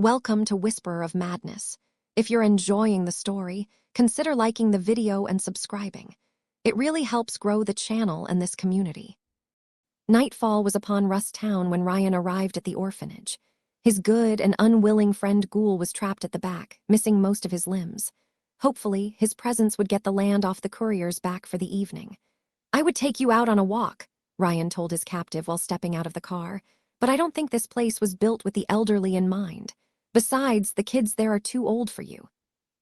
Welcome to Whisperer of Madness. If you're enjoying the story, consider liking the video and subscribing. It really helps grow the channel and this community. Nightfall was upon Rust Town when Ryan arrived at the orphanage. His good and unwilling friend Ghoul was trapped at the back, missing most of his limbs. Hopefully, his presence would get the land off the courier's back for the evening. "I would take you out on a walk," Ryan told his captive while stepping out of the car, "but I don't think this place was built with the elderly in mind. Besides, the kids there are too old for you."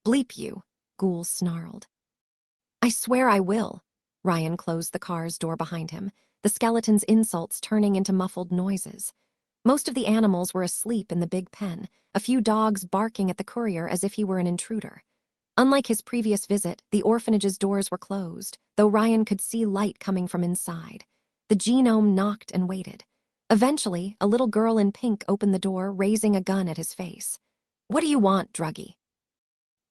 "Bleep you," Ghoul snarled. "I swear I will." Ryan closed the car's door behind him, the skeleton's insults turning into muffled noises. Most of the animals were asleep in the big pen, a few dogs barking at the courier as if he were an intruder. Unlike his previous visit, the orphanage's doors were closed, though Ryan could see light coming from inside. The genome knocked and waited. Eventually, a little girl in pink opened the door, raising a gun at his face. "What do you want, druggie?"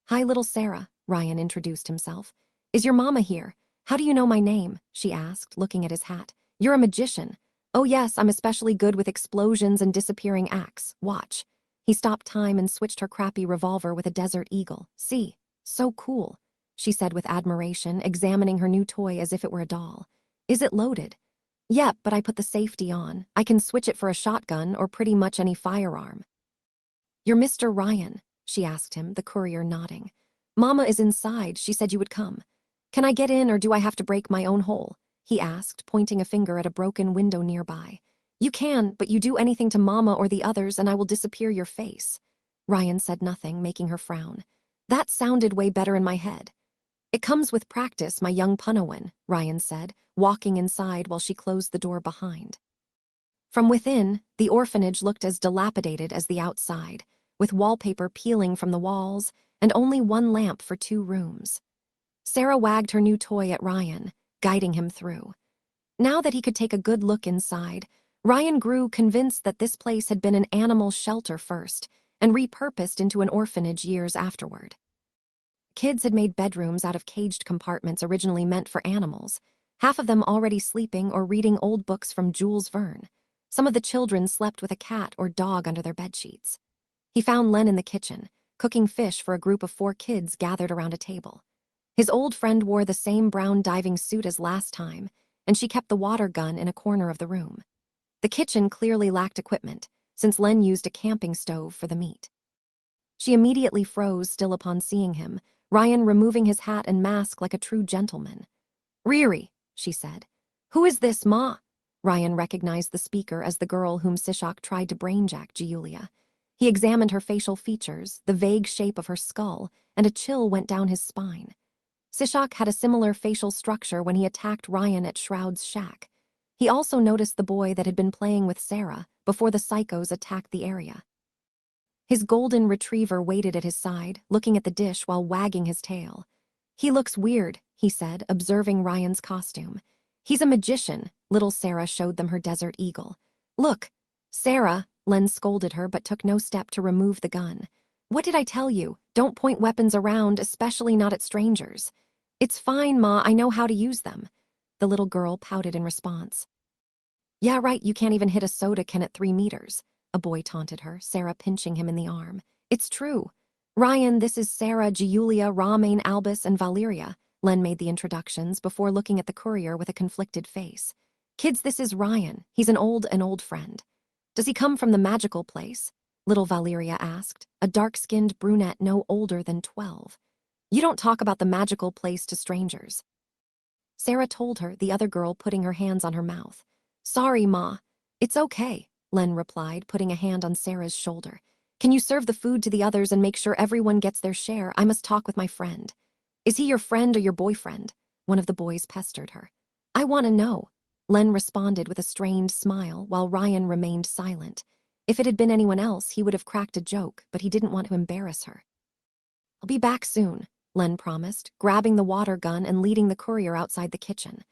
"Hi, little Sarah," Ryan introduced himself. "Is your mama here? How do you know my name?" she asked, looking at his hat. "You're a magician." "Oh yes, I'm especially good with explosions and disappearing acts. Watch." He stopped time and switched her crappy revolver with a Desert Eagle. "See? So cool," she said with admiration, examining her new toy as if it were a doll. "Is it loaded?" "Yep, but I put the safety on. I can switch it for a shotgun or pretty much any firearm." "You're Mr. Ryan?" she asked him, the courier nodding. "Mama is inside. She said you would come." "Can I get in or do I have to break my own hole?" he asked, pointing a finger at a broken window nearby. "You can, but you do anything to Mama or the others and I will disappear your face." Ryan said nothing, making her frown. "That sounded way better in my head." "It comes with practice, my young Punawin," Ryan said, walking inside while she closed the door behind. From within, the orphanage looked as dilapidated as the outside, with wallpaper peeling from the walls and only one lamp for 2 rooms. Sarah wagged her new toy at Ryan, guiding him through. Now that he could take a good look inside, Ryan grew convinced that this place had been an animal shelter first and repurposed into an orphanage years afterward. Kids had made bedrooms out of caged compartments originally meant for animals, half of them already sleeping or reading old books from Jules Verne. Some of the children slept with a cat or dog under their bedsheets. He found Len in the kitchen, cooking fish for a group of 4 kids gathered around a table. His old friend wore the same brown diving suit as last time, and she kept the water gun in a corner of the room. The kitchen clearly lacked equipment, since Len used a camping stove for the meat. She immediately froze still upon seeing him, Ryan removing his hat and mask like a true gentleman. "Riri," she said. "Who is this, Ma?" Ryan recognized the speaker as the girl whom Sishak tried to brainjack Giulia. He examined her facial features, the vague shape of her skull, and a chill went down his spine. Sishak had a similar facial structure when he attacked Ryan at Shroud's shack. He also noticed the boy that had been playing with Sarah before the psychos attacked the area. His golden retriever waited at his side, looking at the dish while wagging his tail. "He looks weird," he said, observing Ryan's costume. "He's a magician," little Sarah showed them her Desert Eagle. "Look." "Sarah," Len scolded her but took no step to remove the gun. "What did I tell you? Don't point weapons around, especially not at strangers." "It's fine, Ma, I know how to use them." The little girl pouted in response. "Yeah, right, you can't even hit a soda can at 3 meters. A boy taunted her, Sarah pinching him in the arm. "It's true." "Ryan, this is Sarah, Giulia, Ramain, Albus, and Valeria." Len made the introductions before looking at the courier with a conflicted face. "Kids, this is Ryan. He's an old friend." "Does he come from the magical place?" little Valeria asked, a dark-skinned brunette no older than 12. "You don't talk about the magical place to strangers." Sarah told her, the other girl putting her hands on her mouth. "Sorry, Ma." "It's okay," Len replied, putting a hand on Sarah's shoulder. "Can you serve the food to the others and make sure everyone gets their share? I must talk with my friend." "Is he your friend or your boyfriend?" one of the boys pestered her. "I want to know." Len responded with a strained smile while Ryan remained silent. If it had been anyone else, he would have cracked a joke, but he didn't want to embarrass her. "I'll be back soon," Len promised, grabbing the water gun and leading the courier outside the kitchen.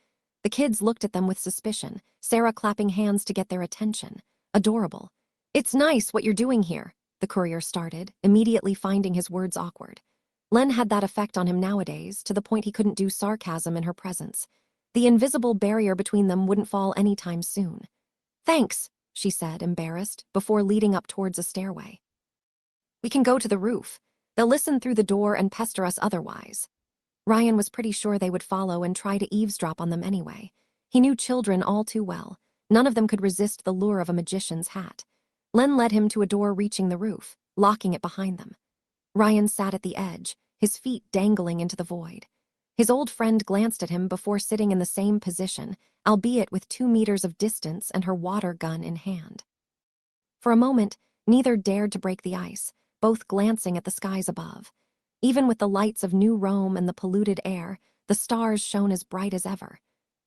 The kids looked at them with suspicion, Sarah clapping hands to get their attention. Adorable. "It's nice what you're doing here," the courier started, immediately finding his words awkward. Len had that effect on him nowadays, to the point he couldn't do sarcasm in her presence. The invisible barrier between them wouldn't fall anytime soon. "Thanks," she said, embarrassed, before leading up towards a stairway. We can go to the roof. They'll listen through the door and pester us otherwise. Ryan was pretty sure they would follow and try to eavesdrop on them anyway. He knew children all too well. None of them could resist the lure of a magician's hat. Len led him to a door reaching the roof, locking it behind them. Ryan sat at the edge, his feet dangling into the void. His old friend glanced at him before sitting in the same position, albeit with 2 meters of distance and her water gun in hand. For a moment, neither dared to break the ice, both glancing at the skies above. Even with the lights of New Rome and the polluted air, the stars shone as bright as ever.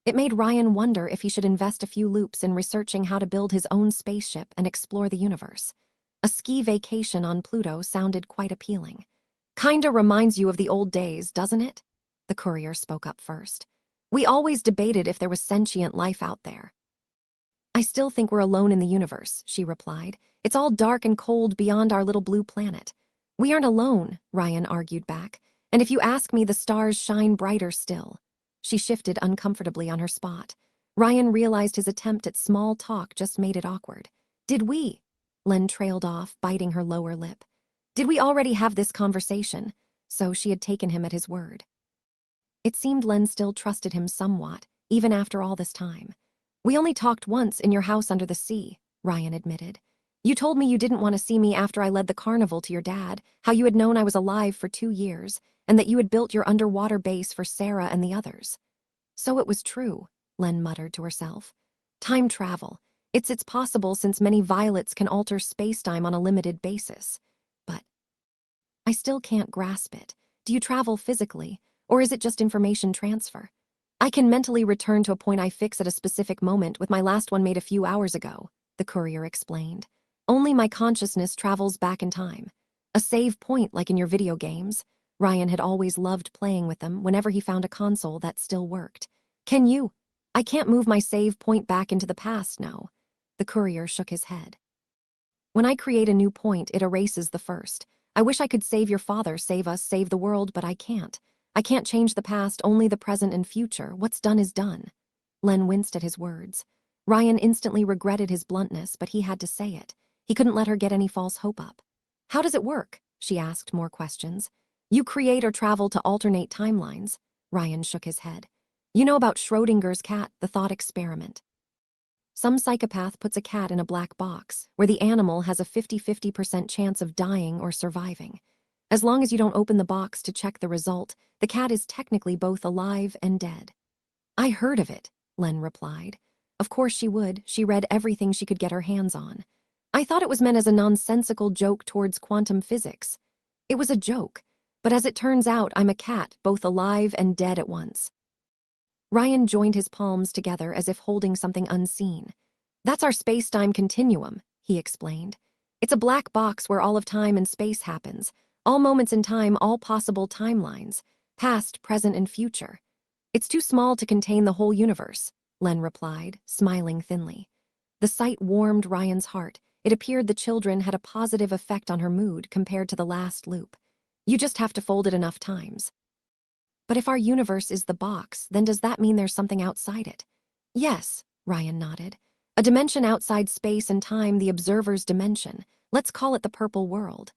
It made Ryan wonder if he should invest a few loops in researching how to build his own spaceship and explore the universe. A ski vacation on Pluto sounded quite appealing. Kinda reminds you of the old days, doesn't it? The courier spoke up first. We always debated if there was sentient life out there. I still think we're alone in the universe, she replied. It's all dark and cold beyond our little blue planet. We aren't alone, Ryan argued back. And if you ask me, the stars shine brighter still. She shifted uncomfortably on her spot. Ryan realized his attempt at small talk just made it awkward. Did we? Len trailed off, biting her lower lip. Did we already have this conversation? So she had taken him at his word. It seemed Len still trusted him somewhat, even after all this time. We only talked once in your house under the sea, Ryan admitted. You told me you didn't want to see me after I led the carnival to your dad, how you had known I was alive for 2 years, and that you had built your underwater base for Sarah and the others. So it was true, Len muttered to herself. Time travel. It's possible since many violets can alter spacetime on a limited basis. But I still can't grasp it. Do you travel physically, or is it just information transfer? I can mentally return to a point I fix at a specific moment, with my last one made a few hours ago, the courier explained. Only my consciousness travels back in time. A save point like in your video games. Ryan had always loved playing with them whenever he found a console that still worked. Can you? I can't move my save point back into the past, no. The courier shook his head. When I create a new point, it erases the first. I wish I could save your father, save us, save the world, but I can't. I can't change the past, only the present and future. What's done is done. Len winced at his words. Ryan instantly regretted his bluntness, but he had to say it. He couldn't let her get any false hope up. How does it work? She asked more questions. You create or travel to alternate timelines. Ryan shook his head. You know about Schrodinger's cat, the thought experiment. Some psychopath puts a cat in a black box, where the animal has a 50-50% chance of dying or surviving. As long as you don't open the box to check the result, the cat is technically both alive and dead. I heard of it, Len replied. Of course she would. She read everything she could get her hands on. I thought it was meant as a nonsensical joke towards quantum physics. It was a joke, but as it turns out, I'm a cat, both alive and dead at once. Ryan joined his palms together as if holding something unseen. That's our space-time continuum, he explained. It's a black box where all of time and space happens. All moments in time, all possible timelines. Past, present, and future. It's too small to contain the whole universe, Len replied, smiling thinly. The sight warmed Ryan's heart. It appeared the children had a positive effect on her mood compared to the last loop. You just have to fold it enough times. But if our universe is the box, then does that mean there's something outside it? Yes, Ryan nodded. A dimension outside space and time, the observer's dimension. Let's call it the purple world.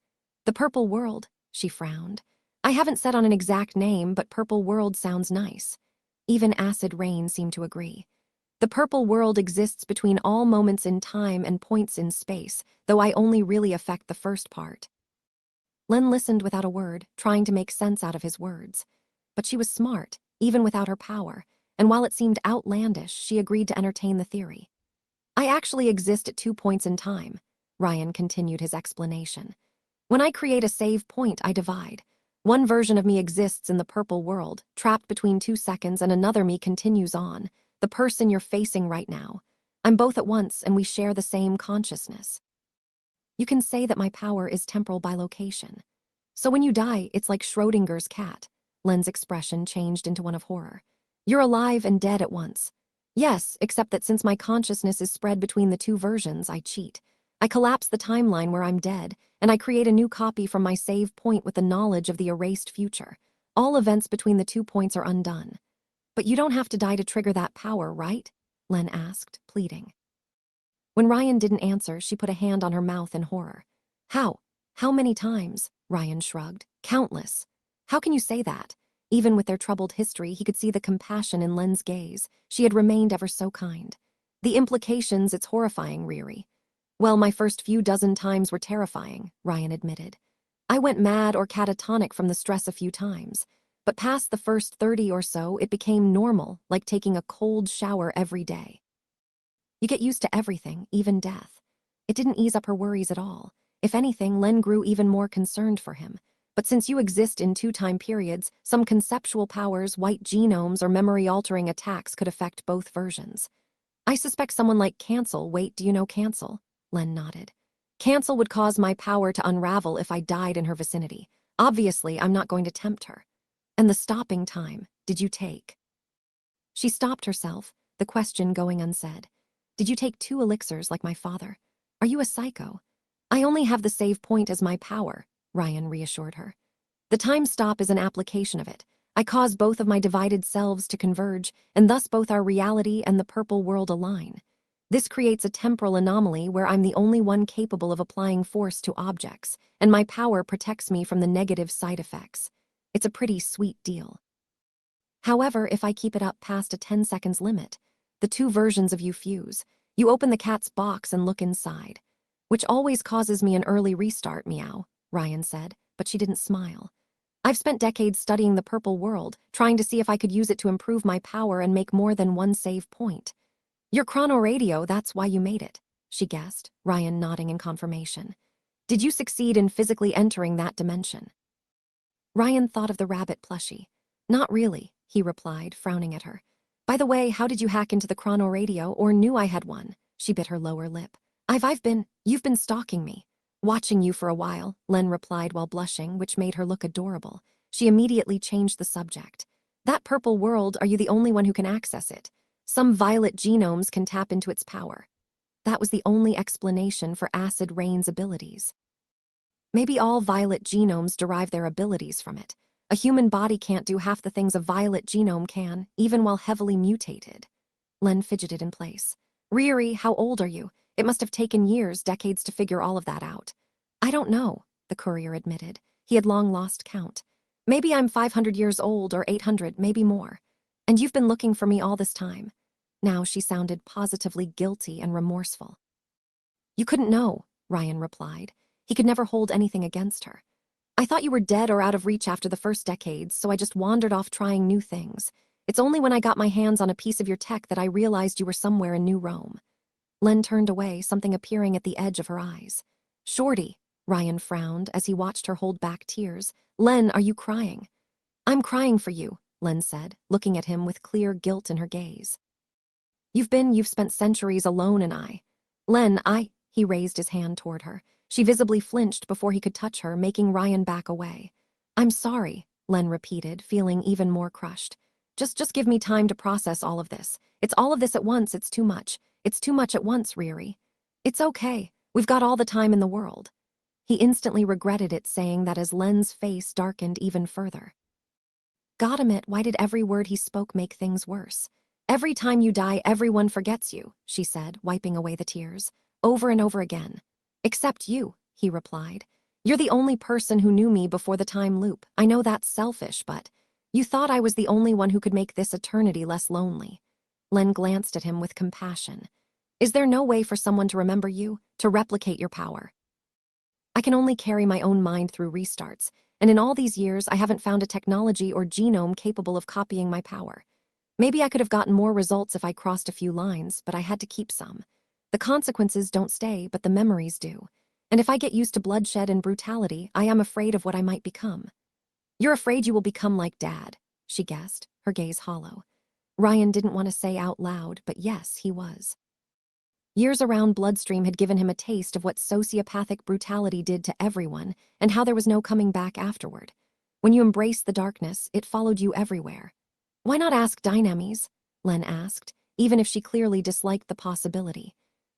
The purple world, she frowned. I haven't set on an exact name, but purple world sounds nice. Even Acid Rain seemed to agree. The purple world exists between all moments in time and points in space, though I only really affect the first part. Len listened without a word, trying to make sense out of his words. But she was smart, even without her power, and while it seemed outlandish, she agreed to entertain the theory. I actually exist at 2 points in time, Ryan continued his explanation. When I create a save point, I divide. One version of me exists in the purple world, trapped between 2 seconds, and another me continues on, the person you're facing right now. I'm both at once, and we share the same consciousness. You can say that my power is temporal by location. So when you die, it's like Schrodinger's cat. Len's expression changed into one of horror. You're alive and dead at once. Yes, except that since my consciousness is spread between the 2 versions, I cheat. I collapse the timeline where I'm dead, and I create a new copy from my save point with the knowledge of the erased future. All events between the 2 points are undone. But you don't have to die to trigger that power, right? Len asked, pleading. When Ryan didn't answer, she put a hand on her mouth in horror. How? How many times? Ryan shrugged. Countless. How can you say that? Even with their troubled history, he could see the compassion in Len's gaze. She had remained ever so kind. The implications, it's horrifying, Riri. Well, my first few dozen times were terrifying, Ryan admitted. I went mad or catatonic from the stress a few times. But past the first 30 or so, it became normal, like taking a cold shower every day. You get used to everything, even death. It didn't ease up her worries at all. If anything, Len grew even more concerned for him. But since you exist in two time periods, some conceptual powers, white genomes, or memory-altering attacks could affect both versions. I suspect someone like Cancel. Wait, do you know Cancel? Len nodded. Cancel would cause my power to unravel if I died in her vicinity. Obviously, I'm not going to tempt her. And the stopping time, did you take? She stopped herself, the question going unsaid. Did you take 2 elixirs like my father? Are you a psycho? I only have the save point as my power, Ryan reassured her. The time stop is an application of it. I cause both of my divided selves to converge, and thus both our reality and the purple world align. This creates a temporal anomaly where I'm the only one capable of applying force to objects, and my power protects me from the negative side effects. It's a pretty sweet deal. However, if I keep it up past a 10 seconds limit, the 2 versions of you fuse. You open the cat's box and look inside. Which always causes me an early restart, meow, Ryan said, but she didn't smile. I've spent decades studying the purple world, trying to see if I could use it to improve my power and make more than one save point. Your chronoradio, that's why you made it, she guessed, Ryan nodding in confirmation. Did you succeed in physically entering that dimension? Ryan thought of the rabbit plushie. Not really, he replied, frowning at her. By the way, how did you hack into the chronoradio or knew I had one? She bit her lower lip. You've been stalking me. Watching you for a while, Len replied while blushing, which made her look adorable. She immediately changed the subject. That purple world, are you the only one who can access it? Some violet genomes can tap into its power. That was the only explanation for Acid Rain's abilities. Maybe all violet genomes derive their abilities from it. A human body can't do half the things a violet genome can, even while heavily mutated. Len fidgeted in place. Riri, how old are you? It must have taken years, decades to figure all of that out. I don't know, the courier admitted. He had long lost count. Maybe I'm 500 years old or 800, maybe more. And you've been looking for me all this time. Now she sounded positively guilty and remorseful. You couldn't know, Ryan replied. He could never hold anything against her. I thought you were dead or out of reach after the first decades, so I just wandered off trying new things. It's only when I got my hands on a piece of your tech that I realized you were somewhere in New Rome. Len turned away, something appearing at the edge of her eyes. Shorty, Ryan frowned as he watched her hold back tears. Len, are you crying? I'm crying for you, Len said, looking at him with clear guilt in her gaze. You've spent centuries alone and he raised his hand toward her. She visibly flinched before he could touch her, making Ryan back away. I'm sorry, Len repeated, feeling even more crushed. Just give me time to process all of this. It's all of this at once, it's too much. It's too much at once, Riri. It's okay. We've got all the time in the world. He instantly regretted it, saying that as Len's face darkened even further. Goddamn it, why did every word he spoke make things worse? Every time you die, everyone forgets you, she said, wiping away the tears. Over and over again. Except you, he replied. You're the only person who knew me before the time loop. I know that's selfish, but you thought I was the only one who could make this eternity less lonely. Len glanced at him with compassion. Is there no way for someone to remember you, to replicate your power? I can only carry my own mind through restarts, and in all these years I haven't found a technology or genome capable of copying my power. Maybe I could have gotten more results if I crossed a few lines, but I had to keep some. The consequences don't stay, but the memories do. And if I get used to bloodshed and brutality, I am afraid of what I might become. You're afraid you will become like Dad, she guessed, her gaze hollow. Ryan didn't want to say out loud, but yes, he was. Years around Bloodstream had given him a taste of what sociopathic brutality did to everyone and how there was no coming back afterward. When you embraced the darkness, it followed you everywhere. Why not ask Dynamis? Len asked, even if she clearly disliked the possibility.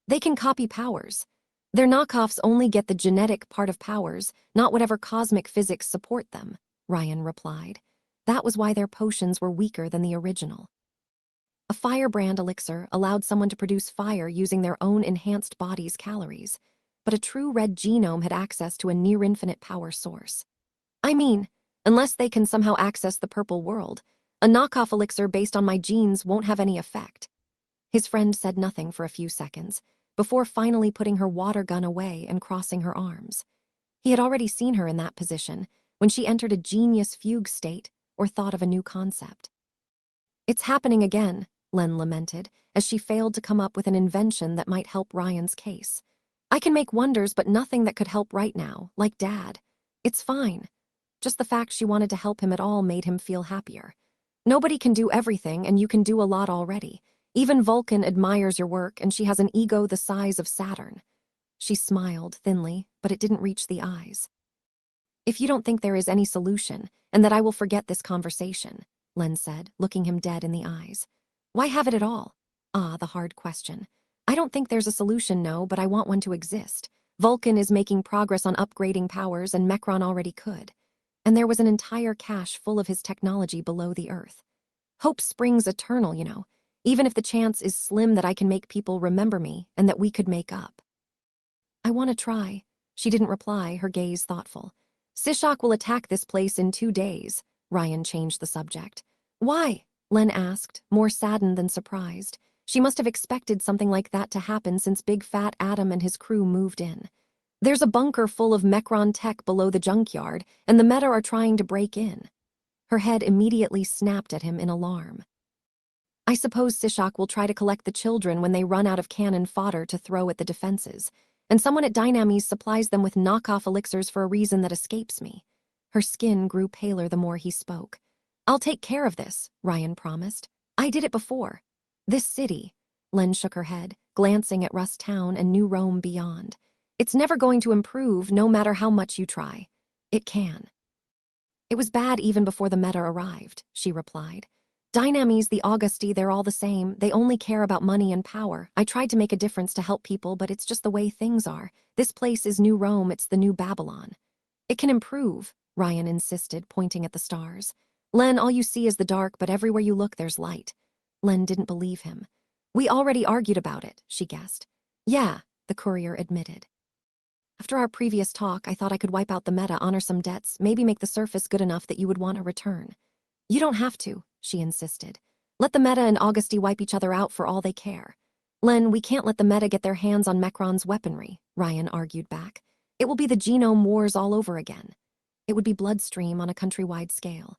They can copy powers. Their knockoffs only get the genetic part of powers, not whatever cosmic physics support them, Ryan replied. That was why their potions were weaker than the original. A firebrand elixir allowed someone to produce fire using their own enhanced body's calories. but a true red genome had access to a near-infinite power source. I mean, unless they can somehow access the purple world, a knockoff elixir based on my genes won't have any effect. His friend said nothing for a few seconds, before finally putting her water gun away and crossing her arms. He had already seen her in that position, when she entered a genius fugue state or thought of a new concept. It's happening again, Len lamented, as she failed to come up with an invention that might help Ryan's case. I can make wonders, but nothing that could help right now, like Dad. It's fine. Just the fact she wanted to help him at all made him feel happier. Nobody can do everything, and you can do a lot already. Even Vulcan admires your work, and she has an ego the size of Saturn. She smiled thinly, but it didn't reach the eyes. If you don't think there is any solution, and that I will forget this conversation, Len said, looking him dead in the eyes. Why have it at all? Ah, the hard question. I don't think there's a solution, no, but I want one to exist. Vulcan is making progress on upgrading powers, and Mecron already could. And there was an entire cache full of his technology below the Earth. Hope springs eternal, you know, even if the chance is slim that I can make people remember me and that we could make up. I want to try. She didn't reply, her gaze thoughtful. Sishak will attack this place in 2 days. Ryan changed the subject. Why? Len asked, more saddened than surprised. She must have expected something like that to happen since Big Fat Adam and his crew moved in. There's a bunker full of Mecron tech below the junkyard, and the Meta are trying to break in. Her head immediately snapped at him in alarm. I suppose Sishak will try to collect the children when they run out of cannon fodder to throw at the defenses, and someone at Dynamis supplies them with knockoff elixirs for a reason that escapes me. Her skin grew paler the more he spoke. I'll take care of this, Ryan promised. I did it before. This city, Len shook her head, glancing at Rust Town and New Rome beyond. It's never going to improve, no matter how much you try. It can. It was bad even before the Meta arrived, she replied. Dynamis, the Augusti, they're all the same. They only care about money and power. I tried to make a difference to help people, but it's just the way things are. This place is New Rome, it's the new Babylon. It can improve, Ryan insisted, pointing at the stars. Len, all you see is the dark, but everywhere you look there's light. Len didn't believe him. We already argued about it, she guessed. Yeah, the courier admitted. After our previous talk, I thought I could wipe out the Meta, honor some debts, maybe make the surface good enough that you would want a return. You don't have to, she insisted. Let the Meta and Augusti wipe each other out for all they care. Len, we can't let the Meta get their hands on Mecron's weaponry, Ryan argued back. It will be the genome wars all over again. It would be bloodstream on a countrywide scale.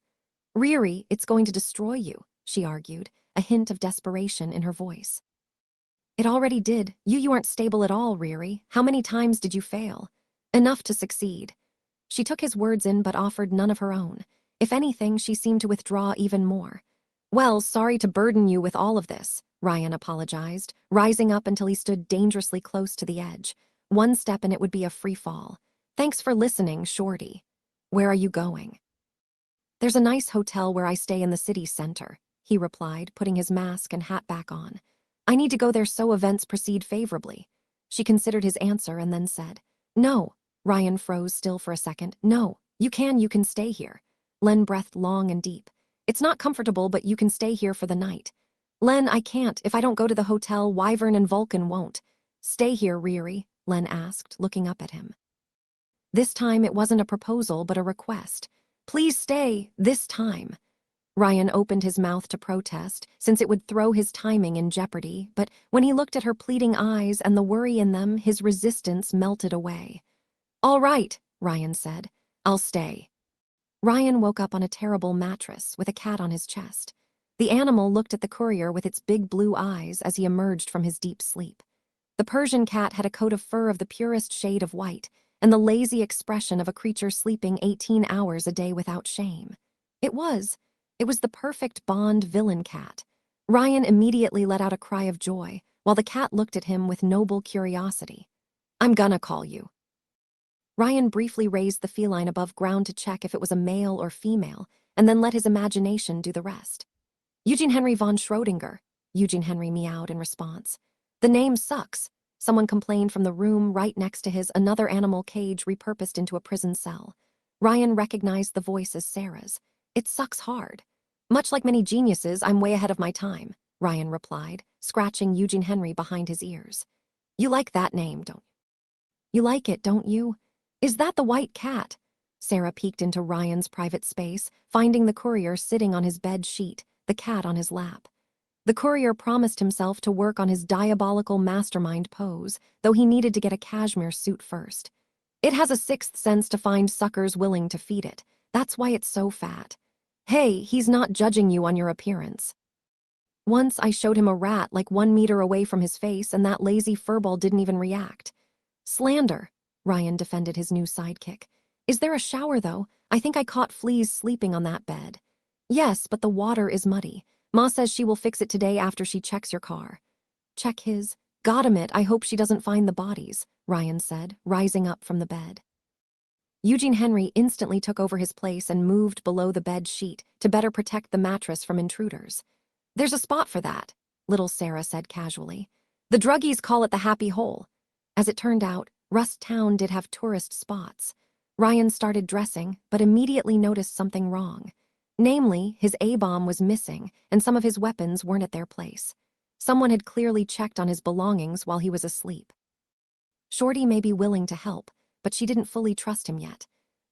Riri, it's going to destroy you, she argued, a hint of desperation in her voice. It already did. You aren't stable at all, Riri. How many times did you fail? Enough to succeed. She took his words in but offered none of her own. If anything, she seemed to withdraw even more. Well, sorry to burden you with all of this, Ryan apologized, rising up until he stood dangerously close to the edge. One step and it would be a free fall. Thanks for listening, Shorty. Where are you going? There's a nice hotel where I stay in the city center, he replied, putting his mask and hat back on. I need to go there so events proceed favorably. She considered his answer and then said, No. Ryan froze still for a second. No, you can stay here. Len breathed long and deep. It's not comfortable, but you can stay here for the night. Len, I can't. If I don't go to the hotel, Wyvern and Vulcan won't. Stay here, Riri, Len asked, looking up at him. This time it wasn't a proposal, but a request. Please stay, this time. Ryan opened his mouth to protest, since it would throw his timing in jeopardy, but when he looked at her pleading eyes and the worry in them, his resistance melted away. All right, Ryan said. I'll stay. Ryan woke up on a terrible mattress with a cat on his chest. The animal looked at the courier with its big blue eyes as he emerged from his deep sleep. The Persian cat had a coat of fur of the purest shade of white and the lazy expression of a creature sleeping 18 hours a day without shame. It was the perfect Bond villain cat. Ryan immediately let out a cry of joy, while the cat looked at him with noble curiosity. I'm gonna call you. Ryan briefly raised the feline above ground to check if it was a male or female, and then let his imagination do the rest. Eugene Henry von Schrödinger, Eugene Henry meowed in response. The name sucks, someone complained from the room right next to his another animal cage repurposed into a prison cell. Ryan recognized the voice as Sarah's. It sucks hard. Much like many geniuses, I'm way ahead of my time, Ryan replied, scratching Eugene Henry behind his ears. You like that name, don't you? You like it, don't you? Is that the white cat? Sarah peeked into Ryan's private space, finding the courier sitting on his bed sheet, the cat on his lap. The courier promised himself to work on his diabolical mastermind pose, though he needed to get a cashmere suit first. It has a sixth sense to find suckers willing to feed it. That's why it's so fat. Hey, he's not judging you on your appearance. Once I showed him a rat like 1 meter away from his face, and that lazy furball didn't even react. Slander, Ryan defended his new sidekick. Is there a shower, though? I think I caught fleas sleeping on that bed. Yes, but the water is muddy. Ma says she will fix it today after she checks your car. Check his. Goddamn, I hope she doesn't find the bodies, Ryan said, rising up from the bed. Eugene Henry instantly took over his place and moved below the bed sheet to better protect the mattress from intruders. There's a spot for that, little Sarah said casually. The druggies call it the happy hole. As it turned out, Rust Town did have tourist spots. Ryan started dressing, but immediately noticed something wrong. Namely, his A-bomb was missing, and some of his weapons weren't at their place. Someone had clearly checked on his belongings while he was asleep. Shorty may be willing to help, but she didn't fully trust him yet.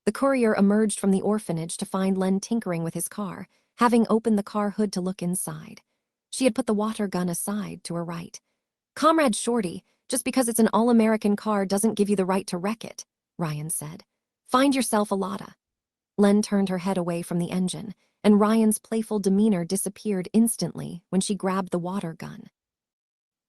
The courier emerged from the orphanage to find Len tinkering with his car, having opened the car hood to look inside. She had put the water gun aside to her right. Comrade Shorty, just because it's an all-American car doesn't give you the right to wreck it, Ryan said. Find yourself a lotta. Len turned her head away from the engine, and Ryan's playful demeanor disappeared instantly when she grabbed the water gun.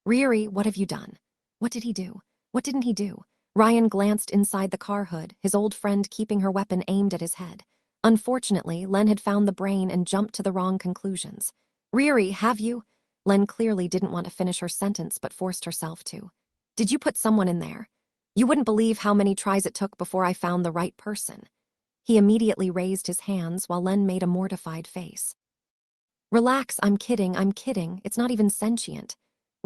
Riri, what have you done? What did he do? What didn't he do? Ryan glanced inside the car hood, his old friend keeping her weapon aimed at his head. Unfortunately, Len had found the brain and jumped to the wrong conclusions. Riri, have you? Len clearly didn't want to finish her sentence but forced herself to. Did you put someone in there? You wouldn't believe how many tries it took before I found the right person. He immediately raised his hands while Len made a mortified face. Relax, I'm kidding, it's not even sentient.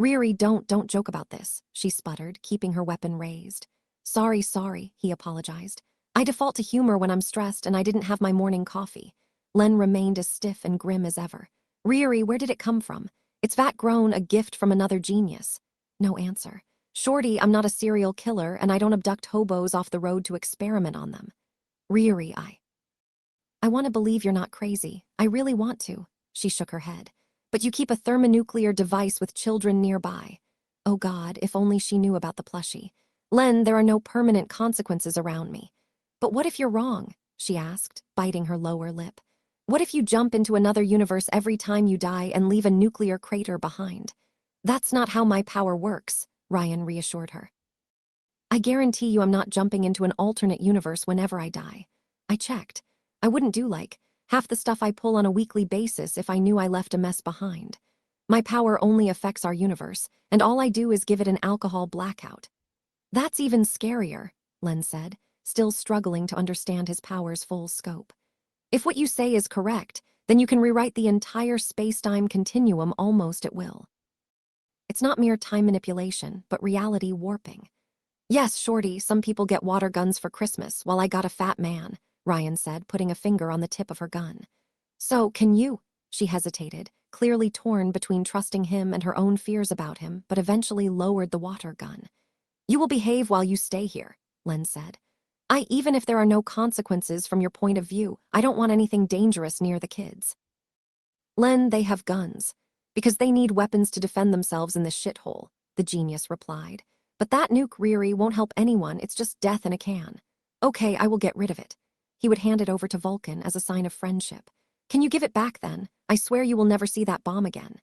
Riri, don't joke about this, she sputtered, keeping her weapon raised. Sorry, he apologized. I default to humor when I'm stressed and I didn't have my morning coffee. Len remained as stiff and grim as ever. Riri, where did it come from? It's vat-grown, a gift from another genius. No answer. Shorty, I'm not a serial killer and I don't abduct hobos off the road to experiment on them. Riri, I want to believe you're not crazy. I really want to. She shook her head. But you keep a thermonuclear device with children nearby. Oh God, if only she knew about the plushie. Len, there are no permanent consequences around me. But what if you're wrong? She asked, biting her lower lip. What if you jump into another universe every time you die and leave a nuclear crater behind? That's not how my power works, Ryan reassured her. I guarantee you I'm not jumping into an alternate universe whenever I die. I checked. I wouldn't do half the stuff I pull on a weekly basis if I knew I left a mess behind. My power only affects our universe, and all I do is give it an alcohol blackout. That's even scarier, Len said, still struggling to understand his power's full scope. If what you say is correct, then you can rewrite the entire space-time continuum almost at will. It's not mere time manipulation, but reality warping. Yes, Shorty, some people get water guns for Christmas, while I got a fat man, Ryan said, putting a finger on the tip of her gun. So, can you? She hesitated, clearly torn between trusting him and her own fears about him, but eventually lowered the water gun. You will behave while you stay here, Len said. Even if there are no consequences from your point of view, I don't want anything dangerous near the kids. Len, they have guns. Because they need weapons to defend themselves in this shithole, the genius replied. But that nuke, Riri, won't help anyone, it's just death in a can. Okay, I will get rid of it. He would hand it over to Vulcan as a sign of friendship. Can you give it back then? I swear you will never see that bomb again.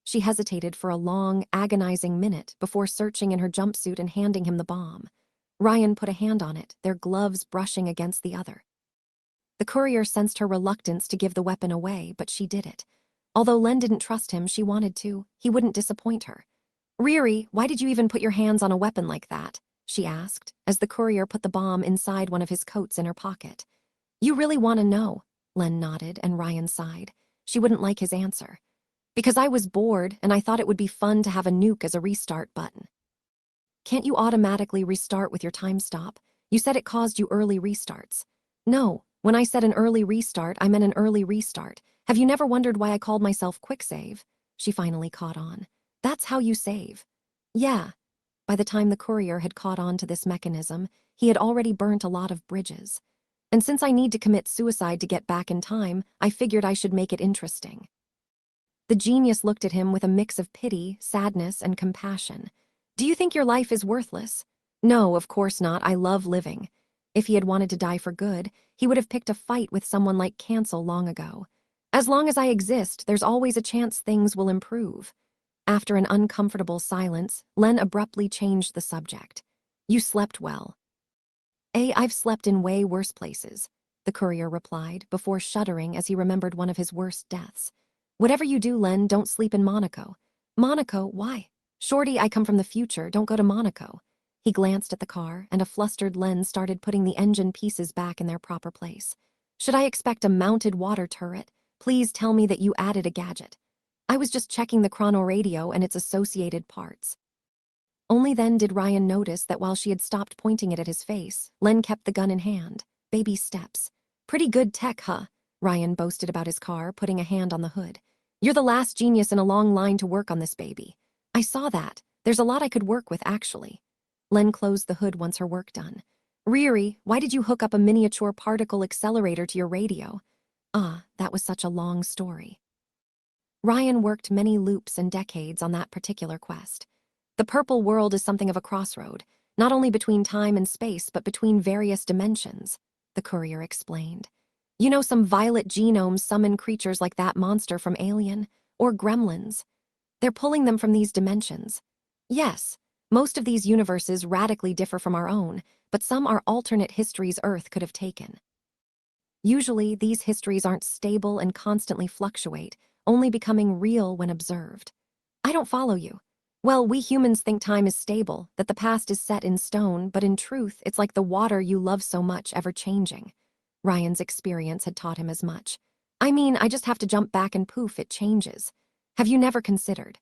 She hesitated for a long, agonizing minute before searching in her jumpsuit and handing him the bomb. Ryan put a hand on it, their gloves brushing against the other. The courier sensed her reluctance to give the weapon away, but she did it. Although Len didn't trust him, she wanted to. He wouldn't disappoint her. Riri, why did you even put your hands on a weapon like that? She asked, as the courier put the bomb inside one of his coats in her pocket. You really want to know? Len nodded, and Ryan sighed. She wouldn't like his answer. Because I was bored, and I thought it would be fun to have a nuke as a restart button. Can't you automatically restart with your time stop? You said it caused you early restarts. No, when I said an early restart, I meant an early restart. Have you never wondered why I called myself Quick Save? She finally caught on. That's how you save. Yeah. By the time the courier had caught on to this mechanism, he had already burnt a lot of bridges. And since I need to commit suicide to get back in time, I figured I should make it interesting. The genius looked at him with a mix of pity, sadness, and compassion. Do you think your life is worthless? No, of course not. I love living. If he had wanted to die for good, he would have picked a fight with someone like Cancel long ago. As long as I exist, there's always a chance things will improve. After an uncomfortable silence, Len abruptly changed the subject. You slept well. I've slept in way worse places, the courier replied, before shuddering as he remembered one of his worst deaths. Whatever you do, Len, don't sleep in Monaco. Monaco? Why? Shorty, I come from the future. Don't go to Monaco. He glanced at the car, and a flustered Len started putting the engine pieces back in their proper place. Should I expect a mounted water turret? Please tell me that you added a gadget. I was just checking the chrono radio and its associated parts. Only then did Ryan notice that while she had stopped pointing it at his face, Len kept the gun in hand. Baby steps. Pretty good tech, huh? Ryan boasted about his car, putting a hand on the hood. You're the last genius in a long line to work on this baby. I saw that. There's a lot I could work with, actually. Len closed the hood once her work done. Riri, why did you hook up a miniature particle accelerator to your radio? That was such a long story. Ryan worked many loops and decades on that particular quest. The purple world is something of a crossroad, not only between time and space, but between various dimensions, the courier explained. You know, some violet genomes summon creatures like that monster from Alien, or Gremlins. They're pulling them from these dimensions. Yes, most of these universes radically differ from our own, but some are alternate histories Earth could have taken. Usually, these histories aren't stable and constantly fluctuate, only becoming real when observed. I don't follow you. Well, we humans think time is stable, that the past is set in stone, but in truth, it's like the water you love so much, ever-changing. Ryan's experience had taught him as much. I mean, I just have to jump back and poof, it changes. Have you never considered?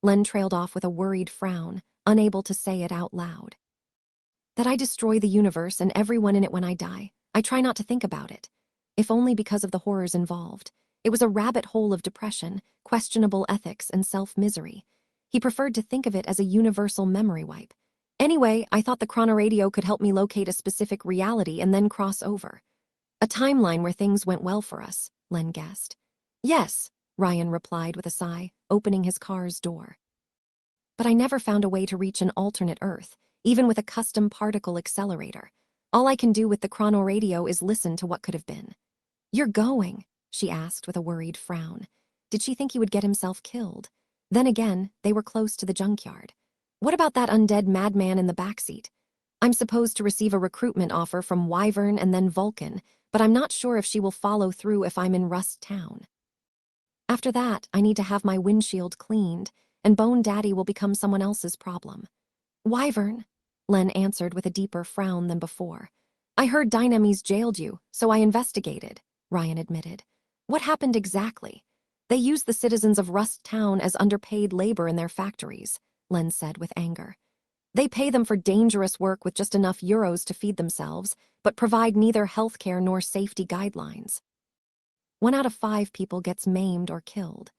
Len trailed off with a worried frown, unable to say it out loud. That I destroy the universe and everyone in it when I die. I try not to think about it. If only because of the horrors involved. It was a rabbit hole of depression, questionable ethics, and self-misery. He preferred to think of it as a universal memory wipe. Anyway, I thought the chronoradio could help me locate a specific reality and then cross over. A timeline where things went well for us, Len guessed. Yes, Ryan replied with a sigh, opening his car's door. But I never found a way to reach an alternate Earth, even with a custom particle accelerator. All I can do with the chronoradio is listen to what could have been. You're going, she asked with a worried frown. Did she think he would get himself killed? Then again, they were close to the junkyard. What about that undead madman in the backseat? I'm supposed to receive a recruitment offer from Wyvern and then Vulcan, but I'm not sure if she will follow through if I'm in Rust Town. After that, I need to have my windshield cleaned, and Bone Daddy will become someone else's problem. Wyvern, Len answered with a deeper frown than before. I heard Dynamis jailed you, so I investigated, Ryan admitted. What happened exactly? They use the citizens of Rust Town as underpaid labor in their factories, Len said with anger. They pay them for dangerous work with just enough euros to feed themselves, but provide neither healthcare nor safety guidelines. 1 out of 5 people gets maimed or killed.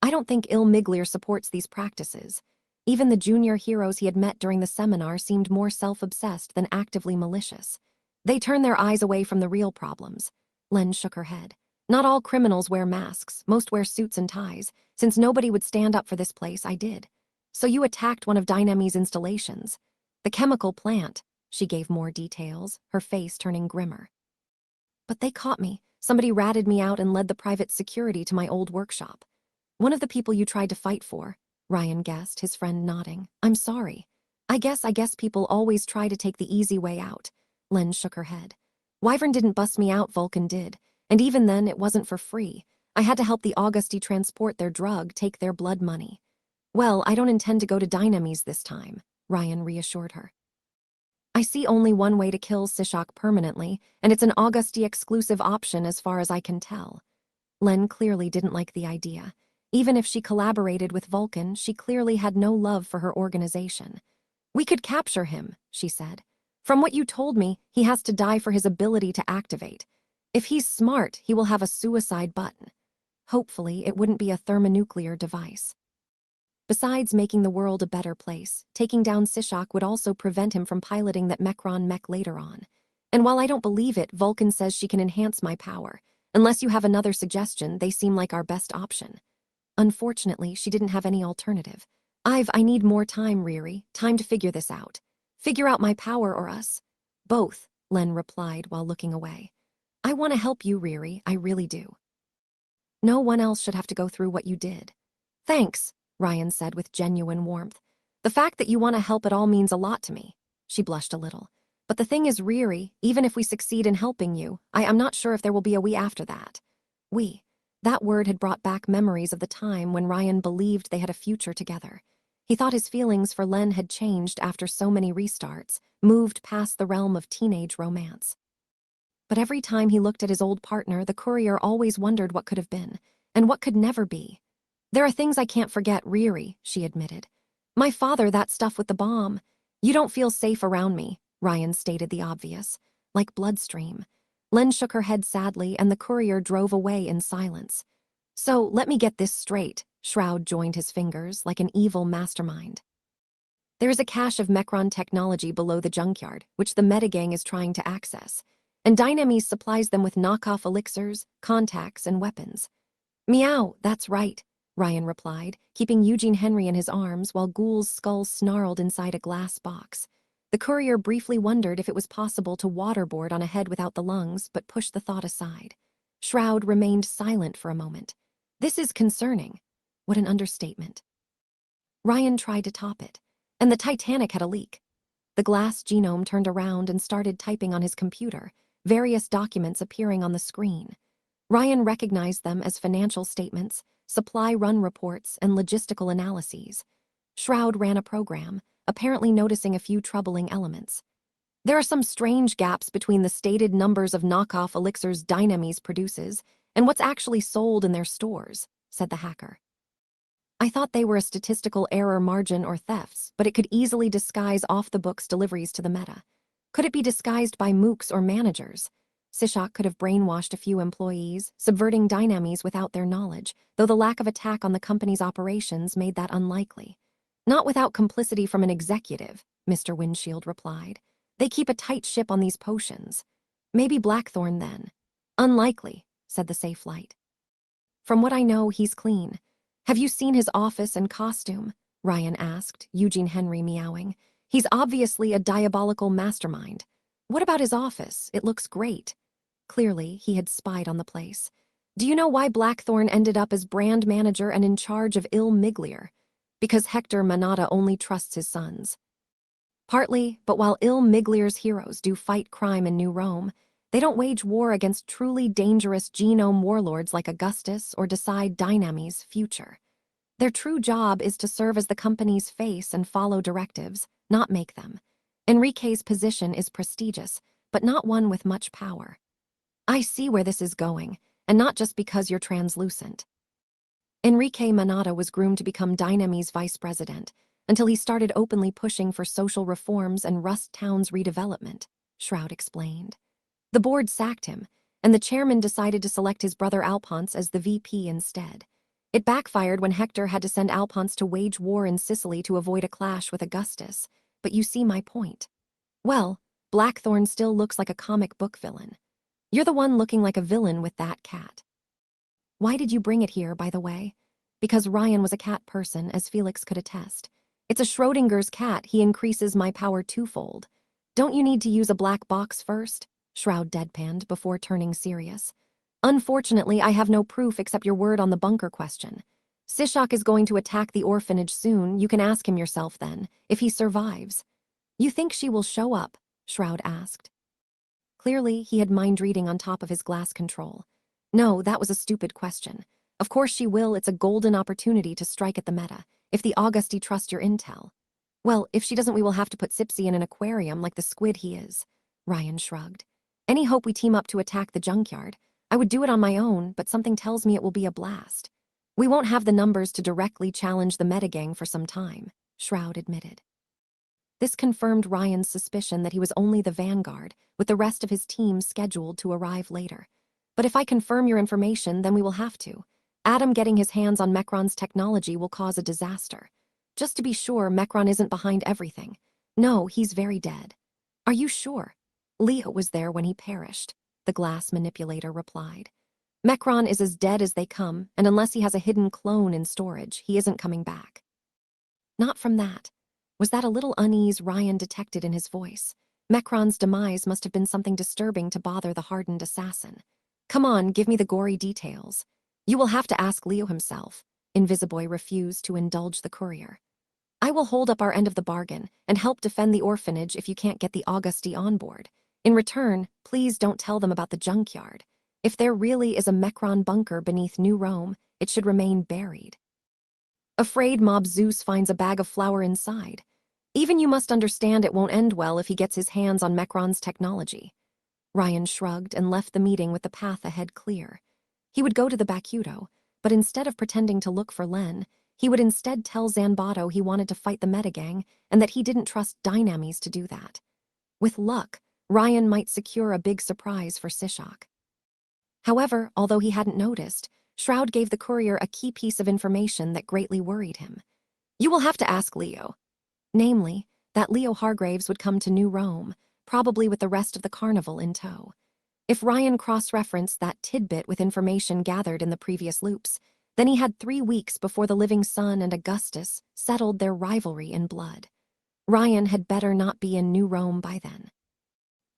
I don't think Ilmiglir supports these practices. Even the junior heroes he had met during the seminar seemed more self-obsessed than actively malicious. They turn their eyes away from the real problems. Len shook her head. Not all criminals wear masks, most wear suits and ties. Since nobody would stand up for this place, I did. So you attacked one of Dynami's installations. The chemical plant, she gave more details, her face turning grimmer. But they caught me. Somebody ratted me out and led the private security to my old workshop. One of the people you tried to fight for, Ryan guessed, his friend nodding. I'm sorry. I guess people always try to take the easy way out. Len shook her head. Wyvern didn't bust me out, Vulcan did. And even then, it wasn't for free. I had to help the Augusti transport their drug, take their blood money. Well, I don't intend to go to Dynamis this time, Ryan reassured her. I see only one way to kill Sishak permanently, and it's an Augusti exclusive option as far as I can tell. Len clearly didn't like the idea. Even if she collaborated with Vulcan, she clearly had no love for her organization. We could capture him, she said. From what you told me, he has to die for his ability to activate. If he's smart, he will have a suicide button. Hopefully, it wouldn't be a thermonuclear device. Besides making the world a better place, taking down Sishak would also prevent him from piloting that Mechron mech later on. And while I don't believe it, Vulcan says she can enhance my power. Unless you have another suggestion, they seem like our best option. Unfortunately, she didn't have any alternative. I need more time, Riri. Time to figure this out. Figure out my power or us. Both, Len replied while looking away. I want to help you, Riri. I really do. No one else should have to go through what you did. Thanks, Ryan said with genuine warmth. The fact that you want to help at all means a lot to me. She blushed a little. But the thing is, Riri, even if we succeed in helping you, I'm not sure if there will be a we after that. We. That word had brought back memories of the time when Ryan believed they had a future together. He thought his feelings for Len had changed after so many restarts, moved past the realm of teenage romance. But every time he looked at his old partner, the courier always wondered what could have been, and what could never be. There are things I can't forget, Riri, she admitted. My father, that stuff with the bomb. You don't feel safe around me, Ryan stated the obvious. Like bloodstream. Len shook her head sadly, and the courier drove away in silence. So, let me get this straight, Shroud joined his fingers like an evil mastermind. There is a cache of Mechron technology below the junkyard, which the Metagang is trying to access, and Dynames supplies them with knockoff elixirs, contacts, and weapons. Meow, that's right, Ryan replied, keeping Eugene Henry in his arms while Ghoul's skull snarled inside a glass box. The courier briefly wondered if it was possible to waterboard on a head without the lungs, but pushed the thought aside. Shroud remained silent for a moment. This is concerning. What an understatement. Ryan tried to top it, and the Titanic had a leak. The glass genome turned around and started typing on his computer, various documents appearing on the screen. Ryan recognized them as financial statements, supply run reports, and logistical analyses. Shroud ran a program, apparently noticing a few troubling elements. There are some strange gaps between the stated numbers of knockoff elixirs Dynames produces and what's actually sold in their stores, said the hacker. I thought they were a statistical error margin or thefts, but it could easily disguise off-the-books deliveries to the meta. Could it be disguised by mooks or managers? Sishak could have brainwashed a few employees, subverting Dynames without their knowledge, though the lack of attack on the company's operations made that unlikely. Not without complicity from an executive, Mr. Windshield replied. They keep a tight ship on these potions. Maybe Blackthorn then. Unlikely, said the safe light. From what I know, he's clean. Have you seen his office and costume? Ryan asked, Eugene Henry meowing. He's obviously a diabolical mastermind. What about his office? It looks great. Clearly, he had spied on the place. Do you know why Blackthorn ended up as brand manager and in charge of Il Miglier? Because Hector Manata only trusts his sons. Partly, but while Il Miglier's heroes do fight crime in New Rome, they don't wage war against truly dangerous genome warlords like Augustus or decide Dynames' future. Their true job is to serve as the company's face and follow directives, not make them. Enrique's position is prestigious, but not one with much power. I see where this is going, and not just because you're translucent. Enrique Manata was groomed to become Dynames' vice president, until he started openly pushing for social reforms and Rust Town's redevelopment, Shroud explained. The board sacked him, and the chairman decided to select his brother Alphonse as the VP instead. It backfired when Hector had to send Alphonse to wage war in Sicily to avoid a clash with Augustus, but you see my point. Well, Blackthorn still looks like a comic book villain. You're the one looking like a villain with that cat. Why did you bring it here, by the way? Because Ryan was a cat person, as Felix could attest. It's a Schrodinger's cat. He increases my power twofold. Don't you need to use a black box first? Shroud deadpanned before turning serious. Unfortunately, I have no proof except your word on the bunker question. Sishak is going to attack the orphanage soon. You can ask him yourself then, if he survives. You think she will show up? Shroud asked. Clearly, he had mind reading on top of his glass control. No, that was a stupid question. Of course she will. It's a golden opportunity to strike at the meta, if the Augusti trust your intel. Well, if she doesn't, we will have to put Sipsy in an aquarium like the squid he is. Ryan shrugged. Any hope we team up to attack the junkyard? I would do it on my own, but something tells me it will be a blast. We won't have the numbers to directly challenge the metagang for some time, Shroud admitted. This confirmed Ryan's suspicion that he was only the vanguard, with the rest of his team scheduled to arrive later. But if I confirm your information, then we will have to. Adam getting his hands on Mechron's technology will cause a disaster. Just to be sure Mecron isn't behind everything. No, he's very dead. Are you sure? Leo was there when he perished, the glass manipulator replied. Mecron is as dead as they come, and unless he has a hidden clone in storage, he isn't coming back. Not from that. Was that a little unease Ryan detected in his voice? Mecron's demise must have been something disturbing to bother the hardened assassin. Come on, give me the gory details. You will have to ask Leo himself. Invisiboy refused to indulge the courier. I will hold up our end of the bargain and help defend the orphanage if you can't get the Augusti on board. In return, please don't tell them about the junkyard. If there really is a Mecron bunker beneath New Rome, it should remain buried. Afraid Mob Zeus finds a bag of flour inside. Even you must understand it won't end well if he gets his hands on Mecron's technology. Ryan shrugged and left the meeting with the path ahead clear. He would go to the Bakudo, but instead of pretending to look for Len, he would instead tell Zanbato he wanted to fight the Metagang and that he didn't trust Dynamis to do that. With luck, Ryan might secure a big surprise for Sishak. However, although he hadn't noticed, Shroud gave the courier a key piece of information that greatly worried him. You will have to ask Leo. Namely, that Leo Hargraves would come to New Rome, probably with the rest of the carnival in tow. If Ryan cross-referenced that tidbit with information gathered in the previous loops, then he had 3 weeks before the Living Sun and Augustus settled their rivalry in blood. Ryan had better not be in New Rome by then.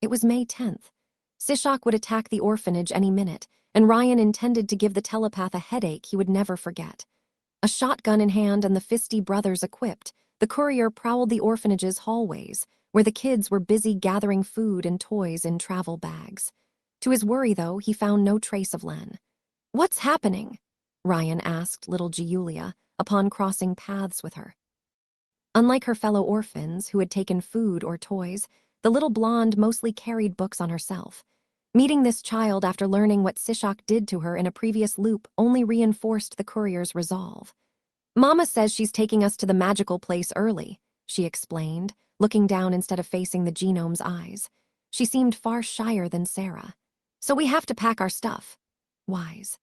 It was May 10th. Sishak would attack the orphanage any minute, and Ryan intended to give the telepath a headache he would never forget. A shotgun in hand and the Fisty brothers equipped, the courier prowled the orphanage's hallways, where the kids were busy gathering food and toys in travel bags. To his worry, though, he found no trace of Len. What's happening? Ryan asked little Giulia upon crossing paths with her. Unlike her fellow orphans who had taken food or toys, the little blonde mostly carried books on herself. Meeting this child after learning what Sishak did to her in a previous loop only reinforced the courier's resolve. Mama says she's taking us to the magical place early, she explained, looking down instead of facing the genome's eyes. She seemed far shyer than Sarah. So we have to pack our stuff. Wise.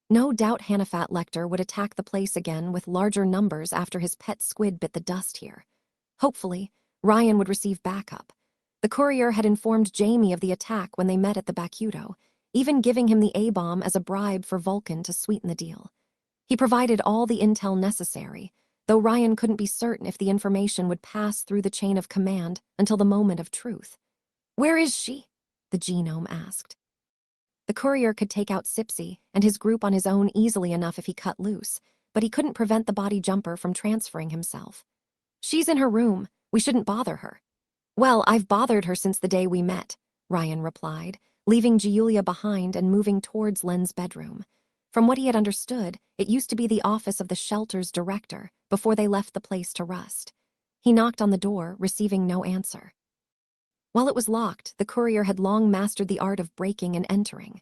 No doubt Hanafat Lecter would attack the place again with larger numbers after his pet squid bit the dust here. Hopefully, Ryan would receive backup. The courier had informed Jamie of the attack when they met at the Bakudo, even giving him the A-bomb as a bribe for Vulcan to sweeten the deal. He provided all the intel necessary, though Ryan couldn't be certain if the information would pass through the chain of command until the moment of truth. Where is she? The genome asked. The courier could take out Sipsy and his group on his own easily enough if he cut loose, but he couldn't prevent the body jumper from transferring himself. She's in her room. We shouldn't bother her. Well, I've bothered her since the day we met, Ryan replied, leaving Giulia behind and moving towards Len's bedroom. From what he had understood, it used to be the office of the shelter's director before they left the place to rust. He knocked on the door, receiving no answer. While it was locked, the courier had long mastered the art of breaking and entering.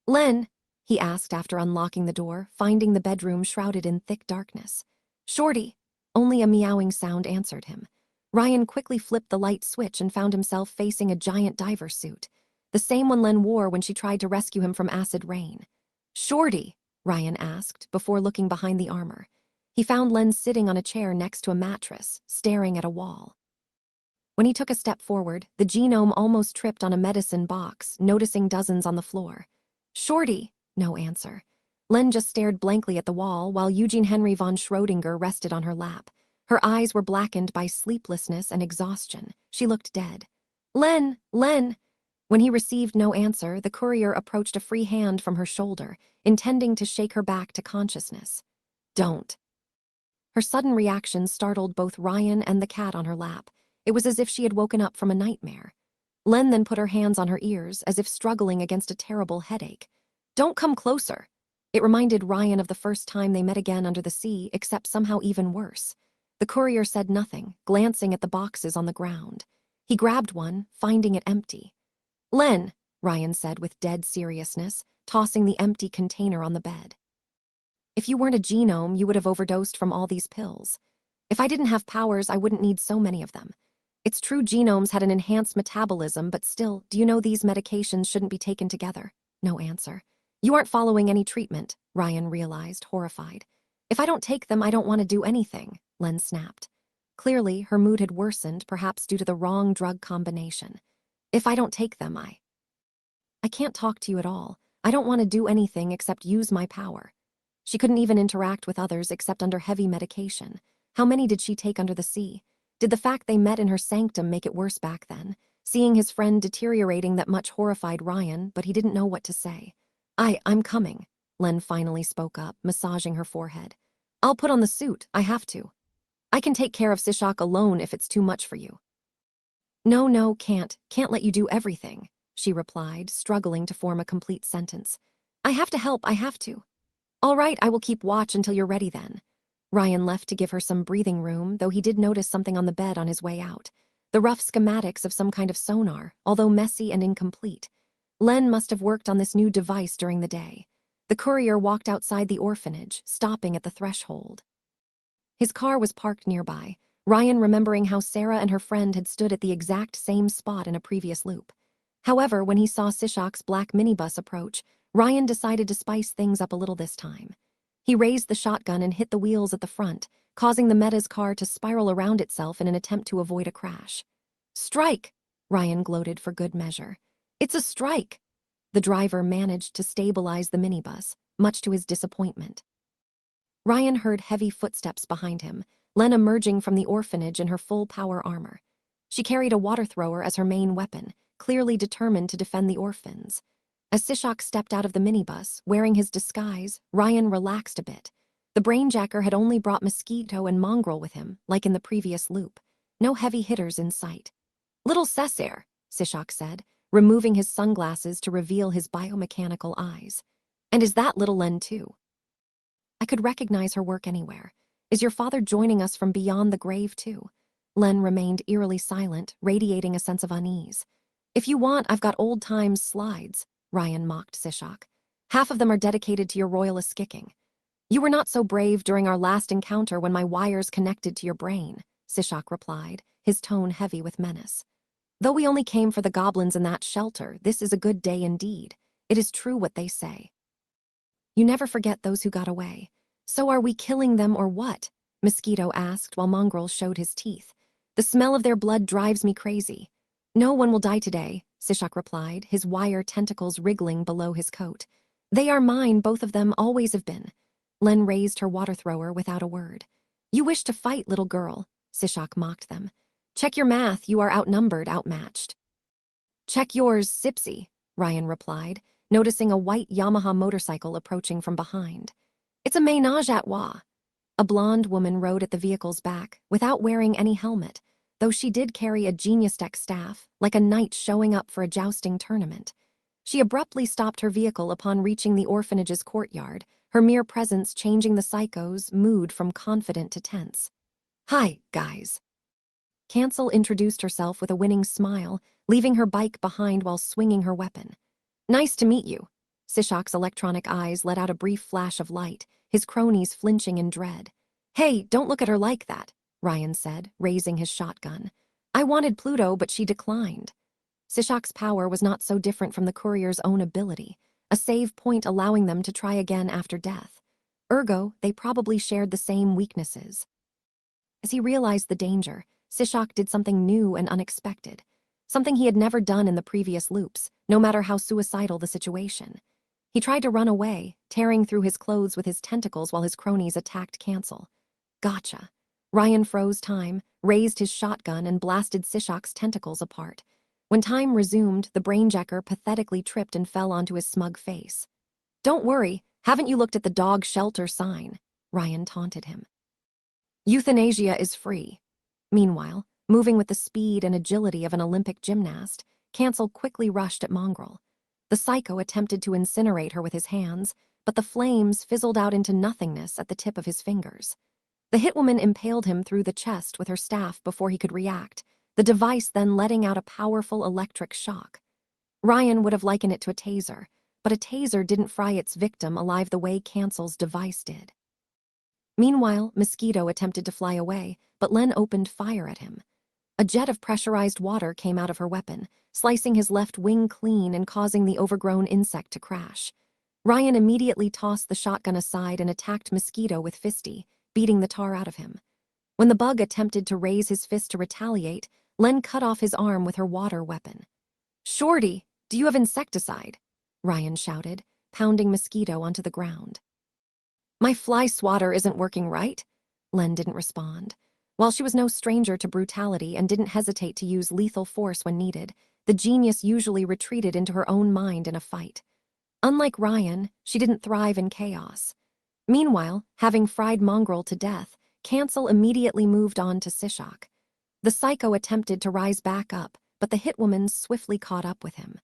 Len, he asked after unlocking the door, finding the bedroom shrouded in thick darkness. Shorty. Only a meowing sound answered him. Ryan quickly flipped the light switch and found himself facing a giant diver suit, the same one Len wore when she tried to rescue him from acid rain. Shorty, Ryan asked, before looking behind the armor. He found Len sitting on a chair next to a mattress, staring at a wall. When he took a step forward, the genome almost tripped on a medicine box, noticing dozens on the floor. Shorty, no answer. Len just stared blankly at the wall while Eugene Henry von Schrödinger rested on her lap. Her eyes were blackened by sleeplessness and exhaustion. She looked dead. Len! Len! When he received no answer, the courier approached a free hand from her shoulder, intending to shake her back to consciousness. Don't. Her sudden reaction startled both Ryan and the cat on her lap. It was as if she had woken up from a nightmare. Len then put her hands on her ears, as if struggling against a terrible headache. Don't come closer. It reminded Ryan of the first time they met again under the sea, except somehow even worse. The courier said nothing, glancing at the boxes on the ground. He grabbed one, finding it empty. Len, Ryan said with dead seriousness, tossing the empty container on the bed. If you weren't a genome, you would have overdosed from all these pills. If I didn't have powers, I wouldn't need so many of them. It's true genomes had an enhanced metabolism, but still, do you know these medications shouldn't be taken together? No answer. You aren't following any treatment, Ryan realized, horrified. If I don't take them, I don't want to do anything, Len snapped. Clearly, her mood had worsened, perhaps due to the wrong drug combination. If I don't take them, I can't talk to you at all. I don't want to do anything except use my power. She couldn't even interact with others except under heavy medication. How many did she take under the sea? Did the fact they met in her sanctum make it worse back then? Seeing his friend deteriorating that much horrified Ryan, but he didn't know what to say. I'm coming, Len finally spoke up, massaging her forehead. I'll put on the suit, I have to. I can take care of Sishak alone if it's too much for you. No, can't let you do everything, she replied, struggling to form a complete sentence. I have to help, I have to. All right, I will keep watch until you're ready then. Ryan left to give her some breathing room, though he did notice something on the bed on his way out. The rough schematics of some kind of sonar, although messy and incomplete. Len must have worked on this new device during the day. The courier walked outside the orphanage, stopping at the threshold. His car was parked nearby, Ryan remembering how Sarah and her friend had stood at the exact same spot in a previous loop. However, when he saw Sishak's black minibus approach, Ryan decided to spice things up a little this time. He raised the shotgun and hit the wheels at the front, causing the Meta's car to spiral around itself in an attempt to avoid a crash. Strike! Ryan gloated for good measure. It's a strike! The driver managed to stabilize the minibus, much to his disappointment. Ryan heard heavy footsteps behind him, Len emerging from the orphanage in her full power armor. She carried a water thrower as her main weapon, clearly determined to defend the orphans. As Sishak stepped out of the minibus, wearing his disguise, Ryan relaxed a bit. The brainjacker had only brought Mosquito and Mongrel with him, like in the previous loop. No heavy hitters in sight. Little Cessair, Sishak said, removing his sunglasses to reveal his biomechanical eyes. And is that little Len too? I could recognize her work anywhere. Is your father joining us from beyond the grave too? Len remained eerily silent, radiating a sense of unease. If you want, I've got old times slides, Ryan mocked Sishak. Half of them are dedicated to your royalist kicking. You were not so brave during our last encounter when my wires connected to your brain, Sishak replied, his tone heavy with menace. Though we only came for the goblins in that shelter, this is a good day indeed. It is true what they say. You never forget those who got away. So are we killing them or what? Mosquito asked while Mongrel showed his teeth. The smell of their blood drives me crazy. No one will die today, Sishak replied, his wire tentacles wriggling below his coat. They are mine, both of them always have been. Len raised her water thrower without a word. You wish to fight, little girl, Sishak mocked them. Check your math, you are outnumbered, outmatched. Check yours, Sipsy, Ryan replied, noticing a white Yamaha motorcycle approaching from behind. It's a ménage à trois. A blonde woman rode at the vehicle's back, without wearing any helmet, though she did carry a genius-tech staff, like a knight showing up for a jousting tournament. She abruptly stopped her vehicle upon reaching the orphanage's courtyard, her mere presence changing the psycho's mood from confident to tense. Hi, guys. Cancel introduced herself with a winning smile, leaving her bike behind while swinging her weapon. Nice to meet you. Sishak's electronic eyes let out a brief flash of light, his cronies flinching in dread. Hey, don't look at her like that, Ryan said, raising his shotgun. I wanted Pluto, but she declined. Sishak's power was not so different from the courier's own ability, a save point allowing them to try again after death. Ergo, they probably shared the same weaknesses. As he realized the danger, Sishak did something new and unexpected. Something he had never done in the previous loops, no matter how suicidal the situation. He tried to run away, tearing through his clothes with his tentacles while his cronies attacked Cancel. Gotcha. Ryan froze time, raised his shotgun, and blasted Sishak's tentacles apart. When time resumed, the brainjacker pathetically tripped and fell onto his smug face. Don't worry, haven't you looked at the dog shelter sign? Ryan taunted him. Euthanasia is free. Meanwhile, moving with the speed and agility of an Olympic gymnast, Cancel quickly rushed at Mongrel. The psycho attempted to incinerate her with his hands, but the flames fizzled out into nothingness at the tip of his fingers. The hitwoman impaled him through the chest with her staff before he could react, the device then letting out a powerful electric shock. Ryan would have likened it to a taser, but a taser didn't fry its victim alive the way Cancel's device did. Meanwhile, Mosquito attempted to fly away, but Len opened fire at him. A jet of pressurized water came out of her weapon, slicing his left wing clean and causing the overgrown insect to crash. Ryan immediately tossed the shotgun aside and attacked Mosquito with Fisty, beating the tar out of him. When the bug attempted to raise his fist to retaliate, Len cut off his arm with her water weapon. "Shorty, do you have insecticide?" Ryan shouted, pounding Mosquito onto the ground. "My fly swatter isn't working right?" Len didn't respond. While she was no stranger to brutality and didn't hesitate to use lethal force when needed, the genius usually retreated into her own mind in a fight. Unlike Ryan, she didn't thrive in chaos. Meanwhile, having fried Mongrel to death, Cancel immediately moved on to Sishak. The psycho attempted to rise back up, but the hitwoman swiftly caught up with him.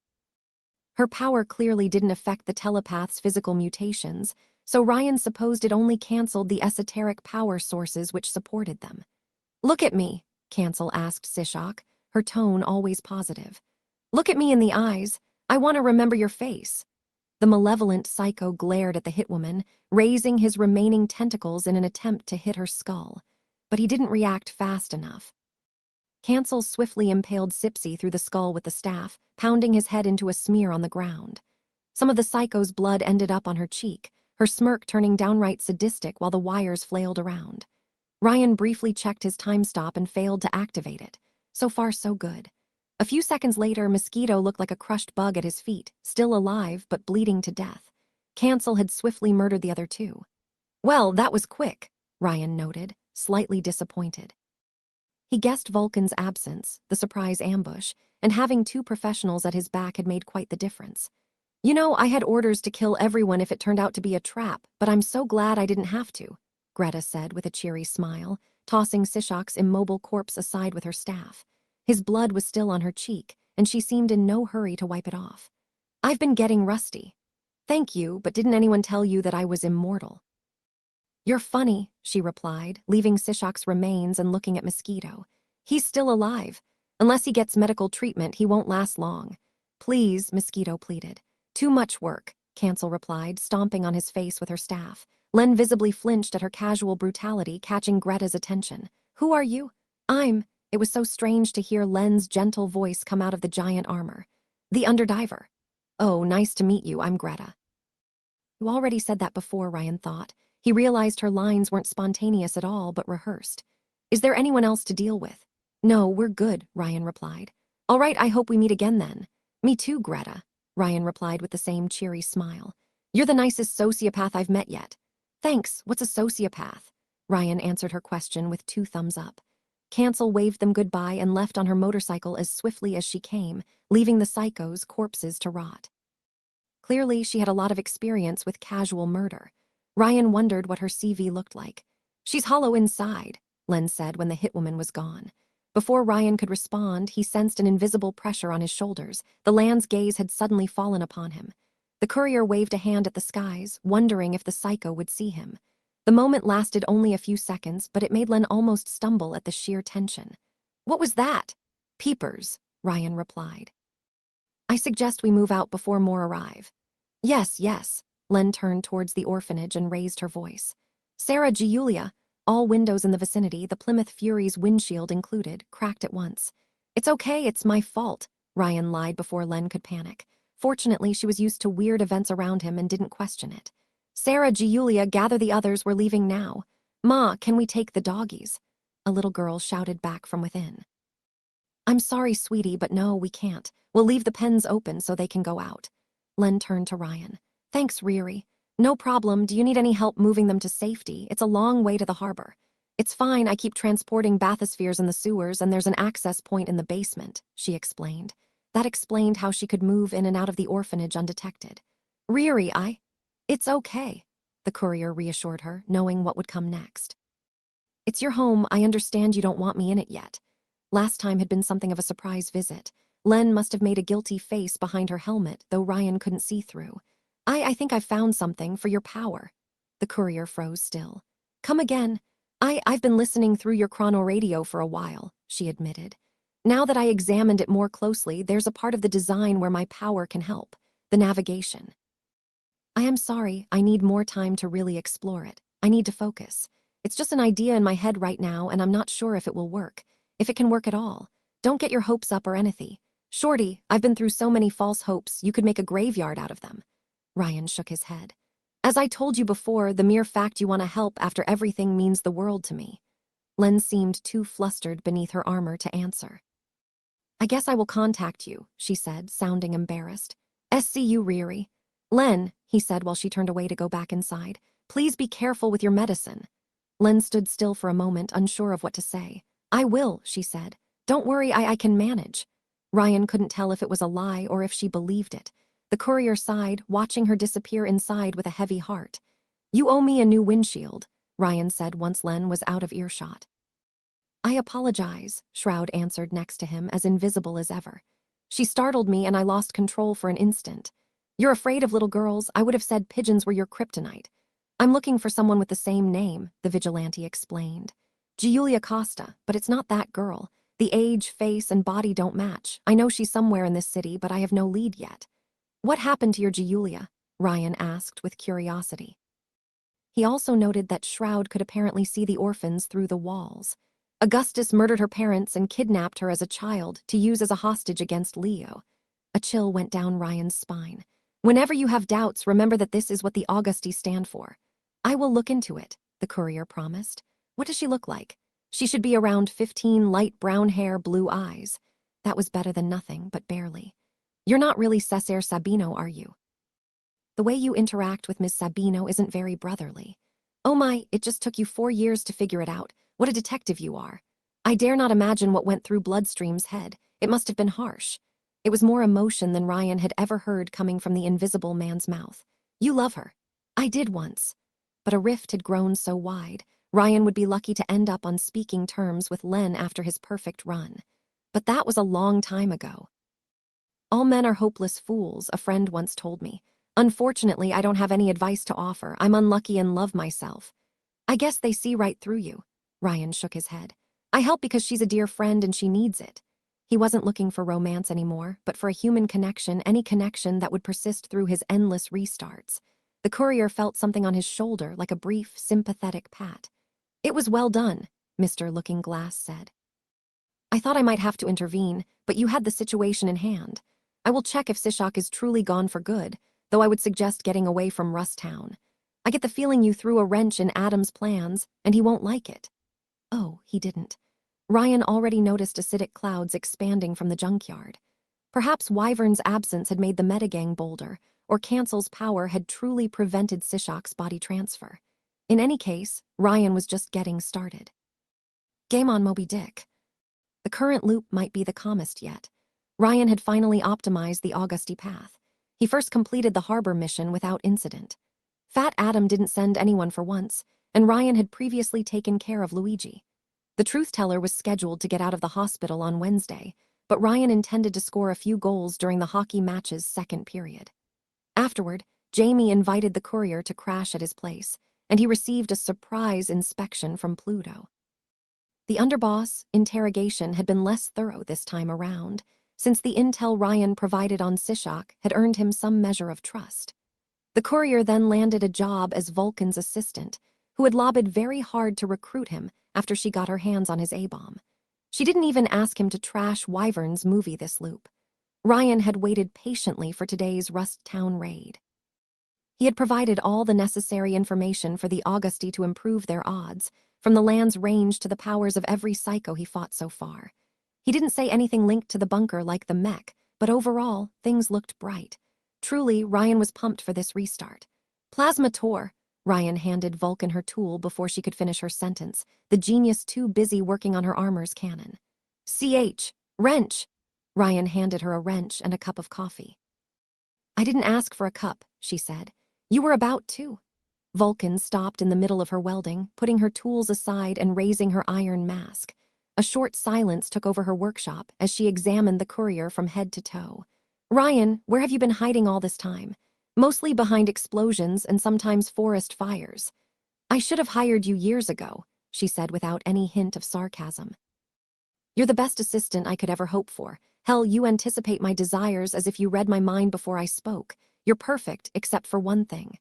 Her power clearly didn't affect the telepath's physical mutations, so Ryan supposed it only canceled the esoteric power sources which supported them. "Look at me," Cancel asked Sishak, her tone always positive. "Look at me in the eyes. I want to remember your face." The malevolent psycho glared at the hitwoman, raising his remaining tentacles in an attempt to hit her skull. But he didn't react fast enough. Cancel swiftly impaled Sipsy through the skull with the staff, pounding his head into a smear on the ground. Some of the psycho's blood ended up on her cheek, her smirk turning downright sadistic while the wires flailed around. Ryan briefly checked his time stop and failed to activate it. So far, so good. A few seconds later, Mosquito looked like a crushed bug at his feet, still alive but bleeding to death. Cancel had swiftly murdered the other two. "Well, that was quick," Ryan noted, slightly disappointed. He guessed Vulcan's absence, the surprise ambush, and having two professionals at his back had made quite the difference. "You know, I had orders to kill everyone if it turned out to be a trap, but I'm so glad I didn't have to," Greta said with a cheery smile, tossing Sishak's immobile corpse aside with her staff. His blood was still on her cheek, and she seemed in no hurry to wipe it off. "I've been getting rusty." "Thank you, but didn't anyone tell you that I was immortal?" "You're funny," she replied, leaving Sishak's remains and looking at Mosquito. "He's still alive. Unless he gets medical treatment, he won't last long." "Please," Mosquito pleaded. "Too much work," Cancel replied, stomping on his face with her staff. Len visibly flinched at her casual brutality, catching Greta's attention. "Who are you?" It was so strange to hear Len's gentle voice come out of the giant armor. "The Underdiver." "Oh, nice to meet you, I'm Greta." "You already said that before," Ryan thought. He realized her lines weren't spontaneous at all, but rehearsed. "Is there anyone else to deal with?" "No, we're good," Ryan replied. "All right, I hope we meet again then." "Me too, Greta," Ryan replied with the same cheery smile. "You're the nicest sociopath I've met yet." "Thanks, what's a sociopath?" Ryan answered her question with 2 thumbs up. Cancel waved them goodbye and left on her motorcycle as swiftly as she came, leaving the psychos' corpses to rot. Clearly, she had a lot of experience with casual murder. Ryan wondered what her CV looked like. "She's hollow inside," Len said when the hitwoman was gone. Before Ryan could respond, he sensed an invisible pressure on his shoulders. The land's gaze had suddenly fallen upon him. The courier waved a hand at the skies, wondering if the psycho would see him. The moment lasted only a few seconds, but it made Len almost stumble at the sheer tension. "What was that?" "Peepers," Ryan replied. "I suggest we move out before more arrive." Yes, yes." Len turned towards the orphanage and raised her voice. "Sarah Giulia," all windows in the vicinity, the Plymouth Fury's windshield included, cracked at once. "It's okay, it's my fault," Ryan lied before Len could panic. Fortunately, she was used to weird events around him and didn't question it. "Sarah Giulia, gather the others, we're leaving now." "Ma, can we take the doggies?" a little girl shouted back from within. "I'm sorry, sweetie, but no, we can't. We'll leave the pens open so they can go out." Len turned to Ryan. "Thanks, Riri." "No problem. Do you need any help moving them to safety? It's a long way to the harbor." "It's fine. I keep transporting bathyspheres in the sewers, and there's an access point in the basement," she explained. That explained how she could move in and out of the orphanage undetected. "Riri, It's okay," the courier reassured her, knowing what would come next. "It's your home. I understand you don't want me in it yet." Last time had been something of a surprise visit. Len must have made a guilty face behind her helmet, though Ryan couldn't see through. I think I've found something for your power." The courier froze still. "Come again." I've been listening through your chrono radio for a while," she admitted. "Now that I examined it more closely, there's a part of the design where my power can help. The navigation." "I am sorry, I need more time to really explore it. I need to focus. It's just an idea in my head right now, and I'm not sure if it will work. If it can work at all. Don't get your hopes up or anything. Shorty, I've been through so many false hopes, you could make a graveyard out of them." Ryan shook his head. "As I told you before, the mere fact you want to help after everything means the world to me." Len seemed too flustered beneath her armor to answer. I guess I will contact you, she said, sounding embarrassed. SCU Riri. Len, he said while she turned away to go back inside, please be careful with your medicine. Len stood still for a moment, unsure of what to say. I will, she said. Don't worry, I can manage. Ryan couldn't tell if it was a lie or if she believed it. The courier sighed, watching her disappear inside with a heavy heart. You owe me a new windshield, Ryan said once Len was out of earshot. I apologize, Shroud answered next to him, as invisible as ever. She startled me and I lost control for an instant. You're afraid of little girls. I would have said pigeons were your kryptonite. I'm looking for someone with the same name, the vigilante explained. Giulia Costa, but it's not that girl. The age, face, and body don't match. I know she's somewhere in this city, but I have no lead yet. What happened to your Giulia? Ryan asked with curiosity. He also noted that Shroud could apparently see the orphans through the walls. Augustus murdered her parents and kidnapped her as a child to use as a hostage against Leo. A chill went down Ryan's spine. Whenever you have doubts, remember that this is what the Augusti stand for. I will look into it, the courier promised. What does she look like? She should be around 15, light brown hair, blue eyes. That was better than nothing, but barely. You're not really Cesare Sabino, are you? The way you interact with Ms. Sabino isn't very brotherly. Oh my, it just took you 4 years to figure it out. What a detective you are. I dare not imagine what went through Bloodstream's head. It must have been harsh. It was more emotion than Ryan had ever heard coming from the invisible man's mouth. You love her. I did once. But a rift had grown so wide, Ryan would be lucky to end up on speaking terms with Len after his perfect run. But that was a long time ago. All men are hopeless fools, a friend once told me. Unfortunately, I don't have any advice to offer. I'm unlucky and love myself. I guess they see right through you. Ryan shook his head. I help because she's a dear friend and she needs it. He wasn't looking for romance anymore, but for a human connection, any connection that would persist through his endless restarts. The courier felt something on his shoulder, like a brief, sympathetic pat. It was well done, Mr. Looking Glass said. I thought I might have to intervene, but you had the situation in hand. I will check if Sishak is truly gone for good, though I would suggest getting away from Rusttown. I get the feeling you threw a wrench in Adam's plans, and he won't like it. Oh, he didn't. Ryan already noticed acidic clouds expanding from the junkyard. Perhaps Wyvern's absence had made the metagang bolder, or Cancel's power had truly prevented Sishak's body transfer. In any case, Ryan was just getting started. Game on, Moby Dick. The current loop might be the calmest yet. Ryan had finally optimized the Augusti path. He first completed the harbor mission without incident. Fat Adam didn't send anyone for once, and Ryan had previously taken care of Luigi. The truth teller was scheduled to get out of the hospital on Wednesday, but Ryan intended to score a few goals during the hockey match's second period. Afterward, Jamie invited the courier to crash at his place, and he received a surprise inspection from Pluto. The underboss interrogation had been less thorough this time around, since the intel Ryan provided on Sishak had earned him some measure of trust. The courier then landed a job as Vulcan's assistant, who had lobbied very hard to recruit him after she got her hands on his A-bomb. She didn't even ask him to trash Wyvern's movie this loop. Ryan had waited patiently for today's Rusttown raid. He had provided all the necessary information for the Augusti to improve their odds, from the land's range to the powers of every psycho he fought so far. He didn't say anything linked to the bunker like the mech, but overall, things looked bright. Truly, Ryan was pumped for this restart. Plasma Tor. Ryan handed Vulcan her tool before she could finish her sentence, the genius too busy working on her armor's cannon. Wrench. Ryan handed her a wrench and a cup of coffee. I didn't ask for a cup, she said. You were about to. Vulcan stopped in the middle of her welding, putting her tools aside and raising her iron mask. A short silence took over her workshop as she examined the courier from head to toe. Ryan, where have you been hiding all this time? Mostly behind explosions and sometimes forest fires. I should have hired you years ago, she said without any hint of sarcasm. You're the best assistant I could ever hope for. Hell, you anticipate my desires as if you read my mind before I spoke. You're perfect, except for one thing.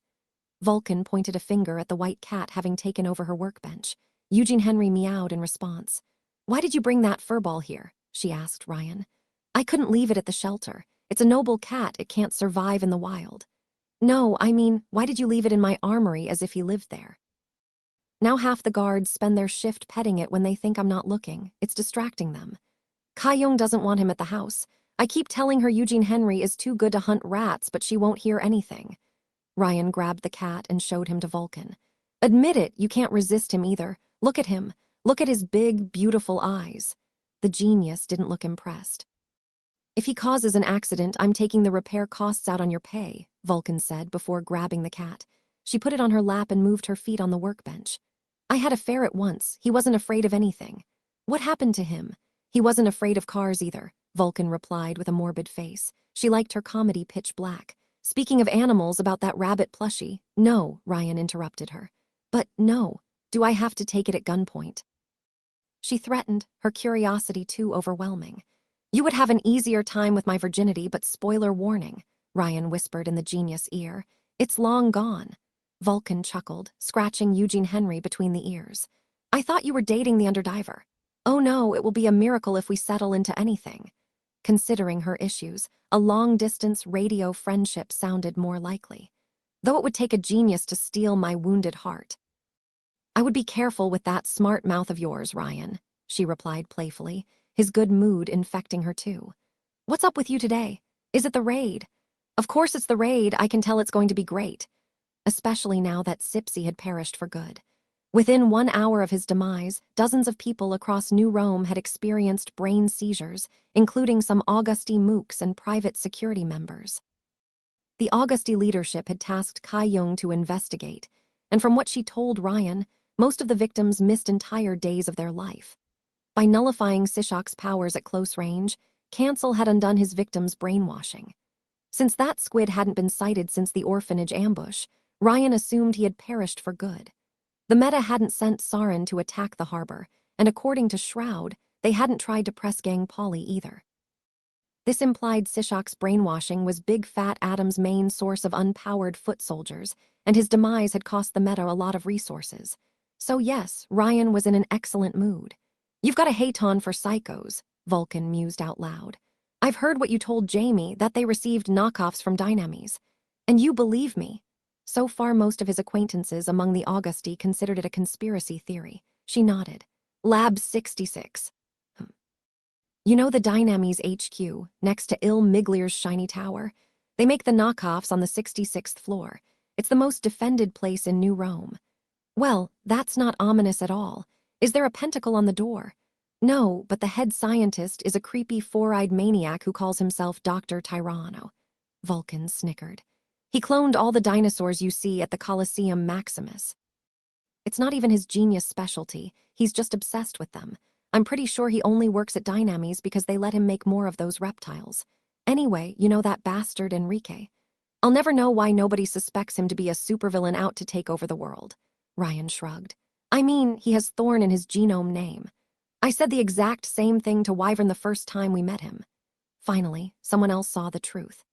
Vulcan pointed a finger at the white cat having taken over her workbench. Eugene Henry meowed in response. Why did you bring that furball here? She asked Ryan. I couldn't leave it at the shelter. It's a noble cat, it can't survive in the wild. No, I mean, why did you leave it in my armory as if he lived there? Now half the guards spend their shift petting it when they think I'm not looking. It's distracting them. Ka-young doesn't want him at the house. I keep telling her Eugene Henry is too good to hunt rats, but she won't hear anything. Ryan grabbed the cat and showed him to Vulcan. Admit it, you can't resist him either. Look at him. Look at his big, beautiful eyes. The genius didn't look impressed. If he causes an accident, I'm taking the repair costs out on your pay, Vulcan said before grabbing the cat. She put it on her lap and moved her feet on the workbench. I had a ferret once. He wasn't afraid of anything. What happened to him? He wasn't afraid of cars either, Vulcan replied with a morbid face. She liked her comedy pitch black. Speaking of animals, about that rabbit plushie. No, Ryan interrupted her. But no, do I have to take it at gunpoint? She threatened, her curiosity too overwhelming. You would have an easier time with my virginity, but spoiler warning, Ryan whispered in the genius' ear. It's long gone. Vulcan chuckled, scratching Eugene Henry between the ears. I thought you were dating the underdiver. Oh no, it will be a miracle if we settle into anything. Considering her issues, a long-distance radio friendship sounded more likely. Though it would take a genius to steal my wounded heart. I would be careful with that smart mouth of yours, Ryan, she replied playfully, his good mood infecting her too. What's up with you today? Is it the raid? Of course it's the raid, I can tell it's going to be great. Especially now that Sipsy had perished for good. Within 1 hour of his demise, dozens of people across New Rome had experienced brain seizures, including some Augusti mooks and private security members. The Augusti leadership had tasked Ka-young to investigate, and from what she told Ryan, most of the victims missed entire days of their life. By nullifying Sishok's powers at close range, Cancel had undone his victims' brainwashing. Since that squid hadn't been sighted since the orphanage ambush, Ryan assumed he had perished for good. The Meta hadn't sent Sarin to attack the harbor, and according to Shroud, they hadn't tried to press gang Polly either. This implied Sishok's brainwashing was Big Fat Adam's main source of unpowered foot soldiers, and his demise had cost the Meta a lot of resources. So yes, Ryan was in an excellent mood. You've got a hate-on for psychos, Vulcan mused out loud. I've heard what you told Jamie, that they received knockoffs from Dynamis. And you believe me. So far, most of his acquaintances among the Augusti considered it a conspiracy theory. She nodded. Lab 66. You know the Dynamis HQ, next to Il Miglier's shiny tower? They make the knockoffs on the 66th floor. It's the most defended place in New Rome. Well, that's not ominous at all. Is there a pentacle on the door? No, but the head scientist is a creepy four-eyed maniac who calls himself Dr. Tyranno. Vulcan snickered. He cloned all the dinosaurs you see at the Colosseum Maximus. It's not even his genius specialty, he's just obsessed with them. I'm pretty sure he only works at Dynamis because they let him make more of those reptiles. Anyway, you know that bastard Enrique? I'll never know why nobody suspects him to be a supervillain out to take over the world. Ryan shrugged. I mean, he has Thorn in his genome name. I said the exact same thing to Wyvern the first time we met him. Finally, someone else saw the truth.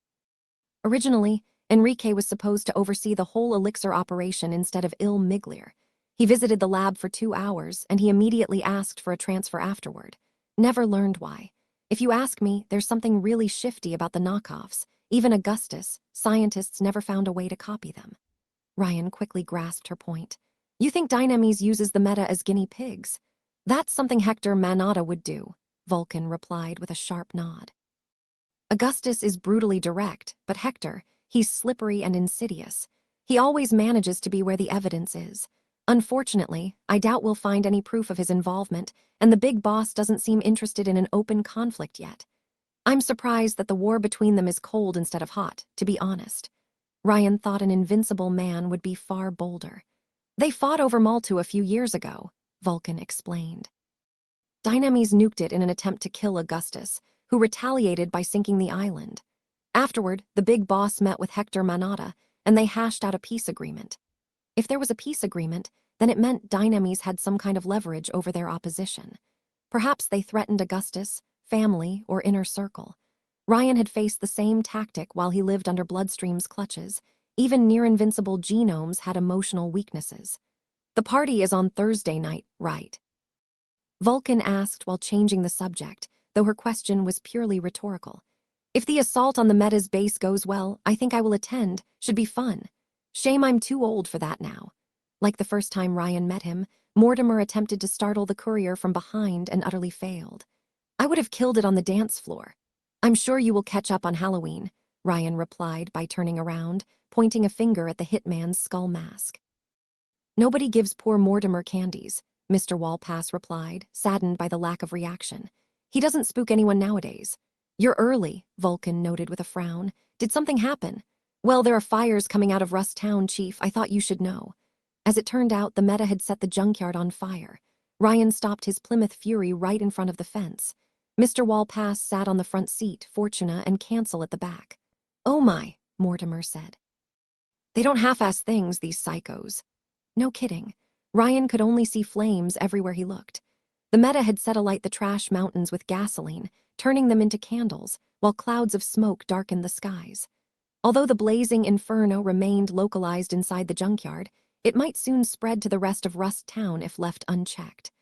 Originally, Enrique was supposed to oversee the whole elixir operation instead of Il Miglier. He visited the lab for 2 hours, and he immediately asked for a transfer afterward. Never learned why. If you ask me, there's something really shifty about the knockoffs. Even Augustus, scientists never found a way to copy them. Ryan quickly grasped her point. You think Dynamis uses the Meta as guinea pigs? That's something Hector Manata would do, Vulcan replied with a sharp nod. Augustus is brutally direct, but Hector, he's slippery and insidious. He always manages to be where the evidence is. Unfortunately, I doubt we'll find any proof of his involvement, and the big boss doesn't seem interested in an open conflict yet. I'm surprised that the war between them is cold instead of hot, to be honest. Ryan thought an invincible man would be far bolder. They fought over Maltu a few years ago, Vulcan explained. Dynamis nuked it in an attempt to kill Augustus, who retaliated by sinking the island. Afterward, the big boss met with Hector Manata, and they hashed out a peace agreement. If there was a peace agreement, then it meant Dynamis had some kind of leverage over their opposition. Perhaps they threatened Augustus, family, or inner circle. Ryan had faced the same tactic while he lived under Bloodstream's clutches. Even near-invincible genomes had emotional weaknesses. The party is on Thursday night, right? Vulcan asked while changing the subject, though her question was purely rhetorical. If the assault on the Meta's base goes well, I think I will attend. Should be fun. Shame I'm too old for that now. Like the first time Ryan met him, Mortimer attempted to startle the courier from behind and utterly failed. "I would have killed it on the dance floor." "I'm sure you will catch up on Halloween," Ryan replied by turning around, pointing a finger at the hitman's skull mask. "Nobody gives poor Mortimer candies," Mr. Walpass replied, saddened by the lack of reaction. "He doesn't spook anyone nowadays." "You're early," Vulcan noted with a frown. "Did something happen?" "Well, there are fires coming out of Rust Town, Chief. I thought you should know." As it turned out, the Meta had set the junkyard on fire. Ryan stopped his Plymouth Fury right in front of the fence. Mr. Walpass sat on the front seat, Fortuna and Cancel at the back. "Oh my," Mortimer said. "They don't half-ass things, these psychos." No kidding. Ryan could only see flames everywhere he looked. The Meta had set alight the trash mountains with gasoline, turning them into candles, while clouds of smoke darkened the skies. Although the blazing inferno remained localized inside the junkyard, it might soon spread to the rest of Rust Town if left unchecked.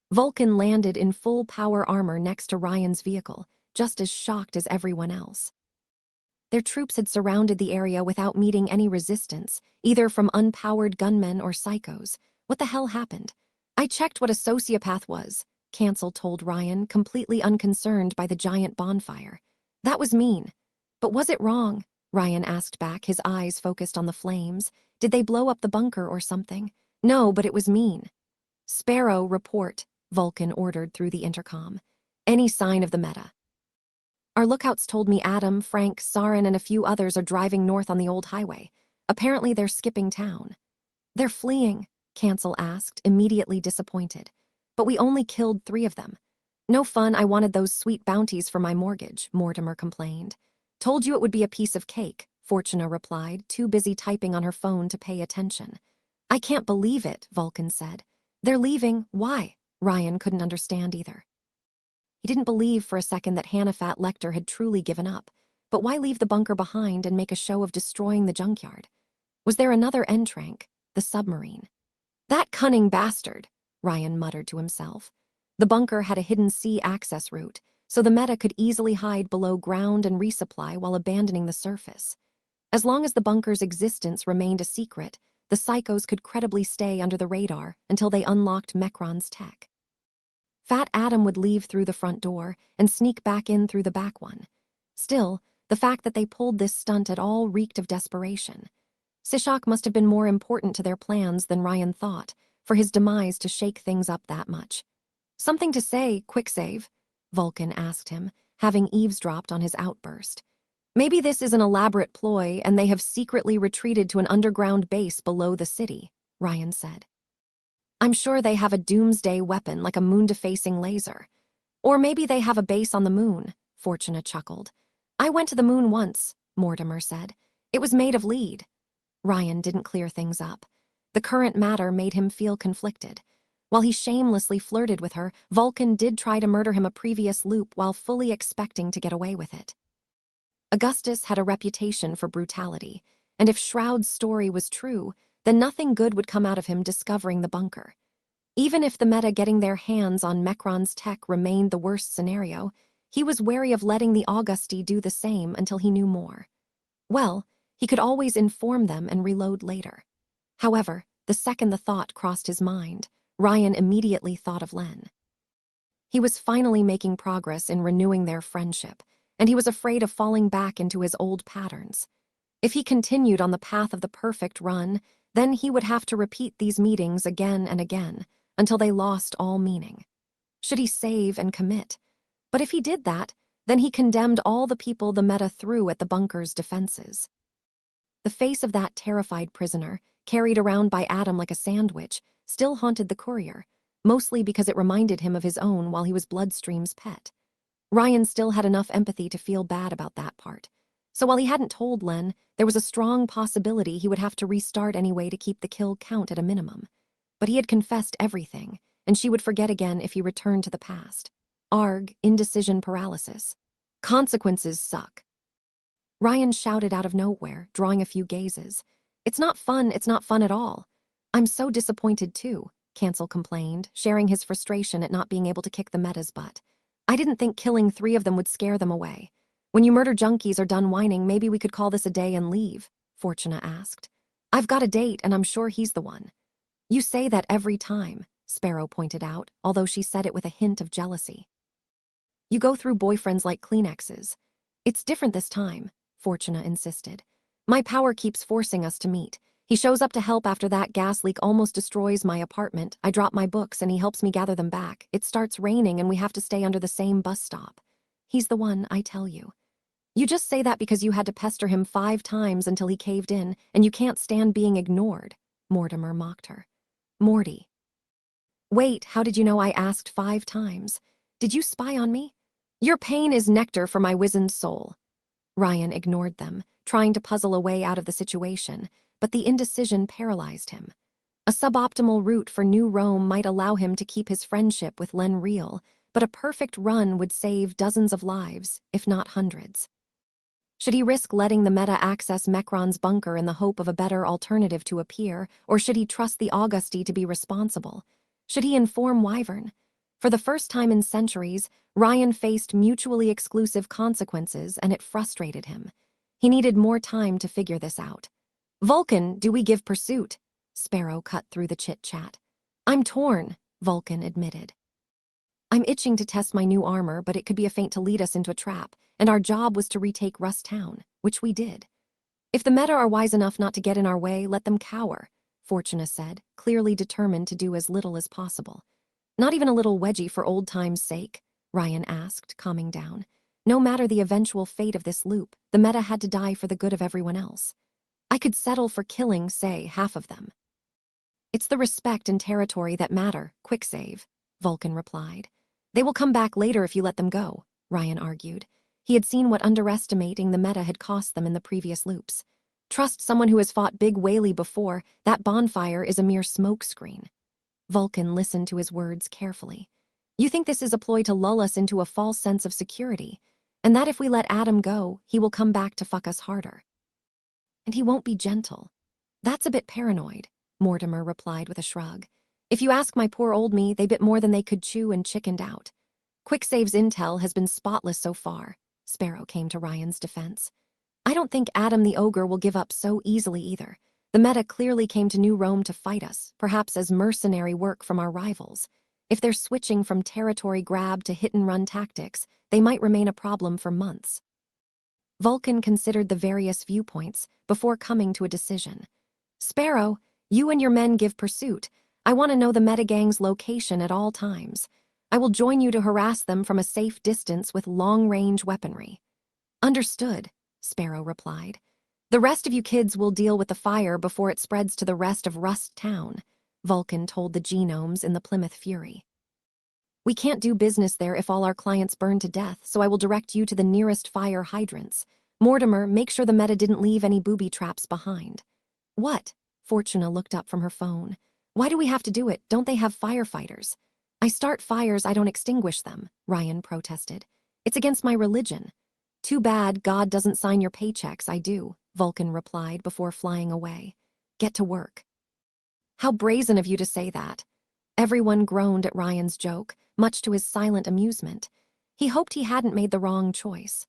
Vulcan landed in full power armor next to Ryan's vehicle, just as shocked as everyone else. Their troops had surrounded the area without meeting any resistance, either from unpowered gunmen or psychos. What the hell happened? "I checked what a sociopath was," Cancel told Ryan, completely unconcerned by the giant bonfire. "That was mean." "But was it wrong?" Ryan asked back, his eyes focused on the flames. "Did they blow up the bunker or something?" "No, but it was mean." "Sparrow, report," Vulcan ordered through the intercom. "Any sign of the Meta?" "Our lookouts told me Adam, Frank, Saren, and a few others are driving north on the old highway. Apparently they're skipping town." "They're fleeing?" Cancel asked, immediately disappointed. "But we only killed 3 of them." "No fun, I wanted those sweet bounties for my mortgage," Mortimer complained. "Told you it would be a piece of cake," Fortuna replied, too busy typing on her phone to pay attention. "I can't believe it," Vulcan said. "They're leaving, why?" Ryan couldn't understand either. He didn't believe for a second that Hannafat Lecter had truly given up. But why leave the bunker behind and make a show of destroying the junkyard? Was there another N-Trank, the submarine? "That cunning bastard," Ryan muttered to himself. The bunker had a hidden sea access route, so the Meta could easily hide below ground and resupply while abandoning the surface. As long as the bunker's existence remained a secret, the psychos could credibly stay under the radar until they unlocked Mecron's tech. Fat Adam would leave through the front door and sneak back in through the back one. Still, the fact that they pulled this stunt at all reeked of desperation. Sishak must have been more important to their plans than Ryan thought, for his demise to shake things up that much. "Something to say, Quicksave?" Vulcan asked him, having eavesdropped on his outburst. "Maybe this is an elaborate ploy and they have secretly retreated to an underground base below the city," Ryan said. "I'm sure they have a doomsday weapon like a moon-defacing laser. Or maybe they have a base on the moon," Fortuna chuckled. "I went to the moon once," Mortimer said. "It was made of lead." Ryan didn't clear things up. The current matter made him feel conflicted. While he shamelessly flirted with her, Vulcan did try to murder him a previous loop while fully expecting to get away with it. Augustus had a reputation for brutality, and if Shroud's story was true, then nothing good would come out of him discovering the bunker. Even if the Meta getting their hands on Mecron's tech remained the worst scenario, he was wary of letting the Augusti do the same until he knew more. Well, he could always inform them and reload later. However, the second the thought crossed his mind, Ryan immediately thought of Len. He was finally making progress in renewing their friendship, and he was afraid of falling back into his old patterns. If he continued on the path of the perfect run, then he would have to repeat these meetings again and again, until they lost all meaning. Should he save and commit? But if he did that, then he condemned all the people the Meta threw at the bunker's defenses. The face of that terrified prisoner, carried around by Adam like a sandwich, still haunted the courier, mostly because it reminded him of his own while he was Bloodstream's pet. Ryan still had enough empathy to feel bad about that part. So while he hadn't told Len, there was a strong possibility he would have to restart anyway to keep the kill count at a minimum. But he had confessed everything, and she would forget again if he returned to the past. Arg, indecision paralysis. Consequences suck. Ryan shouted out of nowhere, drawing a few gazes. It's not fun at all." "I'm so disappointed too," Cancel complained, sharing his frustration at not being able to kick the Meta's butt. "I didn't think killing 3 of them would scare them away. When you murder junkies are done whining, maybe we could call this a day and leave," Fortuna asked. "I've got a date and I'm sure he's the one." You say that every time, Sparrow pointed out, although she said it with a hint of jealousy. You go through boyfriends like Kleenexes. It's different this time, Fortuna insisted. My power keeps forcing us to meet. He shows up to help after that gas leak almost destroys my apartment. I drop my books and he helps me gather them back. It starts raining and we have to stay under the same bus stop. He's the one, I tell you. You just say that because you had to pester him 5 times until he caved in, and you can't stand being ignored, Mortimer mocked her. Morty. Wait, how did you know I asked 5 times? Did you spy on me? Your pain is nectar for my wizened soul. Ryan ignored them, trying to puzzle a way out of the situation, but the indecision paralyzed him. A suboptimal route for New Rome might allow him to keep his friendship with Len real, but a perfect run would save dozens of lives, if not hundreds. Should he risk letting the Meta access Mechron's bunker in the hope of a better alternative to appear, or should he trust the Augusti to be responsible? Should he inform Wyvern? For the first time in centuries, Ryan faced mutually exclusive consequences, and it frustrated him. He needed more time to figure this out. Vulcan, do we give pursuit? Sparrow cut through the chit-chat. I'm torn, Vulcan admitted. I'm itching to test my new armor, but it could be a feint to lead us into a trap, and our job was to retake Rust Town, which we did. If the Meta are wise enough not to get in our way, let them cower, Fortuna said, clearly determined to do as little as possible. Not even a little wedgie for old time's sake? Ryan asked, calming down. No matter the eventual fate of this loop, the Meta had to die for the good of everyone else. I could settle for killing, say, half of them. It's the respect and territory that matter, quick save, Vulcan replied. They will come back later if you let them go, Ryan argued. He had seen what underestimating the Meta had cost them in the previous loops. Trust someone who has fought Big Whaley before, that bonfire is a mere smokescreen. Vulcan listened to his words carefully. You think this is a ploy to lull us into a false sense of security, and that if we let Adam go, he will come back to fuck us harder. And he won't be gentle. That's a bit paranoid, Mortimer replied with a shrug. If you ask my poor old me, they bit more than they could chew and chickened out. Quicksave's intel has been spotless so far, Sparrow came to Ryan's defense. I don't think Adam the Ogre will give up so easily either. The Meta clearly came to New Rome to fight us, perhaps as mercenary work from our rivals. If they're switching from territory grab to hit-and-run tactics, they might remain a problem for months. Vulcan considered the various viewpoints before coming to a decision. Sparrow, you and your men give pursuit. I want to know the Meta gang's location at all times. I will join you to harass them from a safe distance with long-range weaponry. Understood, Sparrow replied. The rest of you kids will deal with the fire before it spreads to the rest of Rust Town, Vulcan told the genomes in the Plymouth Fury. We can't do business there if all our clients burn to death, so I will direct you to the nearest fire hydrants. Mortimer, make sure the Meta didn't leave any booby traps behind. What? Fortuna looked up from her phone. Why do we have to do it? Don't they have firefighters? I start fires, I don't extinguish them, Ryan protested. It's against my religion. Too bad God doesn't sign your paychecks, I do, Vulcan replied before flying away. Get to work. How brazen of you to say that. Everyone groaned at Ryan's joke, much to his silent amusement. He hoped he hadn't made the wrong choice.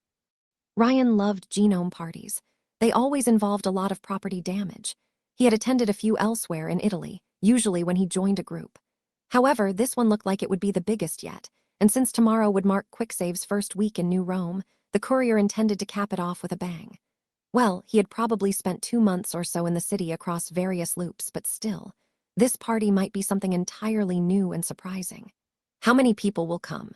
Ryan loved genome parties. They always involved a lot of property damage. He had attended a few elsewhere in Italy, usually when he joined a group. However, this one looked like it would be the biggest yet, and since tomorrow would mark Quicksave's first week in New Rome, the courier intended to cap it off with a bang. Well, he had probably spent 2 months or so in the city across various loops, but still, this party might be something entirely new and surprising. How many people will come?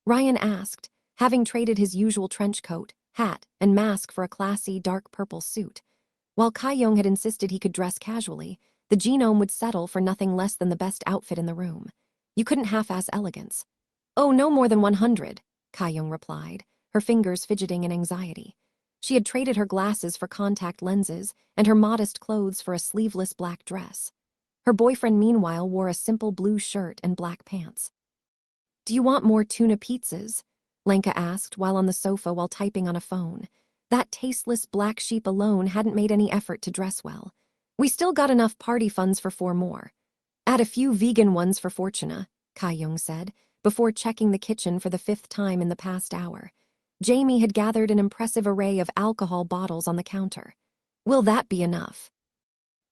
Ryan asked, having traded his usual trench coat, hat, and mask for a classy dark purple suit. While Kai-Yong had insisted he could dress casually, the genome would settle for nothing less than the best outfit in the room. You couldn't half-ass elegance. Oh, no more than 100, Kai-Yong replied, her fingers fidgeting in anxiety. She had traded her glasses for contact lenses and her modest clothes for a sleeveless black dress. Her boyfriend, meanwhile, wore a simple blue shirt and black pants. Do you want more tuna pizzas? Lenka asked while on the sofa while typing on a phone. That tasteless black sheep alone hadn't made any effort to dress well. We still got enough party funds for 4 more. Add a few vegan ones for Fortuna, Kai-Yong said, before checking the kitchen for the 5th time in the past hour. Jamie had gathered an impressive array of alcohol bottles on the counter. Will that be enough?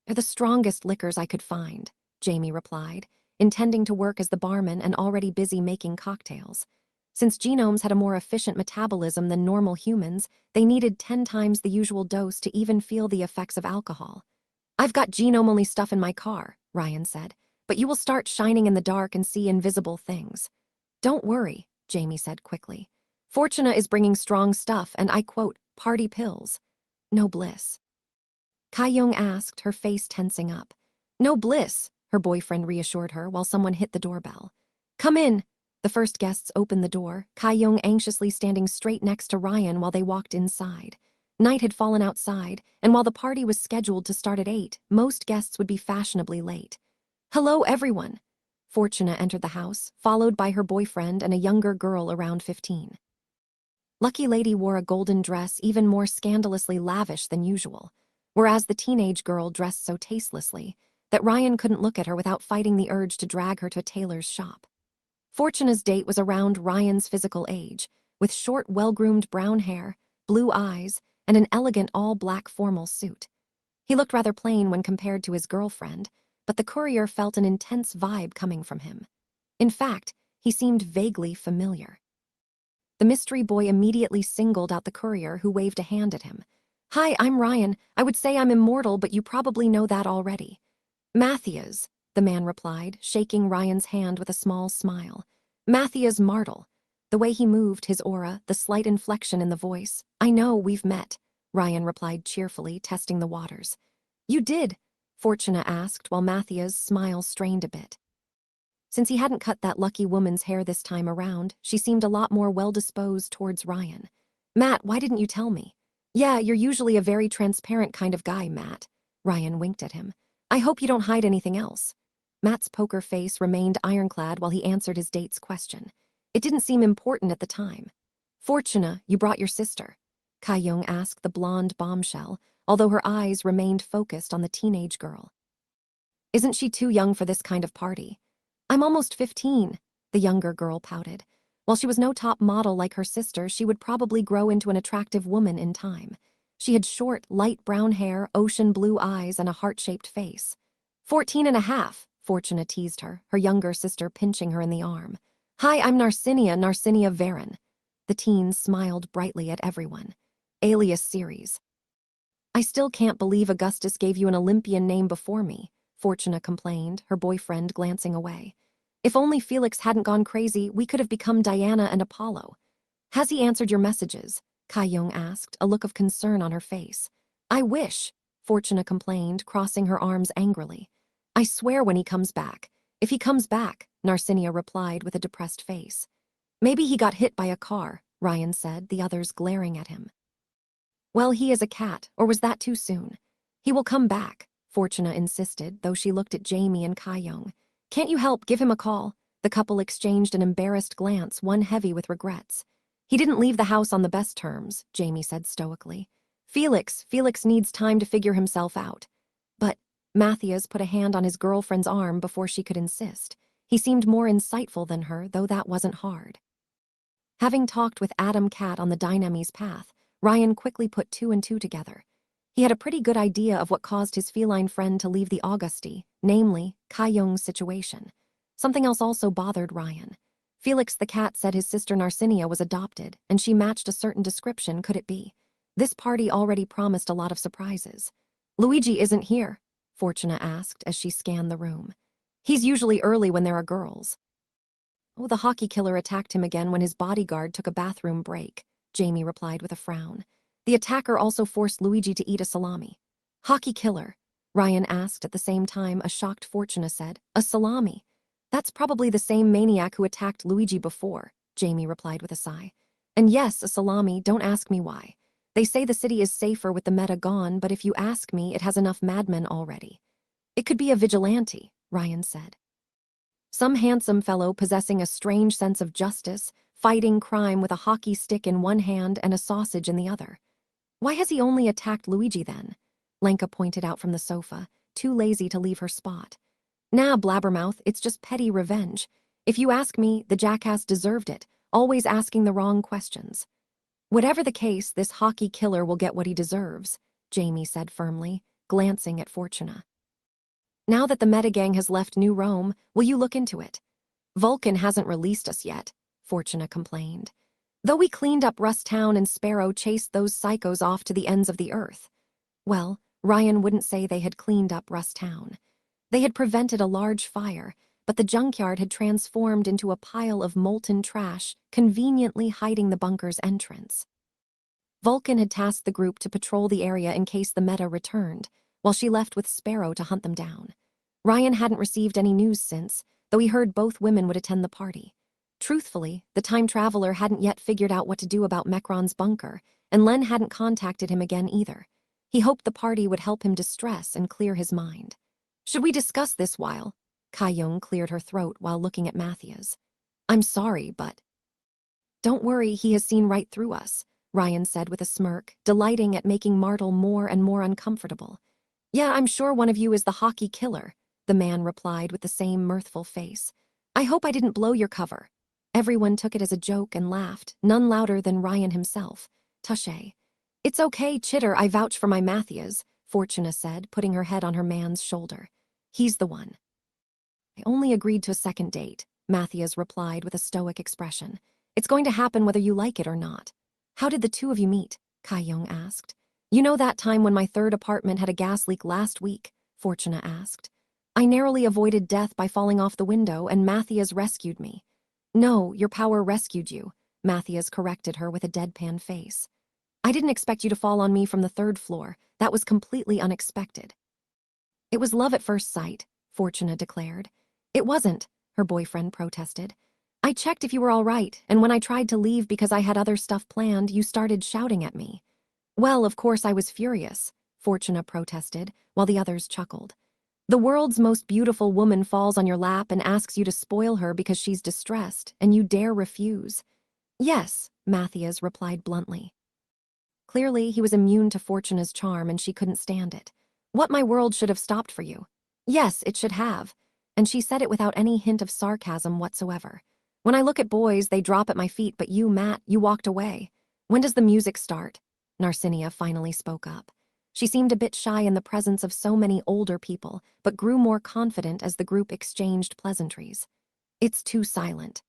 They're the strongest liquors I could find, Jamie replied, intending to work as the barman and already busy making cocktails. Since genomes had a more efficient metabolism than normal humans, they needed 10 times the usual dose to even feel the effects of alcohol. I've got genome-only stuff in my car, Ryan said, but you will start shining in the dark and see invisible things. Don't worry, Jamie said quickly. Fortuna is bringing strong stuff and I quote, party pills. No bliss. Kai-young asked, her face tensing up. No bliss, her boyfriend reassured her while someone hit the doorbell. Come in. The first guests opened the door, Kai-young anxiously standing straight next to Ryan while they walked inside. Night had fallen outside, and while the party was scheduled to start at 8, most guests would be fashionably late. Hello, everyone. Fortuna entered the house, followed by her boyfriend and a younger girl around 15. Lucky Lady wore a golden dress even more scandalously lavish than usual, whereas the teenage girl dressed so tastelessly that Ryan couldn't look at her without fighting the urge to drag her to a tailor's shop. Fortuna's date was around Ryan's physical age, with short, well-groomed brown hair, blue eyes, and an elegant all-black formal suit. He looked rather plain when compared to his girlfriend, but the courier felt an intense vibe coming from him. In fact, he seemed vaguely familiar. The mystery boy immediately singled out the courier, who waved a hand at him. Hi, I'm Ryan. I would say I'm immortal, but you probably know that already. Matthias, the man replied, shaking Ryan's hand with a small smile. Matthias Martel. The way he moved, his aura, the slight inflection in the voice. I know, we've met, Ryan replied cheerfully, testing the waters. You did? Fortuna asked while Matthias' smile strained a bit. Since he hadn't cut that lucky woman's hair this time around, she seemed a lot more well-disposed towards Ryan. Matt, why didn't you tell me? Yeah, you're usually a very transparent kind of guy, Matt. Ryan winked at him. I hope you don't hide anything else. Matt's poker face remained ironclad while he answered his date's question. It didn't seem important at the time. Fortuna, you brought your sister, Kai-young asked the blonde bombshell, although her eyes remained focused on the teenage girl. Isn't she too young for this kind of party? I'm almost 15, the younger girl pouted. While she was no top model like her sister, she would probably grow into an attractive woman in time. She had short, light brown hair, ocean blue eyes, and a heart-shaped face. 14 and a half, Fortuna teased her, her younger sister pinching her in the arm. Hi, I'm Narcinia Varen. The teens smiled brightly at everyone. Alias series. I still can't believe Augustus gave you an Olympian name before me, Fortuna complained, her boyfriend glancing away. If only Felix hadn't gone crazy, we could have become Diana and Apollo. Has he answered your messages? Kai-young asked, a look of concern on her face. I wish, Fortuna complained, crossing her arms angrily. I swear when he comes back. If he comes back, Narcinia replied with a depressed face. Maybe he got hit by a car, Ryan said, the others glaring at him. Well, he is a cat, or was that too soon? He will come back, Fortuna insisted, though she looked at Jamie and Kai-young. Can't you help give him a call? The couple exchanged an embarrassed glance, one heavy with regrets. He didn't leave the house on the best terms, Jamie said stoically. Felix needs time to figure himself out. But Matthias put a hand on his girlfriend's arm before she could insist. He seemed more insightful than her, though that wasn't hard. Having talked with Adam Cat on the Dynamese path, Ryan quickly put 2 and 2 together. He had a pretty good idea of what caused his feline friend to leave the Augusti, namely, Kai-young's situation. Something else also bothered Ryan. Felix the cat said his sister Narcinia was adopted, and she matched a certain description, could it be? This party already promised a lot of surprises. Luigi isn't here, Fortuna asked as she scanned the room. He's usually early when there are girls. Oh, the hockey killer attacked him again when his bodyguard took a bathroom break, Jamie replied with a frown. The attacker also forced Luigi to eat a salami. Hockey killer, Ryan asked at the same time. A shocked Fortuna said. A salami. That's probably the same maniac who attacked Luigi before, Jamie replied with a sigh. And yes, a salami, don't ask me why. They say the city is safer with the meta gone, but if you ask me, it has enough madmen already. It could be a vigilante, Ryan said. Some handsome fellow possessing a strange sense of justice, fighting crime with a hockey stick in one hand and a sausage in the other. Why has he only attacked Luigi then? Lenka pointed out from the sofa, too lazy to leave her spot. Nah, blabbermouth, it's just petty revenge. If you ask me, the jackass deserved it, always asking the wrong questions. Whatever the case, this hockey killer will get what he deserves, Jamie said firmly, glancing at Fortuna. Now that the Metagang has left New Rome, will you look into it? Vulcan hasn't released us yet, Fortuna complained. Though we cleaned up Rust Town and Sparrow chased those psychos off to the ends of the earth. Well, Ryan wouldn't say they had cleaned up Rust Town. They had prevented a large fire, but the junkyard had transformed into a pile of molten trash, conveniently hiding the bunker's entrance. Vulcan had tasked the group to patrol the area in case the Meta returned, while she left with Sparrow to hunt them down. Ryan hadn't received any news since, though he heard both women would attend the party. Truthfully, the time traveler hadn't yet figured out what to do about Mecron's bunker, and Len hadn't contacted him again either. He hoped the party would help him distress and clear his mind. Should we discuss this while? Kai-Young cleared her throat while looking at Matthias. I'm sorry, but... Don't worry, he has seen right through us, Ryan said with a smirk, delighting at making Martel more and more uncomfortable. Yeah, I'm sure one of you is the hockey killer, the man replied with the same mirthful face. I hope I didn't blow your cover. Everyone took it as a joke and laughed, none louder than Ryan himself. Touché. It's okay, Chitter, I vouch for my Matthias, Fortuna said, putting her head on her man's shoulder. He's the one. I only agreed to a second date, Matthias replied with a stoic expression. It's going to happen whether you like it or not. How did the two of you meet? Kai-Young asked. You know that time when my third apartment had a gas leak last week? Fortuna asked. I narrowly avoided death by falling off the window and Matthias rescued me. No, your power rescued you, Matthias corrected her with a deadpan face. I didn't expect you to fall on me from the third floor. That was completely unexpected. It was love at first sight, Fortuna declared. It wasn't, her boyfriend protested. I checked if you were all right, and when I tried to leave because I had other stuff planned, you started shouting at me. Well, of course I was furious, Fortuna protested, while the others chuckled. The world's most beautiful woman falls on your lap and asks you to spoil her because she's distressed, and you dare refuse. Yes, Matthias replied bluntly. Clearly, he was immune to Fortuna's charm and she couldn't stand it. What my world should have stopped for you. Yes, it should have. And she said it without any hint of sarcasm whatsoever. When I look at boys, they drop at my feet, but you, Matt, you walked away. When does the music start? Narcinia finally spoke up. She seemed a bit shy in the presence of so many older people, but grew more confident as the group exchanged pleasantries. It's too silent.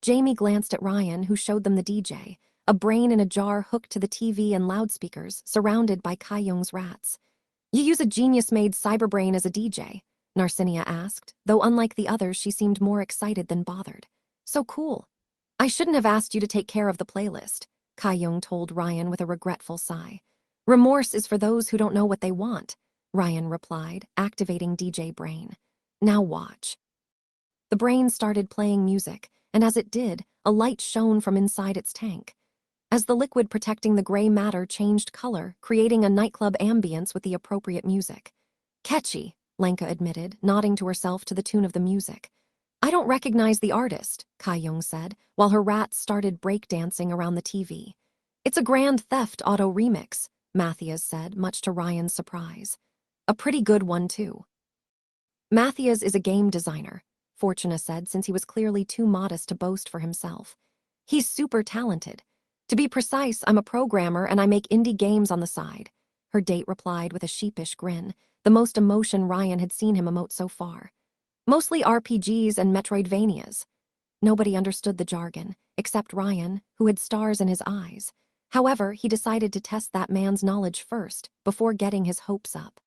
Jamie glanced at Ryan, who showed them the DJ, a brain in a jar hooked to the TV and loudspeakers, surrounded by Kai-Young's rats. You use a genius-made cyberbrain as a DJ? Narcinia asked, though unlike the others, she seemed more excited than bothered. So cool. I shouldn't have asked you to take care of the playlist, Kai-Young told Ryan with a regretful sigh. Remorse is for those who don't know what they want, Ryan replied, activating DJ Brain. Now watch. The brain started playing music, and as it did, a light shone from inside its tank. As the liquid protecting the gray matter changed color, creating a nightclub ambience with the appropriate music. Catchy, Lenka admitted, nodding to herself to the tune of the music. I don't recognize the artist, Kai-Young said, while her rats started breakdancing around the TV. It's a Grand Theft Auto remix, Matthias said, much to Ryan's surprise. A pretty good one, too. Matthias is a game designer, Fortuna said, since he was clearly too modest to boast for himself. He's super talented. To be precise, I'm a programmer and I make indie games on the side, her date replied with a sheepish grin, the most emotion Ryan had seen him emote so far. Mostly RPGs and Metroidvanias. Nobody understood the jargon, except Ryan, who had stars in his eyes. However, he decided to test that man's knowledge first, before getting his hopes up.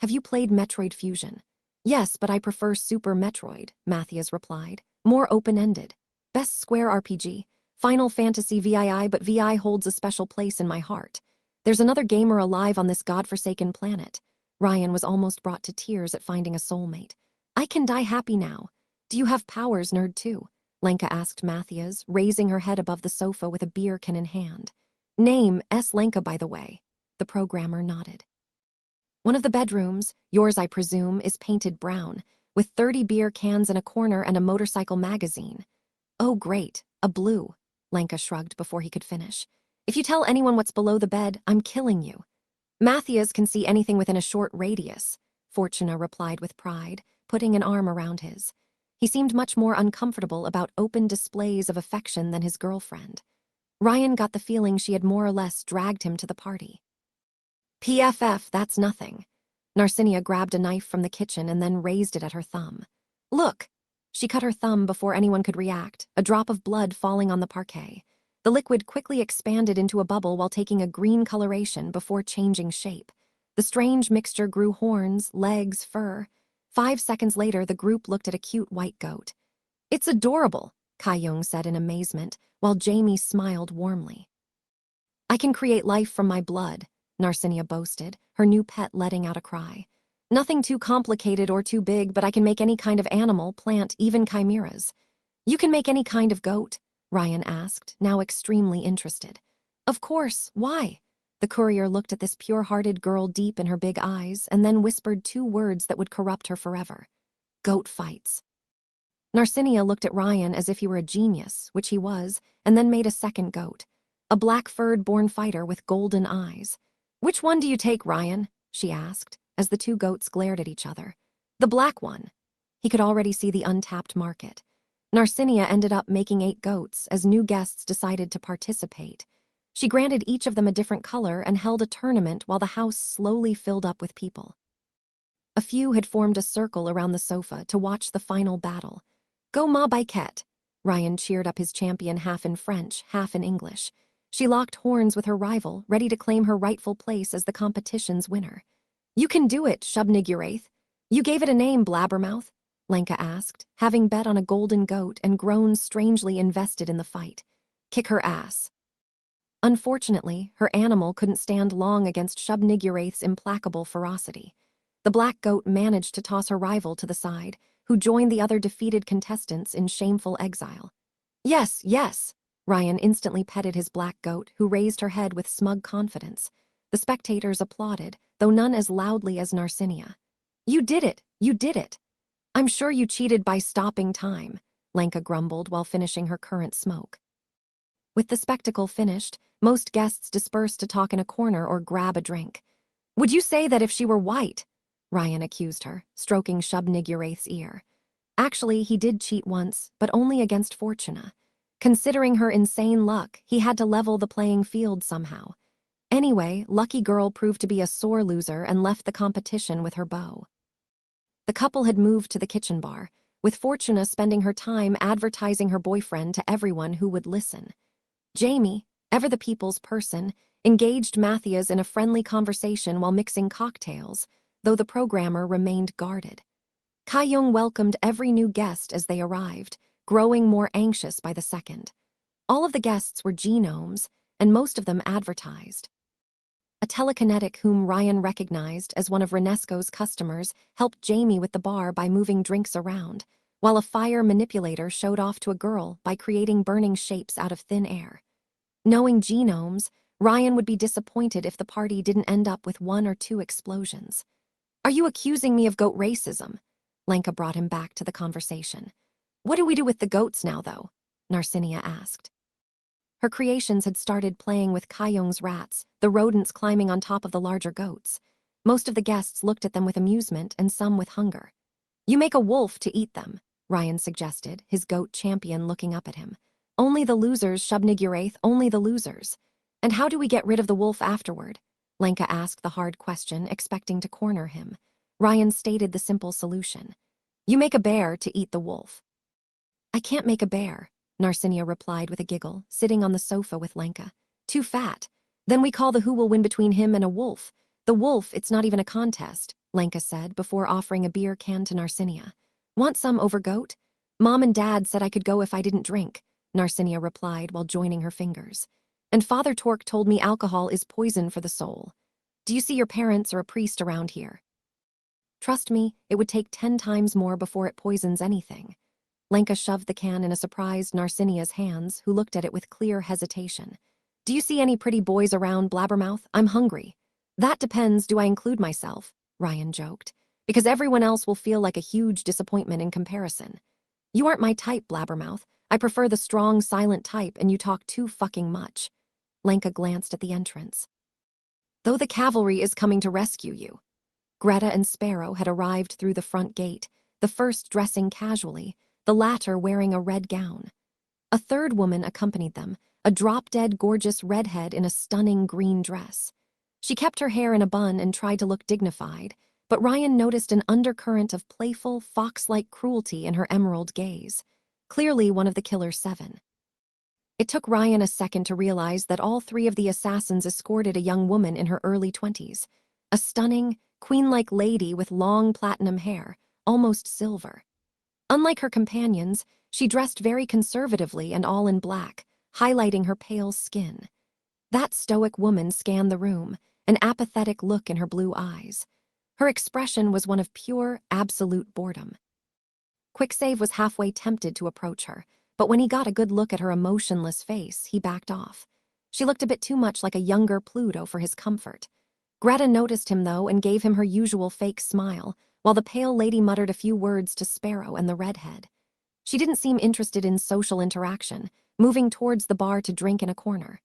Have you played Metroid Fusion? Yes, but I prefer Super Metroid, Matthias replied. More open-ended. Best Square RPG. Final Fantasy VII, but VI holds a special place in my heart. There's another gamer alive on this godforsaken planet. Ryan was almost brought to tears at finding a soulmate. I can die happy now. Do you have powers, nerd, too? Lenka asked Matthias, raising her head above the sofa with a beer can in hand. Name, S. Lenka, by the way. The programmer nodded. One of the bedrooms, yours I presume, is painted brown, with 30 beer cans in a corner and a motorcycle magazine. Oh great, a blue, Lenka shrugged before he could finish. If you tell anyone what's below the bed, I'm killing you. Matthias can see anything within a short radius, Fortuna replied with pride, putting an arm around his. He seemed much more uncomfortable about open displays of affection than his girlfriend. Ryan got the feeling she had more or less dragged him to the party. PFF, that's nothing. Narcinia grabbed a knife from the kitchen and then raised it at her thumb. Look! She cut her thumb before anyone could react, a drop of blood falling on the parquet. The liquid quickly expanded into a bubble while taking a green coloration before changing shape. The strange mixture grew horns, legs, fur. 5 seconds later, the group looked at a cute white goat. It's adorable, Kai-young said in amazement, while Jamie smiled warmly. I can create life from my blood, Narcinia boasted, her new pet letting out a cry. Nothing too complicated or too big, but I can make any kind of animal, plant, even chimeras. You can make any kind of goat? Ryan asked, now extremely interested. Of course, why? The courier looked at this pure-hearted girl deep in her big eyes and then whispered 2 words that would corrupt her forever. Goat fights. Narcinia looked at Ryan as if he were a genius, which he was, and then made a second goat. A black-furred born fighter with golden eyes. Which one do you take, Ryan? She asked, as the 2 goats glared at each other. The black one. He could already see the untapped market. Narcinia ended up making 8 goats as new guests decided to participate. She granted each of them a different color and held a tournament while the house slowly filled up with people. A few had formed a circle around the sofa to watch the final battle. Go ma biquette! Ryan cheered up his champion half in French, half in English. She locked horns with her rival, ready to claim her rightful place as the competition's winner. You can do it, Shubnigurath. You gave it a name, Blabbermouth, Lenka asked, having bet on a golden goat and grown strangely invested in the fight. Kick her ass. Unfortunately, her animal couldn't stand long against Shubnigurath's implacable ferocity. The black goat managed to toss her rival to the side, who joined the other defeated contestants in shameful exile. Yes, yes! Ryan instantly petted his black goat, who raised her head with smug confidence. The spectators applauded, though none as loudly as Narcinia. You did it! You did it! I'm sure you cheated by stopping time, Lenka grumbled while finishing her current smoke. With the spectacle finished, most guests dispersed to talk in a corner or grab a drink. Would you say that if she were white? Ryan accused her, stroking Shubnigurath's ear. Actually, he did cheat once, but only against Fortuna. Considering her insane luck, he had to level the playing field somehow. Anyway, Lucky Girl proved to be a sore loser and left the competition with her beau. The couple had moved to the kitchen bar, with Fortuna spending her time advertising her boyfriend to everyone who would listen. Jamie, ever the people's person, engaged Matthias in a friendly conversation while mixing cocktails, though the programmer remained guarded. Kai-young welcomed every new guest as they arrived, growing more anxious by the second. All of the guests were genomes, and most of them advertised. A telekinetic whom Ryan recognized as one of Renesco's customers helped Jamie with the bar by moving drinks around, while a fire manipulator showed off to a girl by creating burning shapes out of thin air. Knowing genomes, Ryan would be disappointed if the party didn't end up with 1 or 2 explosions. Are you accusing me of goat racism? Lenka brought him back to the conversation. What do we do with the goats now, though? Narcinia asked. Her creations had started playing with Kai-young's rats, the rodents climbing on top of the larger goats. Most of the guests looked at them with amusement and some with hunger. You make a wolf to eat them, Ryan suggested, his goat champion looking up at him. Only the losers, Shubnigurath, only the losers. And how do we get rid of the wolf afterward? Lenka asked the hard question, expecting to corner him. Ryan stated the simple solution. You make a bear to eat the wolf. I can't make a bear, Narcinia replied with a giggle, sitting on the sofa with Lenka. Too fat. Then we call the who will win between him and a wolf. The wolf, it's not even a contest, Lenka said before offering a beer can to Narcinia. Want some over goat? Mom and Dad said I could go if I didn't drink, Narcinia replied while joining her fingers. And Father Torque told me alcohol is poison for the soul. Do you see your parents or a priest around here? Trust me, it would take 10 times more before it poisons anything. Lenka shoved the can in a surprised Narcinia's hands, who looked at it with clear hesitation. Do you see any pretty boys around, Blabbermouth? I'm hungry. That depends, do I include myself? Ryan joked. Because everyone else will feel like a huge disappointment in comparison. You aren't my type, Blabbermouth. I prefer the strong, silent type, and you talk too fucking much. Lenka glanced at the entrance. Though the cavalry is coming to rescue you. Greta and Sparrow had arrived through the front gate, the first dressing casually, the latter wearing a red gown. A third woman accompanied them, a drop-dead gorgeous redhead in a stunning green dress. She kept her hair in a bun and tried to look dignified, but Ryan noticed an undercurrent of playful, fox-like cruelty in her emerald gaze, clearly one of the killer's 7. It took Ryan a second to realize that all 3 of the assassins escorted a young woman in her early 20s, a stunning, queen-like lady with long platinum hair, almost silver. Unlike her companions, she dressed very conservatively and all in black, highlighting her pale skin. That stoic woman scanned the room, an apathetic look in her blue eyes. Her expression was one of pure, absolute boredom. Quicksave was halfway tempted to approach her, but when he got a good look at her emotionless face, he backed off. She looked a bit too much like a younger Pluto for his comfort. Greta noticed him, though, and gave him her usual fake smile, while the pale lady muttered a few words to Sparrow and the redhead. She didn't seem interested in social interaction, moving towards the bar to drink in a corner.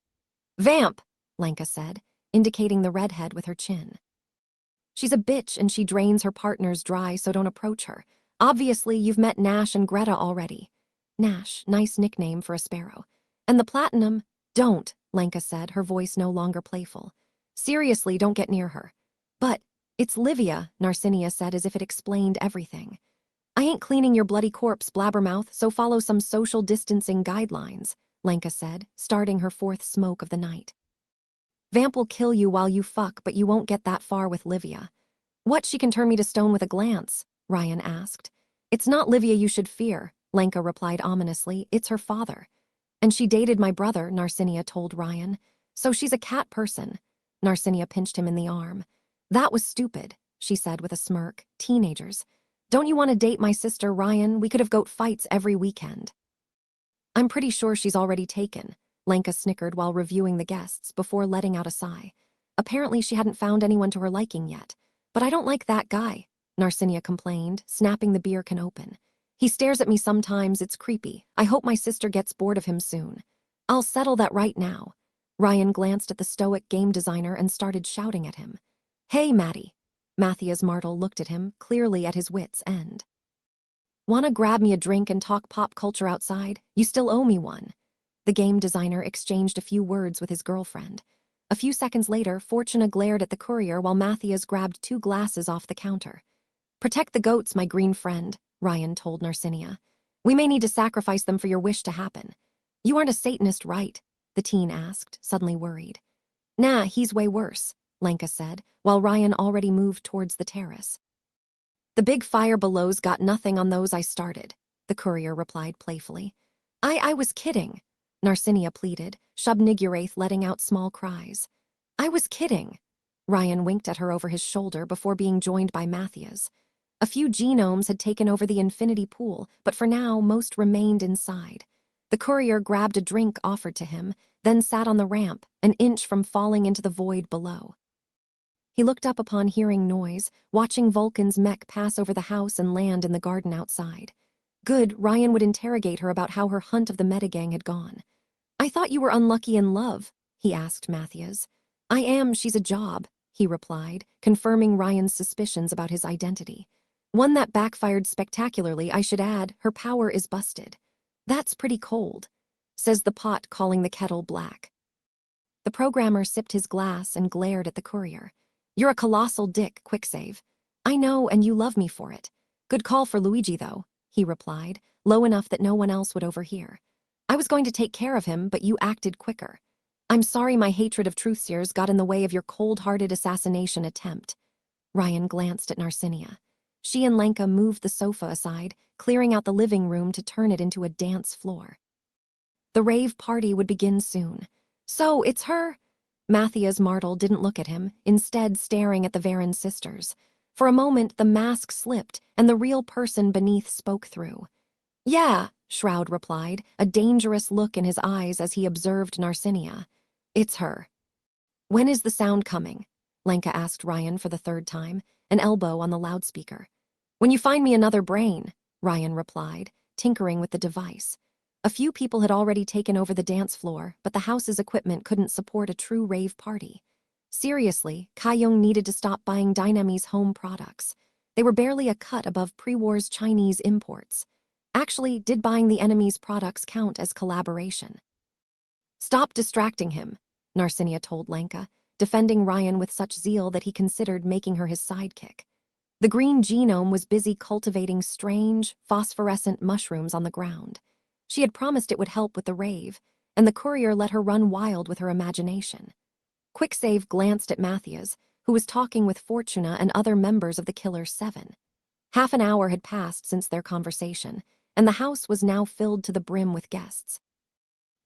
"Vamp," Lenka said, indicating the redhead with her chin. "She's a bitch and she drains her partners dry, so don't approach her. Obviously, you've met Nash and Greta already." Nash, nice nickname for a sparrow. "And the platinum." "Don't," Lenka said, her voice no longer playful. "Seriously, don't get near her." "But it's Livia," Narcinia said as if it explained everything. "I ain't cleaning your bloody corpse, blabbermouth, so follow some social distancing guidelines," Lenka said, starting her 4th smoke of the night. "Vamp will kill you while you fuck, but you won't get that far with Livia." "What, she can turn me to stone with a glance?" Ryan asked. "It's not Livia you should fear," Lenka replied ominously. "It's her father." "And she dated my brother," Narcinia told Ryan. "So she's a cat person." Narcinia pinched him in the arm. "That was stupid," she said with a smirk. "Teenagers. Don't you want to date my sister, Ryan? We could have goat fights every weekend." "I'm pretty sure she's already taken," Lenka snickered while reviewing the guests before letting out a sigh. Apparently she hadn't found anyone to her liking yet. "But I don't like that guy," Narcinia complained, snapping the beer can open. "He stares at me sometimes, it's creepy. I hope my sister gets bored of him soon." "I'll settle that right now." Ryan glanced at the stoic game designer and started shouting at him. "Hey, Maddie." Matthias Martel looked at him, clearly at his wits' end. "Wanna grab me a drink and talk pop culture outside? You still owe me one." The game designer exchanged a few words with his girlfriend. A few seconds later, Fortuna glared at the courier while Matthias grabbed 2 glasses off the counter. "Protect the goats, my green friend," Ryan told Narcinia. "We may need to sacrifice them for your wish to happen." "You aren't a Satanist, right?" the teen asked, suddenly worried. "Nah, he's way worse," Lenka said, while Ryan already moved towards the terrace. "The big fire below's got nothing on those I started," the courier replied playfully. I was kidding," Narcinia pleaded, Shub-Niggurath letting out small cries. "I was kidding." Ryan winked at her over his shoulder before being joined by Matthias. A few genomes had taken over the infinity pool, but for now, most remained inside. The courier grabbed a drink offered to him, then sat on the ramp, an inch from falling into the void below. He looked up upon hearing noise, watching Vulcan's mech pass over the house and land in the garden outside. Good, Ryan would interrogate her about how her hunt of the metagang had gone. "I thought you were unlucky in love," he asked Matthias. "I am, she's a job," he replied, confirming Ryan's suspicions about his identity. "One that backfired spectacularly, I should add. Her power is busted." "That's pretty cold," says the pot, calling the kettle black. The programmer sipped his glass and glared at the courier. "You're a colossal dick, Quicksave." "I know, and you love me for it." "Good call for Luigi, though," he replied, low enough that no one else would overhear. "I was going to take care of him, but you acted quicker." "I'm sorry my hatred of truthsayers got in the way of your cold-hearted assassination attempt." Ryan glanced at Narcinia. She and Lenka moved the sofa aside, clearing out the living room to turn it into a dance floor. The rave party would begin soon. "So, it's her?" Matthias Martel didn't look at him, instead staring at the Varan sisters. For a moment, the mask slipped, and the real person beneath spoke through. "Yeah," Shroud replied, a dangerous look in his eyes as he observed Narcinia. "It's her." "When is the sound coming?" Lenka asked Ryan for the 3rd time, an elbow on the loudspeaker. "When you find me another brain," Ryan replied, tinkering with the device. A few people had already taken over the dance floor, but the house's equipment couldn't support a true rave party. Seriously, Kaiyong needed to stop buying Dynami's home products. They were barely a cut above pre-war's Chinese imports. Actually, did buying the enemy's products count as collaboration? "Stop distracting him," Narcinia told Lenka, defending Ryan with such zeal that he considered making her his sidekick. The green genome was busy cultivating strange, phosphorescent mushrooms on the ground. She had promised it would help with the rave, and the courier let her run wild with her imagination. Quicksave glanced at Matthias, who was talking with Fortuna and other members of the Killer Seven. Half an hour had passed since their conversation, and the house was now filled to the brim with guests.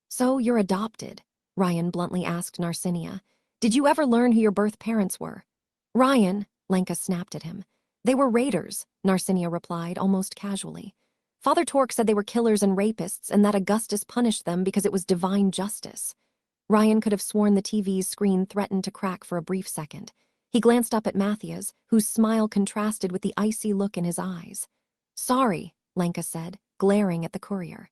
"So you're adopted?" Ryan bluntly asked Narcinia. "Did you ever learn who your birth parents were?" "Ryan," Lenka snapped at him. "They were raiders," Narcinia replied, almost casually. "Father Torque said they were killers and rapists and that Augustus punished them because it was divine justice." Ryan could have sworn the TV's screen threatened to crack for a brief second. He glanced up at Matthias, whose smile contrasted with the icy look in his eyes. "Sorry," Lenka said, glaring at the courier.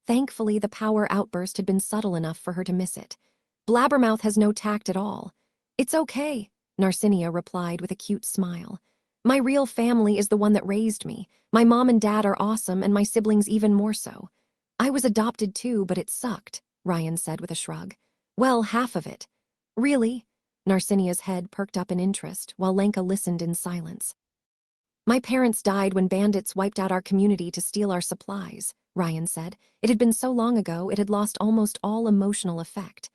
Thankfully, the power outburst had been subtle enough for her to miss it. "Blabbermouth has no tact at all." "It's okay," Narcinia replied with a cute smile. "My real family is the one that raised me. My mom and dad are awesome, and my siblings even more so." "I was adopted too, but it sucked," Ryan said with a shrug. "Well, half of it." "Really?" Narcinia's head perked up in interest, while Lenka listened in silence. "My parents died when bandits wiped out our community to steal our supplies," Ryan said. It had been so long ago, it had lost almost all emotional effect.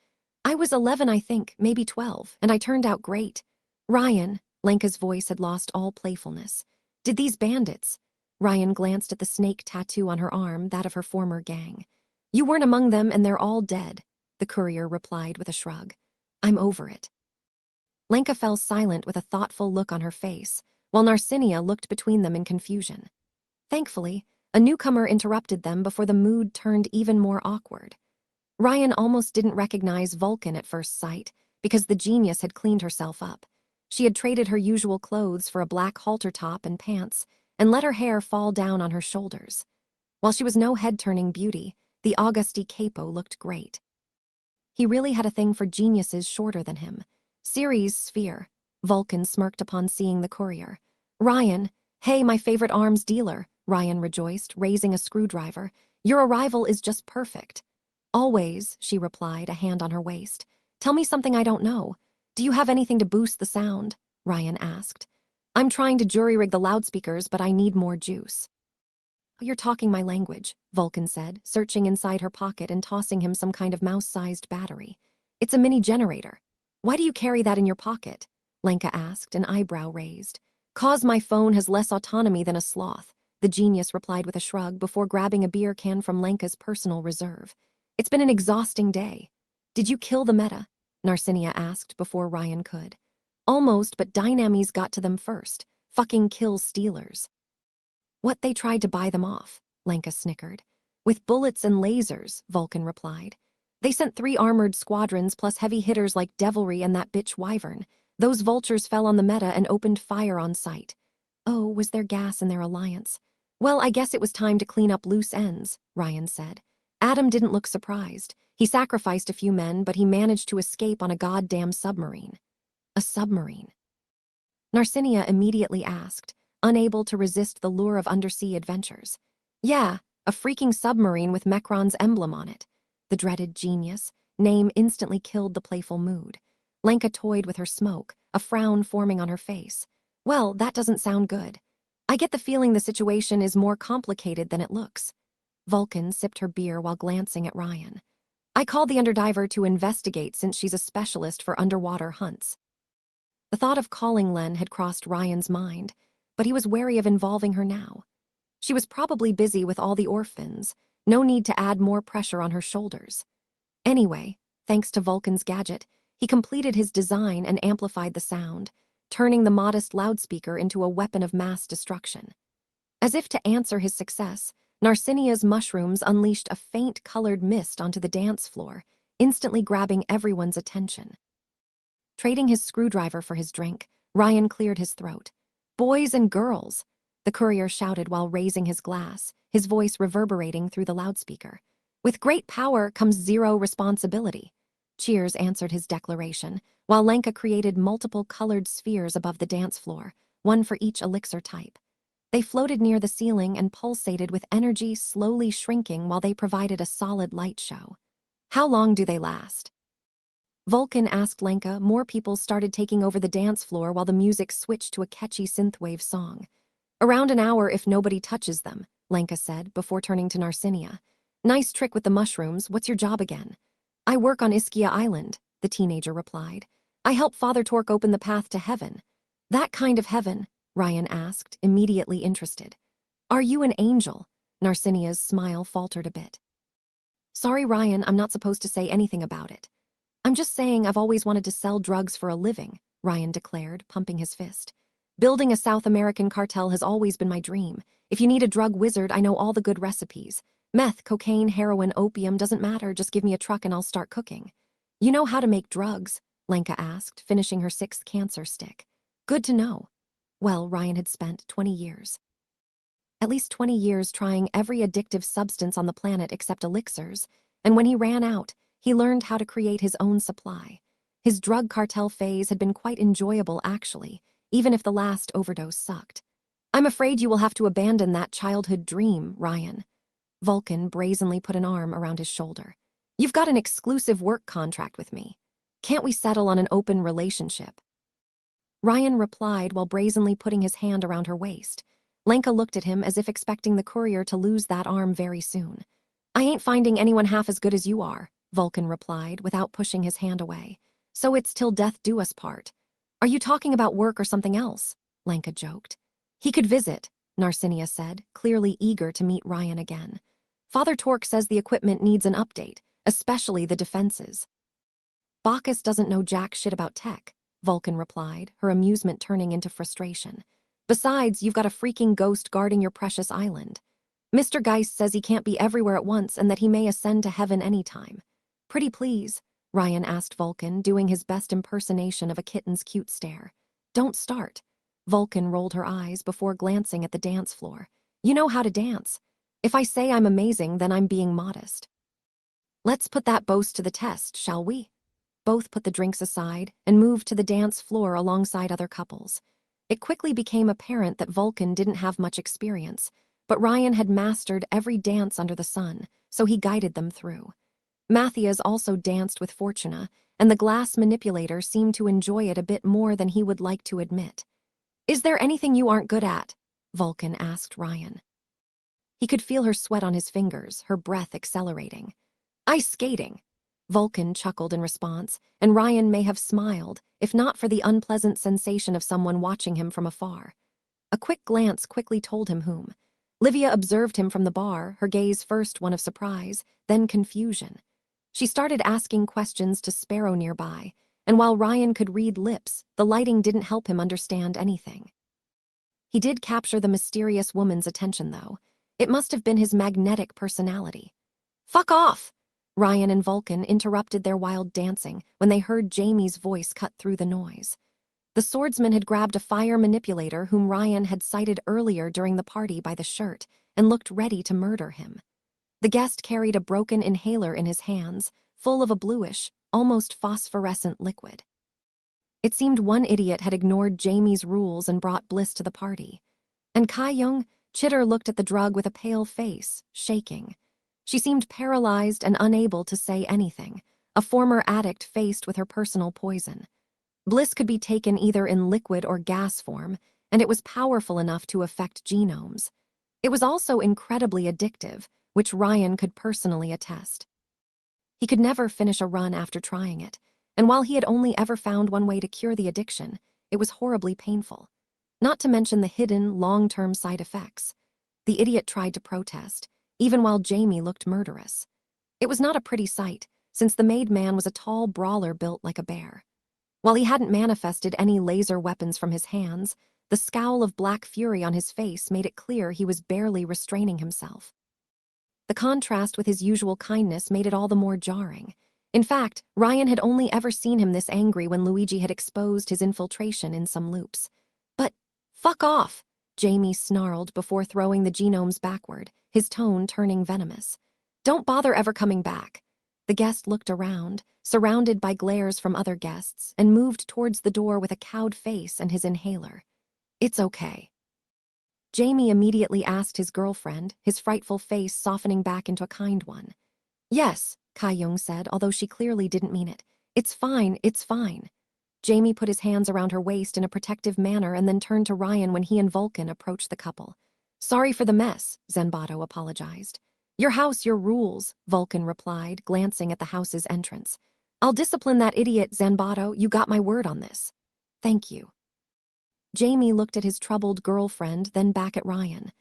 "I was 11, I think, maybe 12, and I turned out great." "Ryan," Lenka's voice had lost all playfulness. "Did these bandits—" Ryan glanced at the snake tattoo on her arm, that of her former gang. "You weren't among them, and they're all dead," the courier replied with a shrug. "I'm over it." Lenka fell silent with a thoughtful look on her face, while Narcinia looked between them in confusion. Thankfully, a newcomer interrupted them before the mood turned even more awkward. Ryan almost didn't recognize Vulcan at first sight, because the genius had cleaned herself up. She had traded her usual clothes for a black halter top and pants, and let her hair fall down on her shoulders. While she was no head-turning beauty, the Augusti capo looked great. He really had a thing for geniuses shorter than him. Ceres' sphere. Vulcan smirked upon seeing the courier. "Ryan, hey, my favorite arms dealer," Ryan rejoiced, raising a screwdriver. "Your arrival is just perfect." "Always," she replied, a hand on her waist. "Tell me something I don't know. Do you have anything to boost the sound?" Ryan asked. "I'm trying to jury-rig the loudspeakers, but I need more juice." "You're talking my language," Vulcan said, searching inside her pocket and tossing him some kind of mouse-sized battery. "It's a mini generator." "Why do you carry that in your pocket?" Lenka asked, an eyebrow raised. "'Cause my phone has less autonomy than a sloth," the genius replied with a shrug before grabbing a beer can from Lenka's personal reserve. "It's been an exhausting day." "Did you kill the meta?" Narcinia asked before Ryan could. "Almost, but Dynamis got to them first. Fucking kill stealers." "What, they tried to buy them off?" Lenka snickered. "With bullets and lasers," Vulcan replied. "They sent 3 armored squadrons plus heavy hitters like Devilry and that bitch Wyvern. Those vultures fell on the meta and opened fire on sight." "Oh, was there gas in their alliance?" "Well, I guess it was time to clean up loose ends," Ryan said. Adam didn't look surprised. He sacrificed a few men, but he managed to escape on a goddamn submarine. "A submarine?" Narcinia immediately asked, unable to resist the lure of undersea adventures. "Yeah, a freaking submarine with Mecron's emblem on it." The dreaded genius name instantly killed the playful mood. Lenka toyed with her smoke, a frown forming on her face. "Well, that doesn't sound good. I get the feeling the situation is more complicated than it looks." Vulcan sipped her beer while glancing at Ryan. "I called the underdiver to investigate since she's a specialist for underwater hunts." The thought of calling Len had crossed Ryan's mind, but he was wary of involving her now. She was probably busy with all the orphans, no need to add more pressure on her shoulders. Anyway, thanks to Vulcan's gadget, he completed his design and amplified the sound, turning the modest loudspeaker into a weapon of mass destruction. As if to answer his success, Narcinia's mushrooms unleashed a faint colored mist onto the dance floor, instantly grabbing everyone's attention. Trading his screwdriver for his drink, Ryan cleared his throat. "Boys and girls," the courier shouted while raising his glass, his voice reverberating through the loudspeaker. "With great power comes zero responsibility." Cheers answered his declaration, while Lenka created multiple colored spheres above the dance floor, one for each elixir type. They floated near the ceiling and pulsated with energy slowly shrinking while they provided a solid light show. "How long do they last?" Vulcan asked Lenka. More people started taking over the dance floor while the music switched to a catchy synthwave song. Around an hour if nobody touches them, Lenka said, before turning to Narcinia. Nice trick with the mushrooms. What's your job again? I work on Ischia Island, the teenager replied. I help Father Torque open the path to heaven. That kind of heaven? Ryan asked, immediately interested. Are you an angel? Narcinia's smile faltered a bit. Sorry, Ryan, I'm not supposed to say anything about it. I'm just saying I've always wanted to sell drugs for a living, Ryan declared, pumping his fist. Building a South American cartel has always been my dream. If you need a drug wizard, I know all the good recipes. Meth, cocaine, heroin, opium, doesn't matter, just give me a truck and I'll start cooking. You know how to make drugs? Lenka asked, finishing her 6th cancer stick. Good to know. Well, Ryan had spent 20 years. At least 20 years trying every addictive substance on the planet except elixirs, and when he ran out, he learned how to create his own supply. His drug cartel phase had been quite enjoyable, actually, even if the last overdose sucked. I'm afraid you will have to abandon that childhood dream, Ryan. Vulcan brazenly put an arm around his shoulder. You've got an exclusive work contract with me. Can't we settle on an open relationship? Ryan replied while brazenly putting his hand around her waist. Lenka looked at him as if expecting the courier to lose that arm very soon. I ain't finding anyone half as good as you are, Vulcan replied without pushing his hand away. So it's till death do us part. Are you talking about work or something else? Lenka joked. He could visit, Narcinia said, clearly eager to meet Ryan again. Father Torque says the equipment needs an update, especially the defenses. Bacchus doesn't know jack shit about tech, Vulcan replied, her amusement turning into frustration. Besides, you've got a freaking ghost guarding your precious island. Mr. Geist says he can't be everywhere at once and that he may ascend to heaven anytime. Pretty please, Ryan asked Vulcan, doing his best impersonation of a kitten's cute stare. Don't start. Vulcan rolled her eyes before glancing at the dance floor. You know how to dance. If I say I'm amazing, then I'm being modest. Let's put that boast to the test, shall we? Both put the drinks aside and moved to the dance floor alongside other couples. It quickly became apparent that Vulcan didn't have much experience, but Ryan had mastered every dance under the sun, so he guided them through. Matthias also danced with Fortuna, and the glass manipulator seemed to enjoy it a bit more than he would like to admit. Is there anything you aren't good at? Vulcan asked Ryan. He could feel her sweat on his fingers, her breath accelerating. Ice skating. Vulcan chuckled in response, and Ryan may have smiled, if not for the unpleasant sensation of someone watching him from afar. A quick glance quickly told him whom. Livia observed him from the bar, her gaze first one of surprise, then confusion. She started asking questions to Sparrow nearby, and while Ryan could read lips, the lighting didn't help him understand anything. He did capture the mysterious woman's attention, though. It must have been his magnetic personality. Fuck off! Ryan and Vulcan interrupted their wild dancing when they heard Jamie's voice cut through the noise. The swordsman had grabbed a fire manipulator whom Ryan had sighted earlier during the party by the shirt and looked ready to murder him. The guest carried a broken inhaler in his hands, full of a bluish, almost phosphorescent liquid. It seemed one idiot had ignored Jamie's rules and brought bliss to the party. And Kai-young, Chitter looked at the drug with a pale face, shaking. She seemed paralyzed and unable to say anything, a former addict faced with her personal poison. Bliss could be taken either in liquid or gas form, and it was powerful enough to affect genomes. It was also incredibly addictive, which Ryan could personally attest. He could never finish a run after trying it, and while he had only ever found one way to cure the addiction, it was horribly painful. Not to mention the hidden, long-term side effects. The idiot tried to protest, even while Jamie looked murderous. It was not a pretty sight, since the made man was a tall brawler built like a bear. While he hadn't manifested any laser weapons from his hands, the scowl of black fury on his face made it clear he was barely restraining himself. The contrast with his usual kindness made it all the more jarring. In fact, Ryan had only ever seen him this angry when Luigi had exposed his infiltration in some loops. But, fuck off, Jamie snarled before throwing the genomes backward, his tone turning venomous. Don't bother ever coming back. The guest looked around, surrounded by glares from other guests, and moved towards the door with a cowed face and his inhaler. It's okay. Jamie immediately asked his girlfriend, his frightful face softening back into a kind one. Yes, Kai-young said, although she clearly didn't mean it. It's fine, it's fine. Jamie put his hands around her waist in a protective manner and then turned to Ryan when he and Vulcan approached the couple. Sorry for the mess, Zenbato apologized. Your house, your rules, Vulcan replied, glancing at the house's entrance. I'll discipline that idiot, Zenbato, you got my word on this. Thank you. Jamie looked at his troubled girlfriend, then back at Ryan.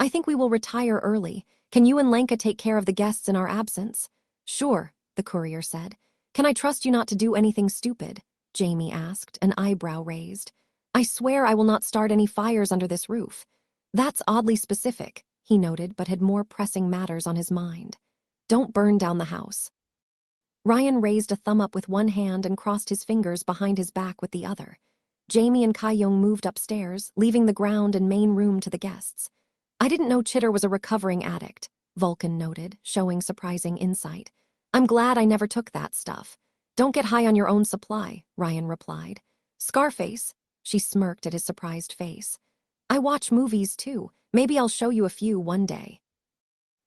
I think we will retire early. Can you and Lenka take care of the guests in our absence? Sure, the courier said. Can I trust you not to do anything stupid? Jamie asked, an eyebrow raised. I swear I will not start any fires under this roof. That's oddly specific, he noted, but had more pressing matters on his mind. Don't burn down the house. Ryan raised a thumb up with one hand and crossed his fingers behind his back with the other. Jamie and Kai-Young moved upstairs, leaving the ground and main room to the guests. I didn't know Chitter was a recovering addict, Vulcan noted, showing surprising insight. I'm glad I never took that stuff. Don't get high on your own supply, Ryan replied. Scarface, she smirked at his surprised face. I watch movies too. Maybe I'll show you a few one day.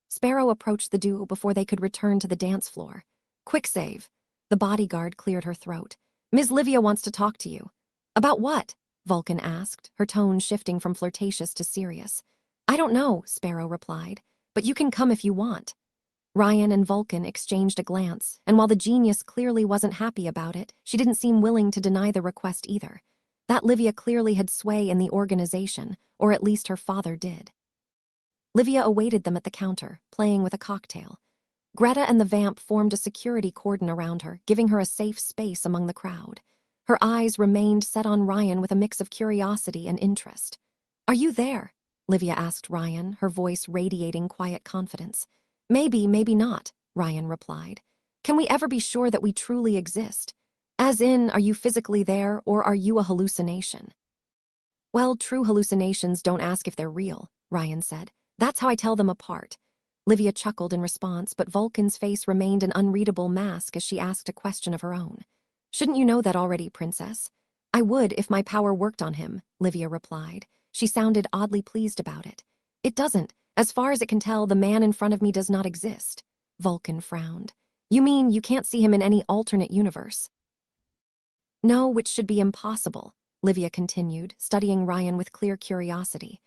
Sparrow approached the duo before they could return to the dance floor. Quick save. The bodyguard cleared her throat. Ms. Livia wants to talk to you. About what? Vulcan asked, her tone shifting from flirtatious to serious. I don't know, Sparrow replied, but you can come if you want. Ryan and Vulcan exchanged a glance, and while the genius clearly wasn't happy about it, she didn't seem willing to deny the request either. That Livia clearly had sway in the organization, or at least her father did. Livia awaited them at the counter, playing with a cocktail. Greta and the vamp formed a security cordon around her, giving her a safe space among the crowd. Her eyes remained set on Ryan with a mix of curiosity and interest. Are you there? Livia asked Ryan, her voice radiating quiet confidence. Maybe, maybe not, Ryan replied. Can we ever be sure that we truly exist? As in, are you physically there, or are you a hallucination? Well, true hallucinations don't ask if they're real, Ryan said. That's how I tell them apart. Livia chuckled in response, but Vulcan's face remained an unreadable mask as she asked a question of her own. Shouldn't you know that already, Princess? I would if my power worked on him, Livia replied. She sounded oddly pleased about it. It doesn't. As far as it can tell, the man in front of me does not exist. Vulcan frowned. You mean you can't see him in any alternate universe? No, which should be impossible, Livia continued, studying Ryan with clear curiosity.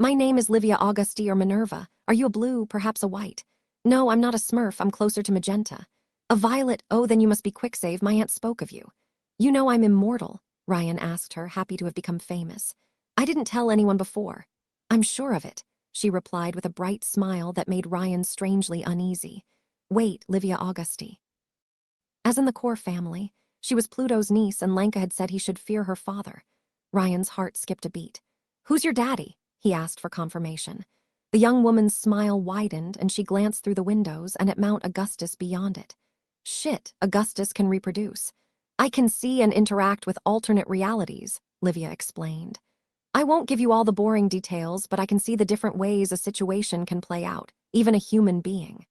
My name is Livia Auguste or Minerva. Are you a blue, perhaps a white? No, I'm not a smurf, I'm closer to magenta. A violet, oh, then you must be Quicksave, my aunt spoke of you. You know I'm immortal, Ryan asked her, happy to have become famous. I didn't tell anyone before. I'm sure of it, she replied with a bright smile that made Ryan strangely uneasy. Wait, Livia Auguste. As in the core family, she was Pluto's niece and Lenka had said he should fear her father. Ryan's heart skipped a beat. Who's your daddy? He asked for confirmation. The young woman's smile widened and she glanced through the windows and at Mount Augustus beyond it. Shit, Augustus can reproduce. I can see and interact with alternate realities, Livia explained. I won't give you all the boring details, but I can see the different ways a situation can play out, even a human being.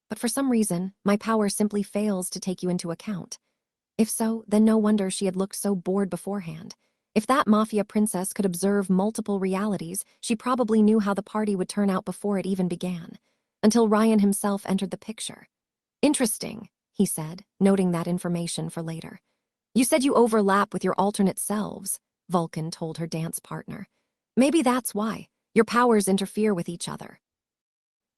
But for some reason, my power simply fails to take you into account. If so, then no wonder she had looked so bored beforehand. If that mafia princess could observe multiple realities, she probably knew how the party would turn out before it even began, until Ryan himself entered the picture. Interesting, he said, noting that information for later. You said you overlap with your alternate selves, Vulcan told her dance partner. Maybe that's why. Your powers interfere with each other.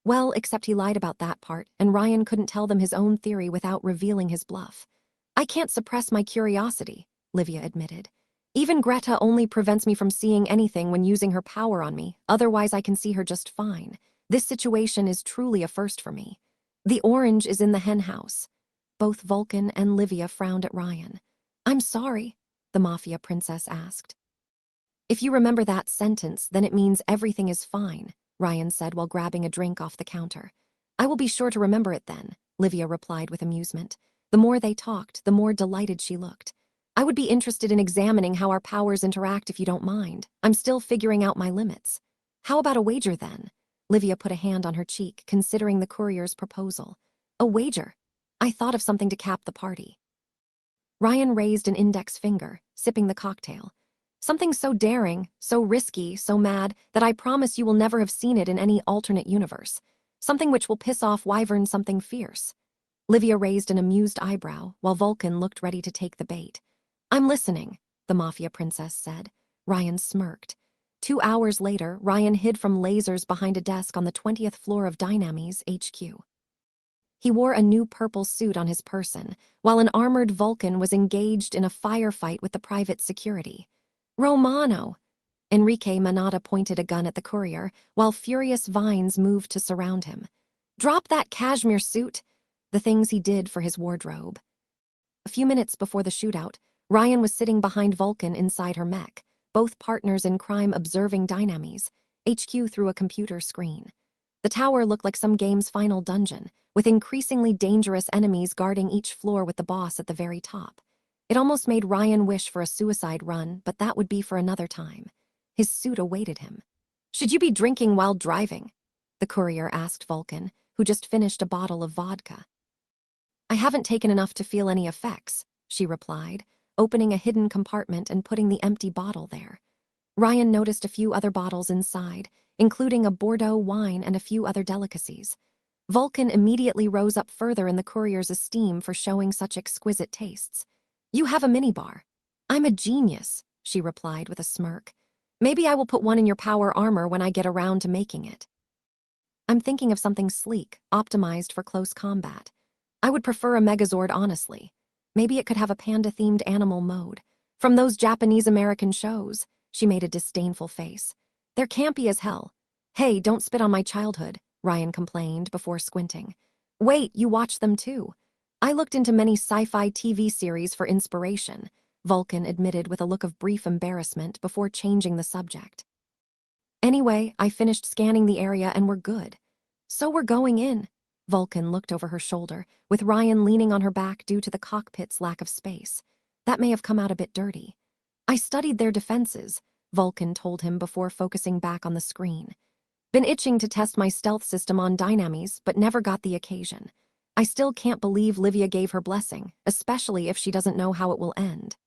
Well, except he lied about that part, and Ryan couldn't tell them his own theory without revealing his bluff. I can't suppress my curiosity, Livia admitted. Even Greta only prevents me from seeing anything when using her power on me, otherwise I can see her just fine. This situation is truly a first for me. The orange is in the hen house. Both Vulcan and Livia frowned at Ryan. I'm sorry, the mafia princess asked. If you remember that sentence, then it means everything is fine, Ryan said while grabbing a drink off the counter. I will be sure to remember it then, Livia replied with amusement. The more they talked, the more delighted she looked. I would be interested in examining how our powers interact if you don't mind. I'm still figuring out my limits. How about a wager then? Livia put a hand on her cheek, considering the courier's proposal. A wager? I thought of something to cap the party. Ryan raised an index finger, sipping the cocktail. Something so daring, so risky, so mad, that I promise you will never have seen it in any alternate universe. Something which will piss off Wyvern something fierce. Livia raised an amused eyebrow, while Vulcan looked ready to take the bait. "I'm listening," the Mafia princess said. Ryan smirked. 2 hours later, Ryan hid from lasers behind a desk on the 20th floor of Dynamis HQ. He wore a new purple suit on his person, while an armored Vulcan was engaged in a firefight with the private security. "Romano!" Enrique Manata pointed a gun at the courier, while furious vines moved to surround him. "Drop that cashmere suit!" The things he did for his wardrobe. A few minutes before the shootout, Ryan was sitting behind Vulcan inside her mech, both partners in crime observing Dynamis HQ through a computer screen. The tower looked like some game's final dungeon, with increasingly dangerous enemies guarding each floor with the boss at the very top. It almost made Ryan wish for a suicide run, but that would be for another time. His suit awaited him. "Should you be drinking while driving?" the courier asked Vulcan, who just finished a bottle of vodka. "I haven't taken enough to feel any effects," she replied, opening a hidden compartment and putting the empty bottle there. Ryan noticed a few other bottles inside, including a Bordeaux wine and a few other delicacies. Vulcan immediately rose up further in the courier's esteem for showing such exquisite tastes. "You have a minibar." "I'm a genius," she replied with a smirk. "Maybe I will put one in your power armor when I get around to making it." "I'm thinking of something sleek, optimized for close combat. I would prefer a Megazord, honestly. Maybe it could have a panda-themed animal mode. From those Japanese-American shows," she made a disdainful face. "They're campy as hell." "Hey, don't spit on my childhood," Ryan complained before squinting. "Wait, you watch them too." "I looked into many sci-fi TV series for inspiration," Vulcan admitted with a look of brief embarrassment before changing the subject. "Anyway, I finished scanning the area and we're good." "So we're going in." Vulcan looked over her shoulder, with Ryan leaning on her back due to the cockpit's lack of space. "That may have come out a bit dirty." "I studied their defenses," Vulcan told him before focusing back on the screen. "Been itching to test my stealth system on Dynamis, but never got the occasion. I still can't believe Livia gave her blessing, especially if she doesn't know how it will end."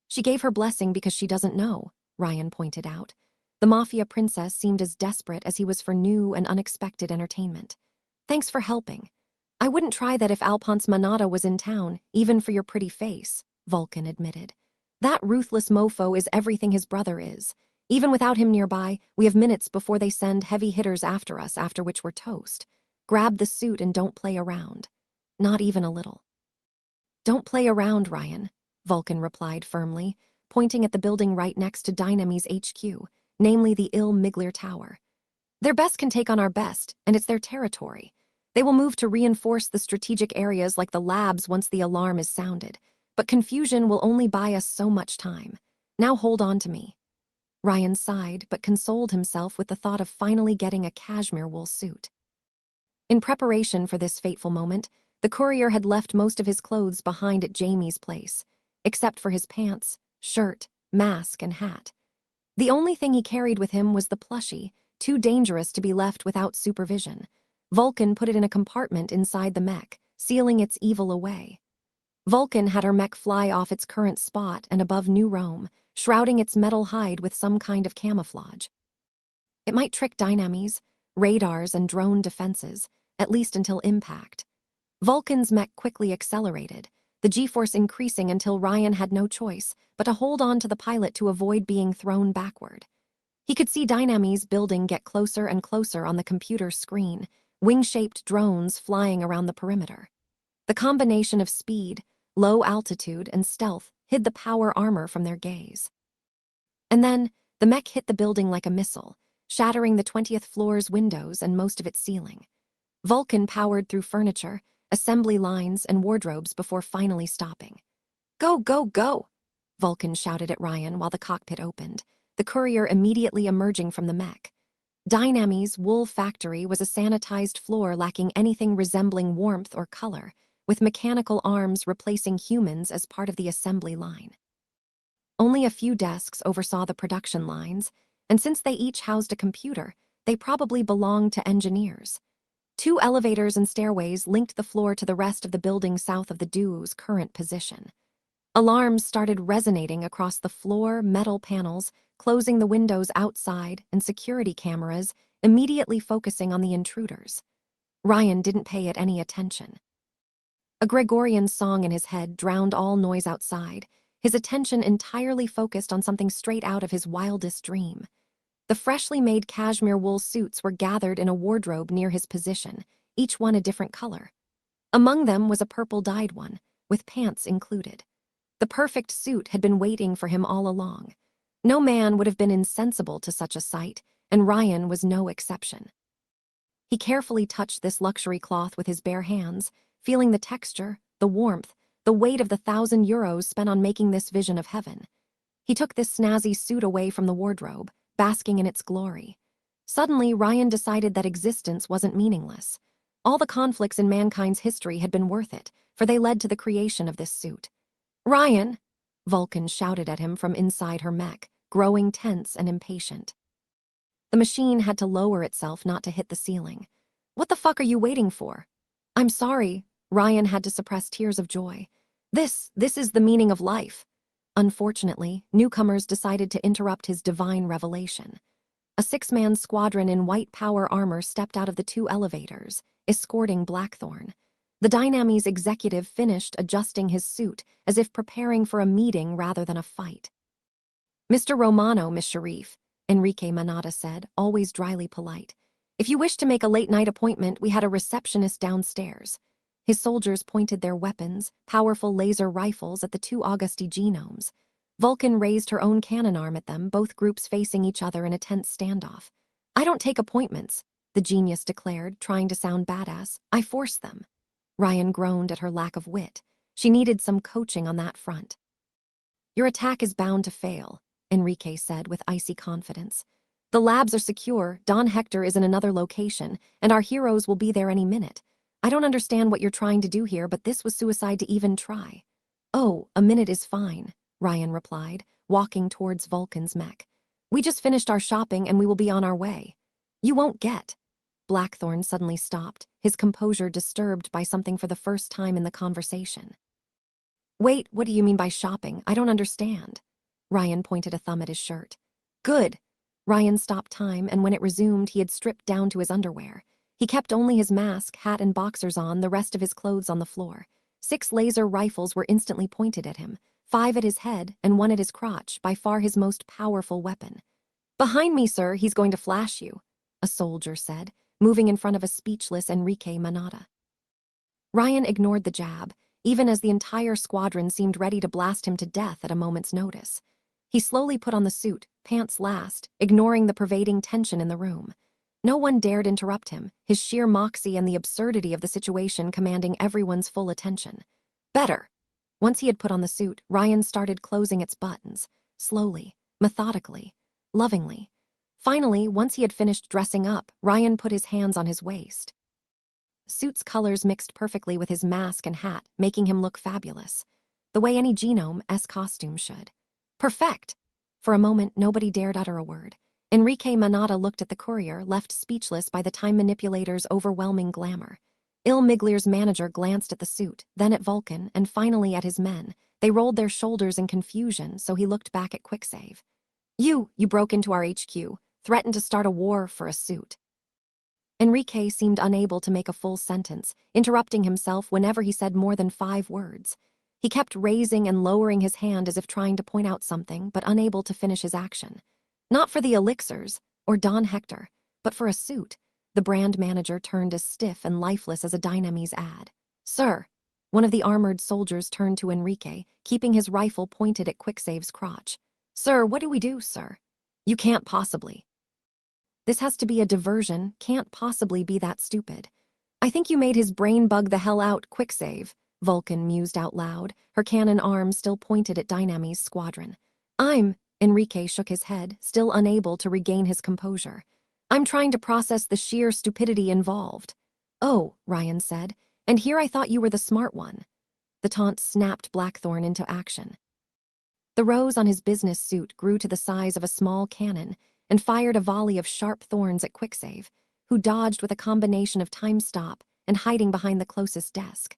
"She gave her blessing because she doesn't know," Ryan pointed out. The Mafia princess seemed as desperate as he was for new and unexpected entertainment. "Thanks for helping." "I wouldn't try that if Alphonse Manata was in town, even for your pretty face," Vulcan admitted. "That ruthless mofo is everything his brother is. Even without him nearby, we have minutes before they send heavy hitters after us, after which we're toast. Grab the suit and don't play around." "Not even a little." "Don't play around, Ryan," Vulcan replied firmly, pointing at the building right next to Dynamis HQ, namely the Miglir Tower. "Their best can take on our best, and it's their territory. They will move to reinforce the strategic areas like the labs once the alarm is sounded, but confusion will only buy us so much time. Now hold on to me." Ryan sighed, but consoled himself with the thought of finally getting a cashmere wool suit. In preparation for this fateful moment, the courier had left most of his clothes behind at Jamie's place, except for his pants, shirt, mask, and hat. The only thing he carried with him was the plushie, too dangerous to be left without supervision. Vulcan put it in a compartment inside the mech, sealing its evil away. Vulcan had her mech fly off its current spot and above New Rome, shrouding its metal hide with some kind of camouflage. It might trick Dynamis, radars, and drone defenses, at least until impact. Vulcan's mech quickly accelerated, the G-force increasing until Ryan had no choice but to hold on to the pilot to avoid being thrown backward. He could see Dynamis' building get closer and closer on the computer screen, wing-shaped drones flying around the perimeter. The combination of speed, low altitude, and stealth hid the power armor from their gaze. And then, the mech hit the building like a missile, shattering the 20th floor's windows and most of its ceiling. Vulcan powered through furniture, assembly lines, and wardrobes before finally stopping. "Go, go, go!" Vulcan shouted at Ryan while the cockpit opened, the courier immediately emerging from the mech. Dynamis' wool factory was a sanitized floor lacking anything resembling warmth or color, with mechanical arms replacing humans as part of the assembly line. Only a few desks oversaw the production lines, and since they each housed a computer, they probably belonged to engineers. 2 elevators and stairways linked the floor to the rest of the building south of the duo's current position. Alarms started resonating across the floor, metal panels, closing the windows outside, and security cameras immediately focusing on the intruders. Ryan didn't pay it any attention. A Gregorian song in his head drowned all noise outside, his attention entirely focused on something straight out of his wildest dream. The freshly made cashmere wool suits were gathered in a wardrobe near his position, each one a different color. Among them was a purple-dyed one, with pants included. The perfect suit had been waiting for him all along. No man would have been insensible to such a sight, and Ryan was no exception. He carefully touched this luxury cloth with his bare hands, feeling the texture, the warmth, the weight of the €1,000 spent on making this vision of heaven. He took this snazzy suit away from the wardrobe, basking in its glory. Suddenly, Ryan decided that existence wasn't meaningless. All the conflicts in mankind's history had been worth it, for they led to the creation of this suit. "Ryan!" Vulcan shouted at him from inside her mech, growing tense and impatient. The machine had to lower itself not to hit the ceiling. "What the fuck are you waiting for?" "I'm sorry." Ryan had to suppress tears of joy. This is the meaning of life." Unfortunately, newcomers decided to interrupt his divine revelation. A 6-man squadron in white power armor stepped out of the 2 elevators, escorting Blackthorn. The Dynamy's executive finished adjusting his suit as if preparing for a meeting rather than a fight. "Mr. Romano, Miss Sharif," Enrique Manata said, always dryly polite. "If you wish to make a late-night appointment, we had a receptionist downstairs." His soldiers pointed their weapons, powerful laser rifles, at the 2 Augusti genomes. Vulcan raised her own cannon arm at them, both groups facing each other in a tense standoff. "I don't take appointments," the genius declared, trying to sound badass. "I force them." Ryan groaned at her lack of wit. She needed some coaching on that front. "Your attack is bound to fail," Enrique said with icy confidence. "The labs are secure, Don Hector is in another location, and our heroes will be there any minute. I don't understand what you're trying to do here, but this was suicide to even try." "Oh, a minute is fine," Ryan replied, walking towards Vulcan's mech. "We just finished our shopping and we will be on our way." "You won't get." Blackthorn suddenly stopped, his composure disturbed by something for the first time in the conversation. "Wait, what do you mean by shopping? I don't understand." Ryan pointed a thumb at his shirt. "Good." Ryan stopped time, and when it resumed, he had stripped down to his underwear. He kept only his mask, hat, and boxers on, the rest of his clothes on the floor. 6 laser rifles were instantly pointed at him, 5 at his head and 1 at his crotch, by far his most powerful weapon. "Behind me, sir, he's going to flash you," a soldier said, moving in front of a speechless Enrique Manata. Ryan ignored the jab, even as the entire squadron seemed ready to blast him to death at a moment's notice. He slowly put on the suit, pants last, ignoring the pervading tension in the room. No one dared interrupt him, his sheer moxie and the absurdity of the situation commanding everyone's full attention. "Better." Once he had put on the suit, Ryan started closing its buttons, slowly, methodically, lovingly. Finally, once he had finished dressing up, Ryan put his hands on his waist. Suit's colors mixed perfectly with his mask and hat, making him look fabulous, the way any Genome-S costume should. "Perfect!" For a moment, nobody dared utter a word. Enrique Manata looked at the courier, left speechless by the time manipulator's overwhelming glamour. Il Miglier's manager glanced at the suit, then at Vulcan, and finally at his men. They rolled their shoulders in confusion, so he looked back at Quicksave. You broke into our HQ, threatened to start a war for a suit." Enrique seemed unable to make a full sentence, interrupting himself whenever he said more than 5 words. He kept raising and lowering his hand as if trying to point out something, but unable to finish his action. Not for the elixirs, or Don Hector, but for a suit. The brand manager turned as stiff and lifeless as a Dynamy's ad. "Sir." One of the armored soldiers turned to Enrique, keeping his rifle pointed at Quicksave's crotch. "Sir, what do we do, sir?" "You can't possibly." "This has to be a diversion, can't possibly be that stupid." "I think you made his brain bug the hell out, Quicksave," Vulcan mused out loud, her cannon arm still pointed at Dynamy's squadron. Enrique shook his head, still unable to regain his composure. "I'm trying to process the sheer stupidity involved." "Oh," Ryan said, "and here I thought you were the smart one." The taunt snapped Blackthorn into action. The rose on his business suit grew to the size of a small cannon and fired a volley of sharp thorns at Quicksave, who dodged with a combination of time stop and hiding behind the closest desk.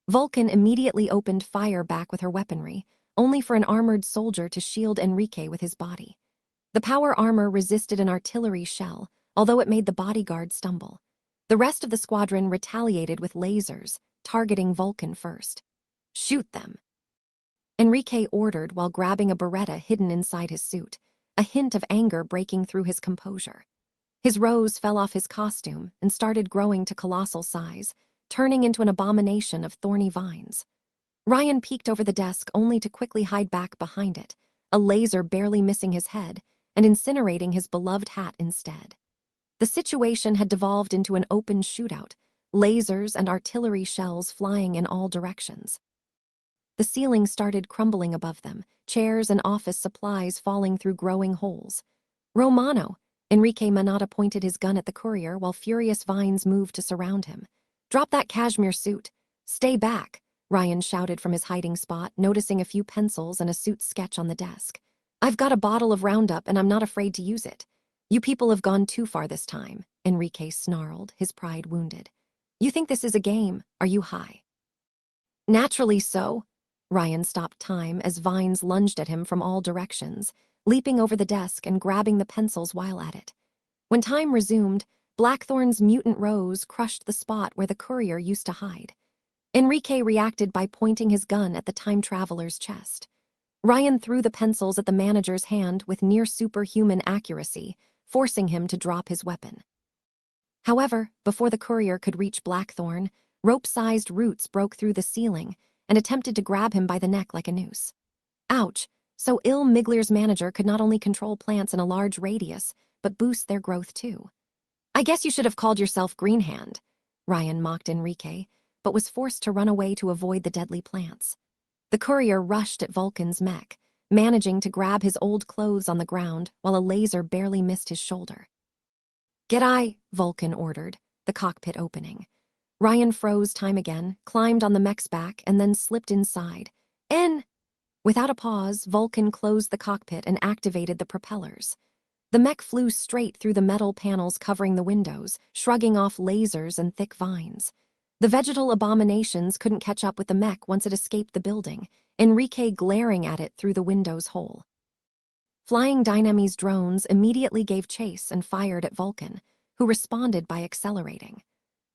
Vulcan immediately opened fire back with her weaponry, only for an armored soldier to shield Enrique with his body. The power armor resisted an artillery shell, although it made the bodyguard stumble. The rest of the squadron retaliated with lasers, targeting Vulcan first. "Shoot them," Enrique ordered while grabbing a Beretta hidden inside his suit, a hint of anger breaking through his composure. His rose fell off his costume and started growing to colossal size, turning into an abomination of thorny vines. Ryan peeked over the desk only to quickly hide back behind it, a laser barely missing his head and incinerating his beloved hat instead. The situation had devolved into an open shootout, lasers and artillery shells flying in all directions. The ceiling started crumbling above them, chairs and office supplies falling through growing holes. "Romano!" Enrique Manata pointed his gun at the courier while furious vines moved to surround him. "Drop that cashmere suit. Stay back," Ryan shouted from his hiding spot, noticing a few pencils and a suit sketch on the desk. "I've got a bottle of Roundup and I'm not afraid to use it." "You people have gone too far this time," Enrique snarled, his pride wounded. "You think this is a game? Are you high?" "Naturally so." Ryan stopped time as vines lunged at him from all directions, leaping over the desk and grabbing the pencils while at it. When time resumed, Blackthorn's mutant rose crushed the spot where the courier used to hide. Enrique reacted by pointing his gun at the time traveler's chest. Ryan threw the pencils at the manager's hand with near superhuman accuracy, forcing him to drop his weapon. However, before the courier could reach Blackthorn, rope-sized roots broke through the ceiling and attempted to grab him by the neck like a noose. Ouch! So ill Migler's manager could not only control plants in a large radius, but boost their growth too. "I guess you should have called yourself Greenhand," Ryan mocked Enrique, but was forced to run away to avoid the deadly plants. The courier rushed at Vulcan's mech, managing to grab his old clothes on the ground while a laser barely missed his shoulder. "Get I," Vulcan ordered, the cockpit opening. Ryan froze time again, climbed on the mech's back, and then slipped inside. "In!" Without a pause, Vulcan closed the cockpit and activated the propellers. The mech flew straight through the metal panels covering the windows, shrugging off lasers and thick vines. The vegetal abominations couldn't catch up with the mech once it escaped the building, Enrique glaring at it through the window's hole. Flying Dynamy's drones immediately gave chase and fired at Vulcan, who responded by accelerating.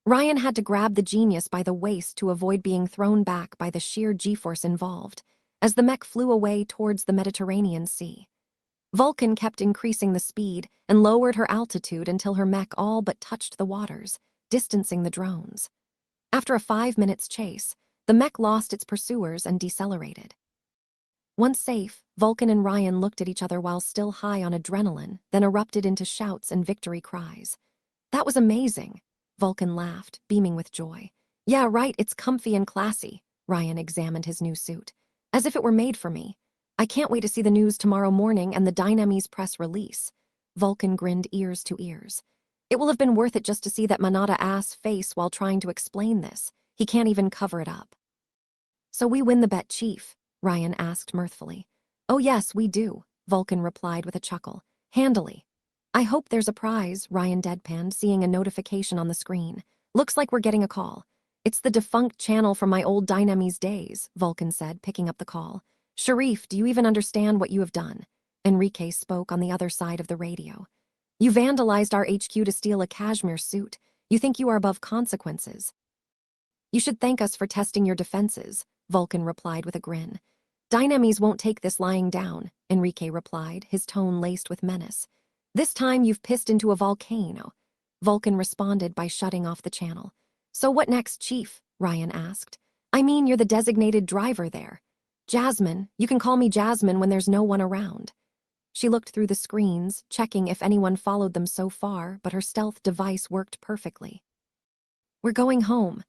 Ryan had to grab the genius by the waist to avoid being thrown back by the sheer G-force involved, as the mech flew away towards the Mediterranean Sea. Vulcan kept increasing the speed and lowered her altitude until her mech all but touched the waters, distancing the drones. After a 5 minutes chase, the mech lost its pursuers and decelerated. Once safe, Vulcan and Ryan looked at each other while still high on adrenaline, then erupted into shouts and victory cries. "That was amazing," Vulcan laughed, beaming with joy. "Yeah, right, it's comfy and classy." Ryan examined his new suit. "As if it were made for me. I can't wait to see the news tomorrow morning and the Dynamy's press release." Vulcan grinned ears to ears. "It will have been worth it just to see that Manata ass face while trying to explain this. He can't even cover it up." "So we win the bet, Chief?" Ryan asked mirthfully. "Oh yes, we do," Vulcan replied with a chuckle. "Handily." "I hope there's a prize," Ryan deadpanned, seeing a notification on the screen. "Looks like we're getting a call." "It's the defunct channel from my old Dynamy's days," Vulcan said, picking up the call. "Sharif, do you even understand what you have done?" Enrique spoke on the other side of the radio. "You vandalized our HQ to steal a cashmere suit. You think you are above consequences?" "You should thank us for testing your defenses," Vulcan replied with a grin. "Dynamys won't take this lying down," Enrique replied, his tone laced with menace. "This time you've pissed into a volcano." Vulcan responded by shutting off the channel. "So what next, Chief?" Ryan asked. "I mean, you're the designated driver there." "Jasmine, you can call me Jasmine when there's no one around." She looked through the screens, checking if anyone followed them so far, but her stealth device worked perfectly. "We're going home."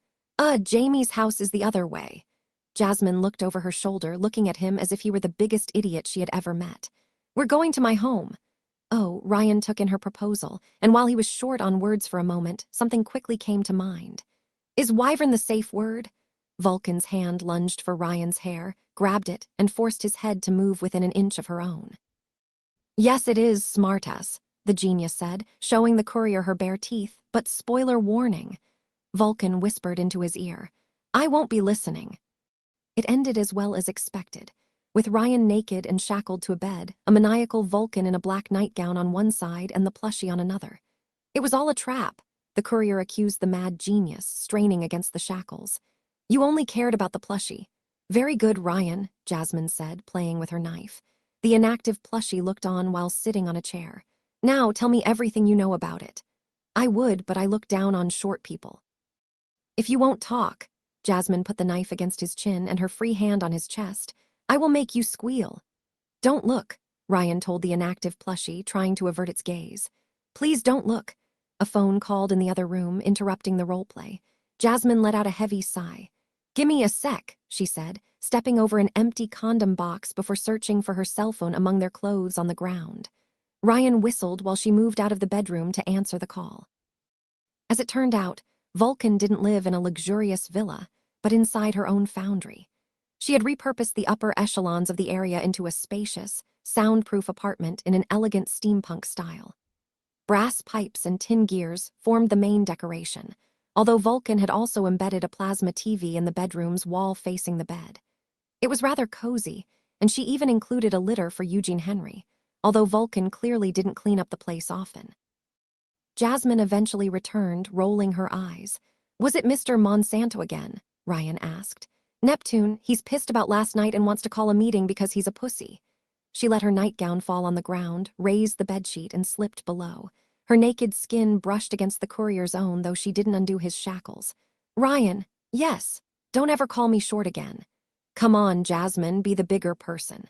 Jamie's house is the other way." Jasmine looked over her shoulder, looking at him as if he were the biggest idiot she had ever met. "We're going to my home." Oh, Ryan took in her proposal, and while he was short on words for a moment, something quickly came to mind. "Is wyvern the safe word?" Vulcan's hand lunged for Ryan's hair, grabbed it, and forced his head to move within an inch of her own. "Yes, it is, smartass," the genius said, showing the courier her bare teeth, "but spoiler warning." Vulcan whispered into his ear, "I won't be listening." It ended as well as expected, with Ryan naked and shackled to a bed, a maniacal Vulcan in a black nightgown on one side and the plushie on another. It was all a trap, the courier accused the mad genius, straining against the shackles. You only cared about the plushie. Very good, Ryan, Jasmine said, playing with her knife. The inactive plushie looked on while sitting on a chair. Now tell me everything you know about it. I would, but I look down on short people. If you won't talk, Jasmine put the knife against his chin and her free hand on his chest, I will make you squeal. Don't look, Ryan told the inactive plushie, trying to avert its gaze. Please don't look. A phone called in the other room, interrupting the roleplay. Jasmine let out a heavy sigh. Gimme a sec, she said, stepping over an empty condom box before searching for her cell phone among their clothes on the ground. Ryan whistled while she moved out of the bedroom to answer the call. As it turned out, Vulcan didn't live in a luxurious villa, but inside her own foundry. She had repurposed the upper echelons of the area into a spacious, soundproof apartment in an elegant steampunk style. Brass pipes and tin gears formed the main decoration, although Vulcan had also embedded a plasma TV in the bedroom's wall facing the bed. It was rather cozy, and she even included a litter for Eugene Henry, although Vulcan clearly didn't clean up the place often. Jasmine eventually returned, rolling her eyes. Was it Mr. Monsanto again? Ryan asked. Neptune, he's pissed about last night and wants to call a meeting because he's a pussy. She let her nightgown fall on the ground, raised the bedsheet, and slipped below. Her naked skin brushed against the courier's own, though she didn't undo his shackles. Ryan, yes, don't ever call me short again. Come on, Jasmine, be the bigger person.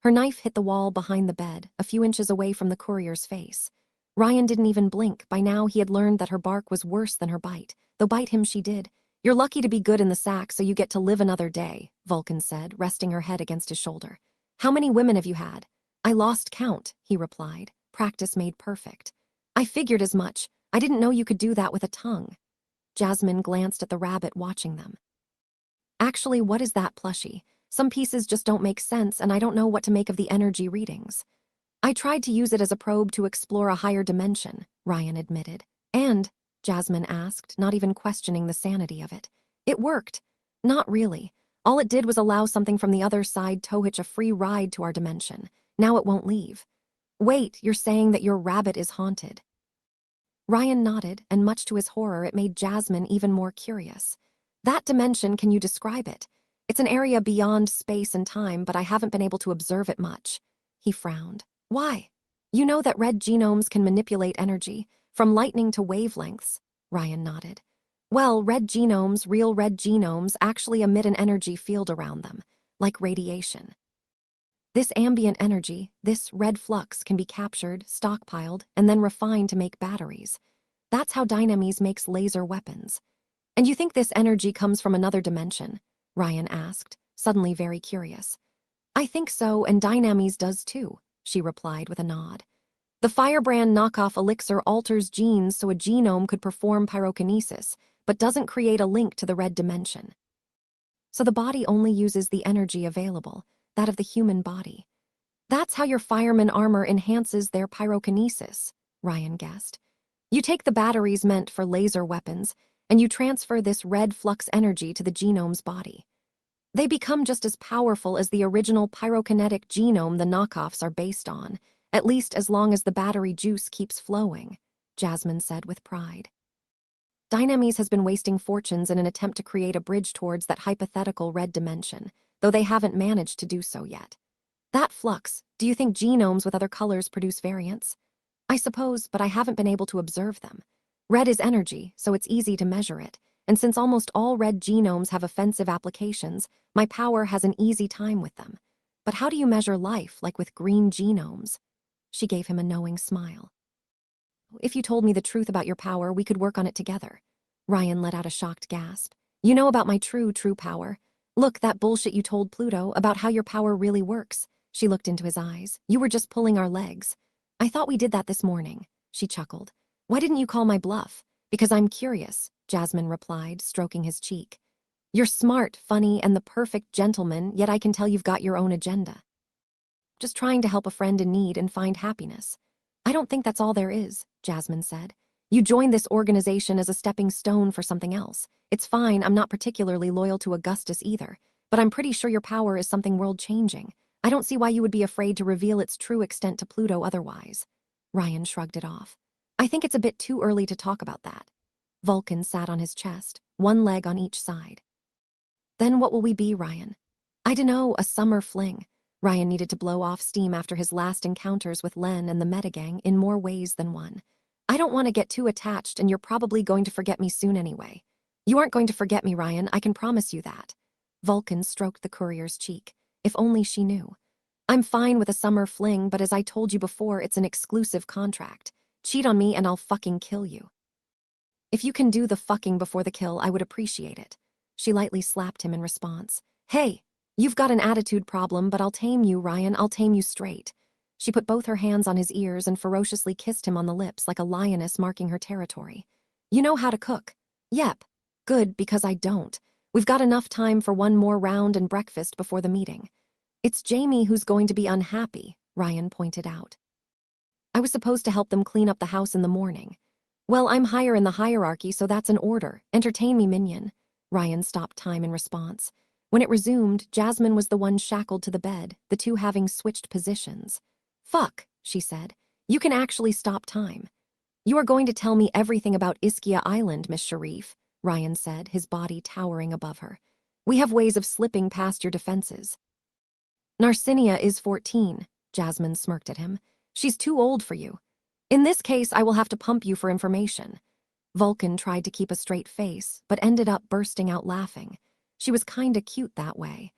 Her knife hit the wall behind the bed, a few inches away from the courier's face. Ryan didn't even blink. By now he had learned that her bark was worse than her bite, though bite him she did. You're lucky to be good in the sack so you get to live another day, Vulcan said, resting her head against his shoulder. How many women have you had? I lost count, he replied. Practice made perfect. I figured as much. I didn't know you could do that with a tongue. Jasmine glanced at the rabbit watching them. Actually, what is that plushie? Some pieces just don't make sense, and I don't know what to make of the energy readings. I tried to use it as a probe to explore a higher dimension, Ryan admitted. And, Jasmine asked, not even questioning the sanity of it. It worked. Not really. All it did was allow something from the other side to hitch a free ride to our dimension. Now it won't leave. Wait, you're saying that your rabbit is haunted? Ryan nodded, and much to his horror, it made Jasmine even more curious. That dimension, can you describe it? It's an area beyond space and time, but I haven't been able to observe it much. He frowned. Why? You know that red genomes can manipulate energy, from lightning to wavelengths, Ryan nodded. Well, real red genomes actually emit an energy field around them, like radiation. This ambient energy, this red flux, can be captured, stockpiled, and then refined to make batteries. That's how Dynames makes laser weapons. And you think this energy comes from another dimension? Ryan asked, suddenly very curious. I think so, and Dynames does too, she replied with a nod. The Firebrand knockoff elixir alters genes so a genome could perform pyrokinesis, but doesn't create a link to the red dimension. So the body only uses the energy available, that of the human body. That's how your fireman armor enhances their pyrokinesis, Ryan guessed. You take the batteries meant for laser weapons, and you transfer this red flux energy to the genome's body. They become just as powerful as the original pyrokinetic genome the knockoffs are based on, at least as long as the battery juice keeps flowing, Jasmine said with pride. Dynames has been wasting fortunes in an attempt to create a bridge towards that hypothetical red dimension, though they haven't managed to do so yet. That flux, do you think genomes with other colors produce variants? I suppose, but I haven't been able to observe them. Red is energy, so it's easy to measure it, and since almost all red genomes have offensive applications, my power has an easy time with them. But how do you measure life, like with green genomes? She gave him a knowing smile. If you told me the truth about your power, we could work on it together. Ryan let out a shocked gasp. You know about my true power. Look, that bullshit you told Pluto about how your power really works. She looked into his eyes. You were just pulling our legs. I thought we did that this morning, she chuckled. Why didn't you call my bluff? Because I'm curious, Jasmine replied, stroking his cheek. You're smart, funny, and the perfect gentleman, yet I can tell you've got your own agenda. Just trying to help a friend in need and find happiness. I don't think that's all there is, Jasmine said. You joined this organization as a stepping stone for something else. It's fine, I'm not particularly loyal to Augustus either, but I'm pretty sure your power is something world-changing. I don't see why you would be afraid to reveal its true extent to Pluto otherwise. Ryan shrugged it off. I think it's a bit too early to talk about that. Vulcan sat on his chest, one leg on each side. Then what will we be, Ryan? I dunno, a summer fling. Ryan needed to blow off steam after his last encounters with Len and the Metagang in more ways than one. I don't want to get too attached, and you're probably going to forget me soon anyway. You aren't going to forget me, Ryan, I can promise you that. Vulcan stroked the courier's cheek. If only she knew. I'm fine with a summer fling, but as I told you before, it's an exclusive contract. Cheat on me and I'll fucking kill you. If you can do the fucking before the kill, I would appreciate it. She lightly slapped him in response. Hey, you've got an attitude problem, but I'll tame you, Ryan, I'll tame you straight. She put both her hands on his ears and ferociously kissed him on the lips like a lioness marking her territory. You know how to cook. Yep. Good, because I don't. We've got enough time for one more round and breakfast before the meeting. It's Jamie who's going to be unhappy, Ryan pointed out. I was supposed to help them clean up the house in the morning. Well, I'm higher in the hierarchy, so that's an order. Entertain me, minion. Ryan stopped time in response. When it resumed, Jasmine was the one shackled to the bed, the two having switched positions. Fuck, she said. You can actually stop time. You are going to tell me everything about Iskia Island, Miss Sharif, Ryan said, his body towering above her. We have ways of slipping past your defenses. Narcinia is 14, Jasmine smirked at him. She's too old for you. In this case, I will have to pump you for information. Vulcan tried to keep a straight face, but ended up bursting out laughing. She was kinda cute that way.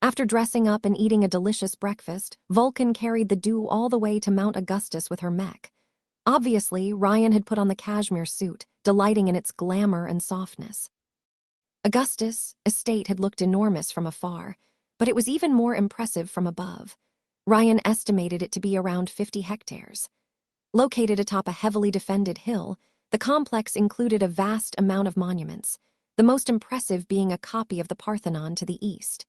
After dressing up and eating a delicious breakfast, Vulcan carried the dew all the way to Mount Augustus with her mech. Obviously, Ryan had put on the cashmere suit, delighting in its glamour and softness. Augustus' estate had looked enormous from afar, but it was even more impressive from above. Ryan estimated it to be around 50 hectares. Located atop a heavily defended hill, the complex included a vast amount of monuments, the most impressive being a copy of the Parthenon to the east.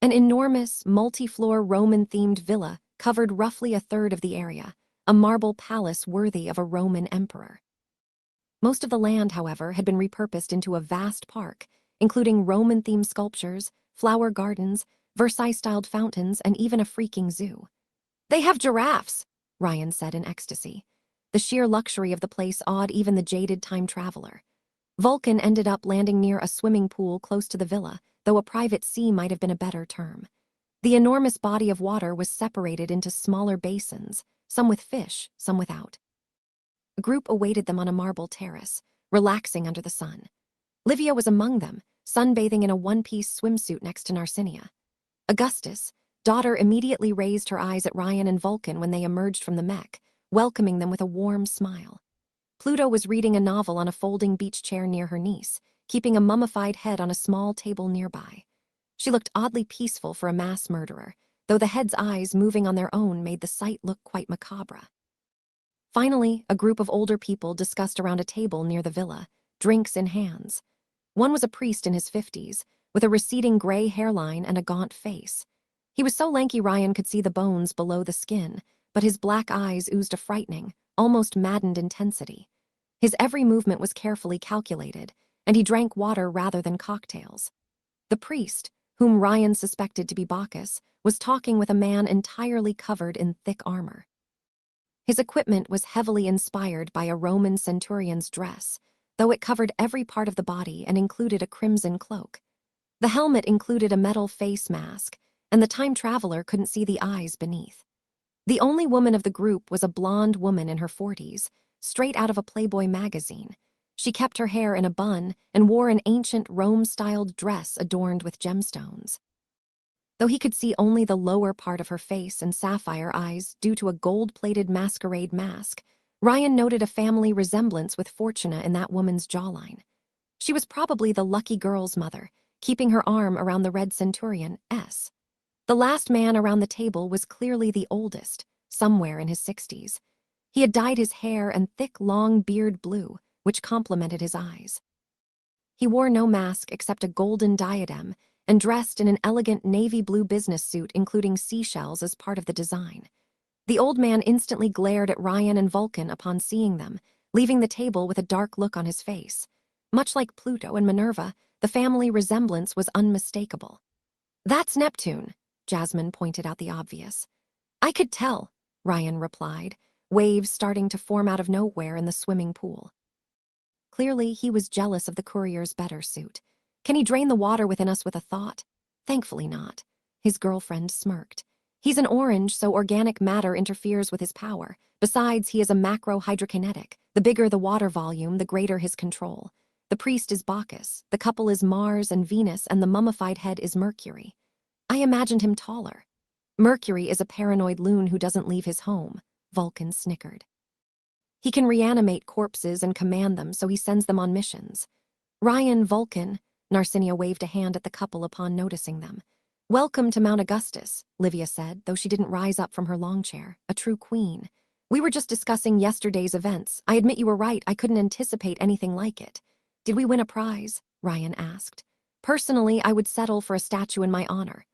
An enormous, multi-floor Roman-themed villa covered roughly a third of the area, a marble palace worthy of a Roman emperor. Most of the land, however, had been repurposed into a vast park, including Roman-themed sculptures, flower gardens, Versailles-styled fountains, and even a freaking zoo. They have giraffes, Ryan said in ecstasy. The sheer luxury of the place awed even the jaded time traveler. Vulcan ended up landing near a swimming pool close to the villa, though a private sea might have been a better term. The enormous body of water was separated into smaller basins, some with fish, some without. A group awaited them on a marble terrace, relaxing under the sun. Livia was among them, sunbathing in a one-piece swimsuit next to Narcinia. Augustus' daughter immediately raised her eyes at Ryan and Vulcan when they emerged from the mech, welcoming them with a warm smile. Pluto was reading a novel on a folding beach chair near her niece, keeping a mummified head on a small table nearby. She looked oddly peaceful for a mass murderer, though the head's eyes moving on their own made the sight look quite macabre. Finally, a group of older people discussed around a table near the villa, drinks in hands. One was a priest in his 50s, with a receding gray hairline and a gaunt face. He was so lanky Ryan could see the bones below the skin, but his black eyes oozed a frightening, almost maddened intensity. His every movement was carefully calculated, and he drank water rather than cocktails. The priest, whom Ryan suspected to be Bacchus, was talking with a man entirely covered in thick armor. His equipment was heavily inspired by a Roman centurion's dress, though it covered every part of the body and included a crimson cloak. The helmet included a metal face mask, and the time traveler couldn't see the eyes beneath. The only woman of the group was a blonde woman in her 40s, straight out of a Playboy magazine. She kept her hair in a bun and wore an ancient Rome-styled dress adorned with gemstones. Though he could see only the lower part of her face and sapphire eyes due to a gold-plated masquerade mask, Ryan noted a family resemblance with Fortuna in that woman's jawline. She was probably the lucky girl's mother, keeping her arm around the red centurion, S. The last man around the table was clearly the oldest, somewhere in his 60s. He had dyed his hair and thick, long beard blue, which complemented his eyes. He wore no mask except a golden diadem and dressed in an elegant navy blue business suit including seashells as part of the design. The old man instantly glared at Ryan and Vulcan upon seeing them, leaving the table with a dark look on his face. Much like Pluto and Minerva, the family resemblance was unmistakable. "That's Neptune," Jasmine pointed out the obvious. "I could tell," Ryan replied, waves starting to form out of nowhere in the swimming pool. Clearly, he was jealous of the courier's better suit. Can he drain the water within us with a thought? Thankfully not. His girlfriend smirked. He's an orange, so organic matter interferes with his power. Besides, he is a macro-hydrokinetic. The bigger the water volume, the greater his control. The priest is Bacchus, the couple is Mars and Venus, and the mummified head is Mercury. I imagined him taller. Mercury is a paranoid loon who doesn't leave his home, Vulcan snickered. He can reanimate corpses and command them, so he sends them on missions. Ryan, Vulcan, Narcinia waved a hand at the couple upon noticing them. Welcome to Mount Augustus, Livia said, though she didn't rise up from her long chair, a true queen. We were just discussing yesterday's events. I admit you were right, I couldn't anticipate anything like it. Did we win a prize? Ryan asked. Personally, I would settle for a statue in my honor.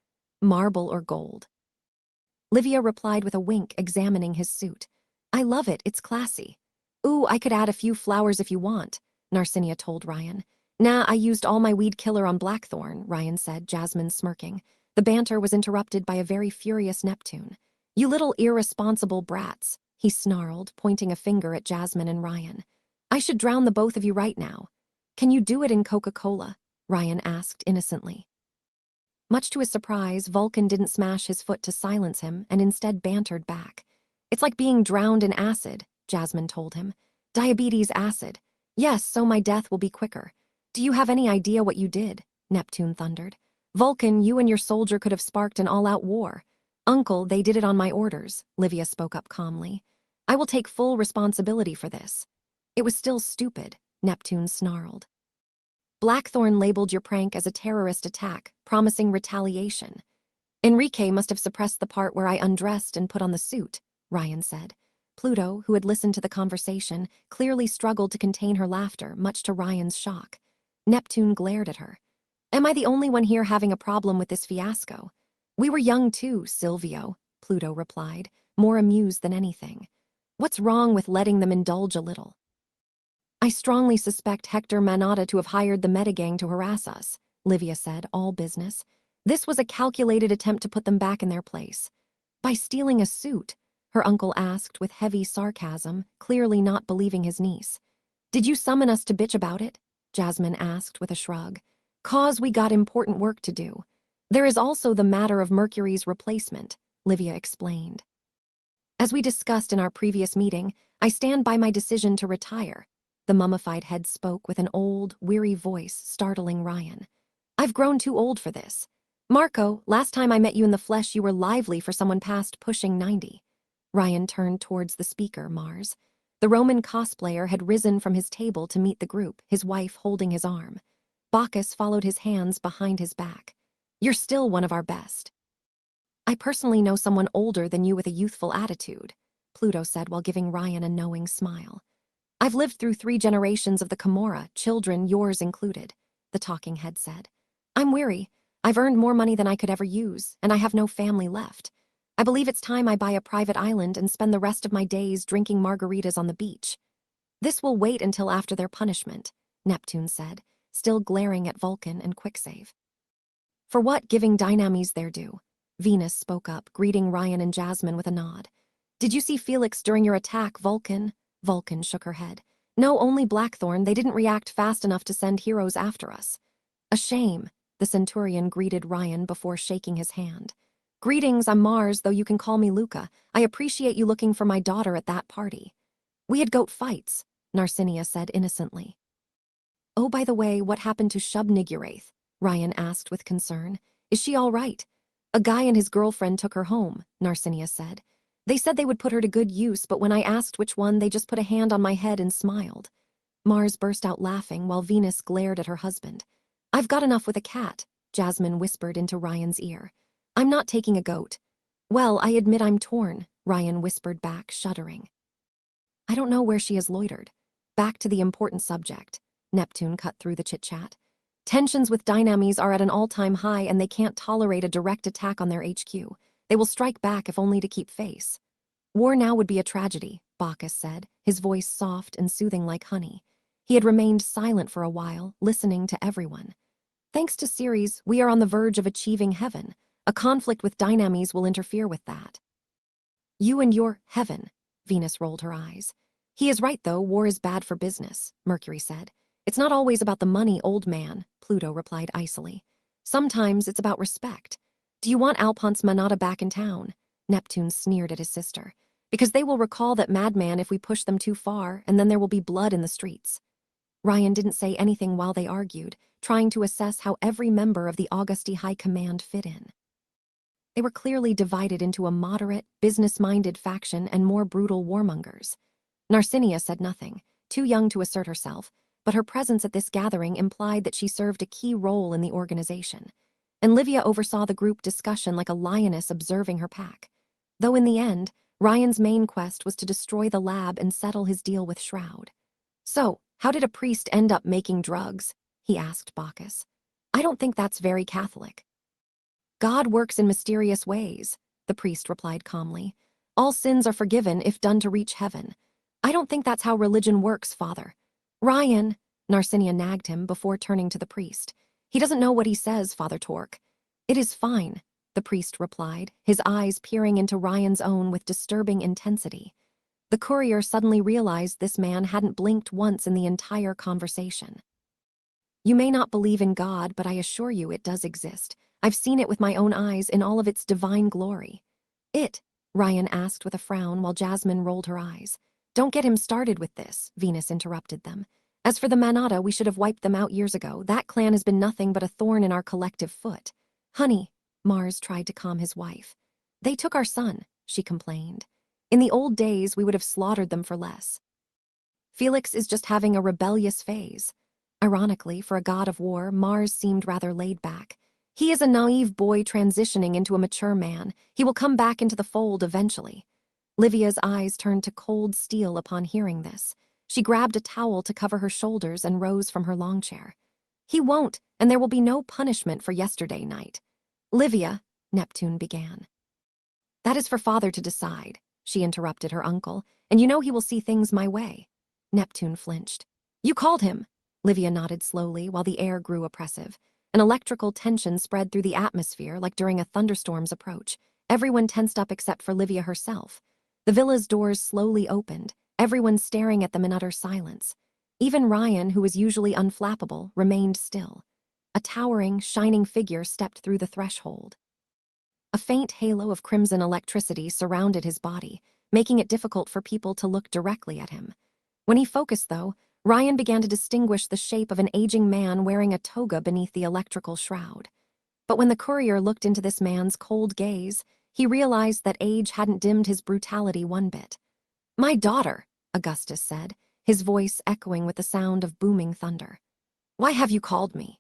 Marble or gold. Livia replied with a wink, examining his suit. I love it, it's classy. Ooh, I could add a few flowers if you want, Narcinia told Ryan. Nah, I used all my weed killer on Blackthorn, Ryan said, Jasmine smirking. The banter was interrupted by a very furious Neptune. You little irresponsible brats, he snarled, pointing a finger at Jasmine and Ryan. I should drown the both of you right now. Can you do it in Coca-Cola? Ryan asked innocently. Much to his surprise, Vulcan didn't smash his foot to silence him and instead bantered back. It's like being drowned in acid, Jasmine told him. Diabetes acid. Yes, so my death will be quicker. Do you have any idea what you did? Neptune thundered. Vulcan, you and your soldier could have sparked an all-out war. Uncle, they did it on my orders, Livia spoke up calmly. I will take full responsibility for this. It was still stupid, Neptune snarled. Blackthorn labeled your prank as a terrorist attack, promising retaliation. Enrique must have suppressed the part where I undressed and put on the suit, Ryan said. Pluto, who had listened to the conversation, clearly struggled to contain her laughter, much to Ryan's shock. Neptune glared at her. Am I the only one here having a problem with this fiasco? We were young too, Silvio, Pluto replied, more amused than anything. What's wrong with letting them indulge a little? I strongly suspect Hector Manotta to have hired the metagang to harass us, Livia said, all business. This was a calculated attempt to put them back in their place. By stealing a suit, her uncle asked with heavy sarcasm, clearly not believing his niece. Did you summon us to bitch about it? Jasmine asked with a shrug. Cause we got important work to do. There is also the matter of Mercury's replacement, Livia explained. As we discussed in our previous meeting, I stand by my decision to retire. The mummified head spoke with an old, weary voice, startling Ryan. I've grown too old for this. Marco, last time I met you in the flesh, you were lively for someone past pushing 90. Ryan turned towards the speaker, Mars. The Roman cosplayer had risen from his table to meet the group, his wife holding his arm. Bacchus followed his hands behind his back. You're still one of our best. I personally know someone older than you with a youthful attitude, Pluto said while giving Ryan a knowing smile. I've lived through 3 generations of the Camorra, children, yours included, the talking head said. I'm weary. I've earned more money than I could ever use, and I have no family left. I believe it's time I buy a private island and spend the rest of my days drinking margaritas on the beach. This will wait until after their punishment, Neptune said, still glaring at Vulcan and Quicksave. For what, giving Dynames their due? Venus spoke up, greeting Ryan and Jasmine with a nod. Did you see Felix during your attack, Vulcan? Vulcan shook her head. No, only Blackthorn. They didn't react fast enough to send heroes after us. A shame, the Centurion greeted Ryan before shaking his hand. Greetings, I'm Mars, though you can call me Luca. I appreciate you looking for my daughter at that party. We had goat fights, Narcinia said innocently. Oh, by the way, what happened to Shub-Nigurath? Ryan asked with concern. Is she all right? A guy and his girlfriend took her home, Narcinia said. They said they would put her to good use, but when I asked which one, they just put a hand on my head and smiled. Mars burst out laughing while Venus glared at her husband. I've got enough with a cat, Jasmine whispered into Ryan's ear. I'm not taking a goat. Well, I admit I'm torn, Ryan whispered back, shuddering. I don't know where she has loitered. Back to the important subject. Neptune cut through the chit-chat. Tensions with Dynames are at an all-time high and they can't tolerate a direct attack on their HQ. They will strike back if only to keep face. War now would be a tragedy, Bacchus said, his voice soft and soothing like honey. He had remained silent for a while, listening to everyone. Thanks to Ceres, we are on the verge of achieving heaven. A conflict with Dynames will interfere with that. You and your heaven, Venus rolled her eyes. He is right though, war is bad for business, Mercury said. It's not always about the money, old man, Pluto replied icily. Sometimes it's about respect. Do you want Alphonse Manata back in town? Neptune sneered at his sister. Because they will recall that madman if we push them too far, and then there will be blood in the streets. Ryan didn't say anything while they argued, trying to assess how every member of the Augusti High Command fit in. They were clearly divided into a moderate, business-minded faction and more brutal warmongers. Narcinia said nothing, too young to assert herself, but her presence at this gathering implied that she served a key role in the organization. And Livia oversaw the group discussion like a lioness observing her pack. Though in the end, Ryan's main quest was to destroy the lab and settle his deal with Shroud. So, how did a priest end up making drugs? He asked Bacchus. I don't think that's very Catholic. God works in mysterious ways, the priest replied calmly. All sins are forgiven if done to reach heaven. I don't think that's how religion works, Father. Ryan, Narcinia nagged him before turning to the priest. He doesn't know what he says, Father Torque. It is fine, the priest replied, his eyes peering into Ryan's own with disturbing intensity. The courier suddenly realized this man hadn't blinked once in the entire conversation. You may not believe in God, but I assure you it does exist. I've seen it with my own eyes in all of its divine glory. It? Ryan asked with a frown while Jasmine rolled her eyes. Don't get him started with this, Venus interrupted them. As for the Manata, we should have wiped them out years ago. That clan has been nothing but a thorn in our collective foot. Honey, Mars tried to calm his wife. They took our son, she complained. In the old days, we would have slaughtered them for less. Felix is just having a rebellious phase. Ironically, for a god of war, Mars seemed rather laid back. He is a naive boy transitioning into a mature man. He will come back into the fold eventually. Livia's eyes turned to cold steel upon hearing this. She grabbed a towel to cover her shoulders and rose from her long chair. He won't, and there will be no punishment for yesterday night. Livia, Neptune began. That is for Father to decide, she interrupted her uncle, and you know he will see things my way. Neptune flinched. You called him. Livia nodded slowly while the air grew oppressive. An electrical tension spread through the atmosphere like during a thunderstorm's approach. Everyone tensed up except for Livia herself. The villa's doors slowly opened, everyone staring at them in utter silence. Even Ryan, who was usually unflappable, remained still. A towering, shining figure stepped through the threshold. A faint halo of crimson electricity surrounded his body, making it difficult for people to look directly at him. When he focused, though, Ryan began to distinguish the shape of an aging man wearing a toga beneath the electrical shroud. But when the courier looked into this man's cold gaze, he realized that age hadn't dimmed his brutality one bit. My daughter, Augustus said, his voice echoing with the sound of booming thunder. Why have you called me?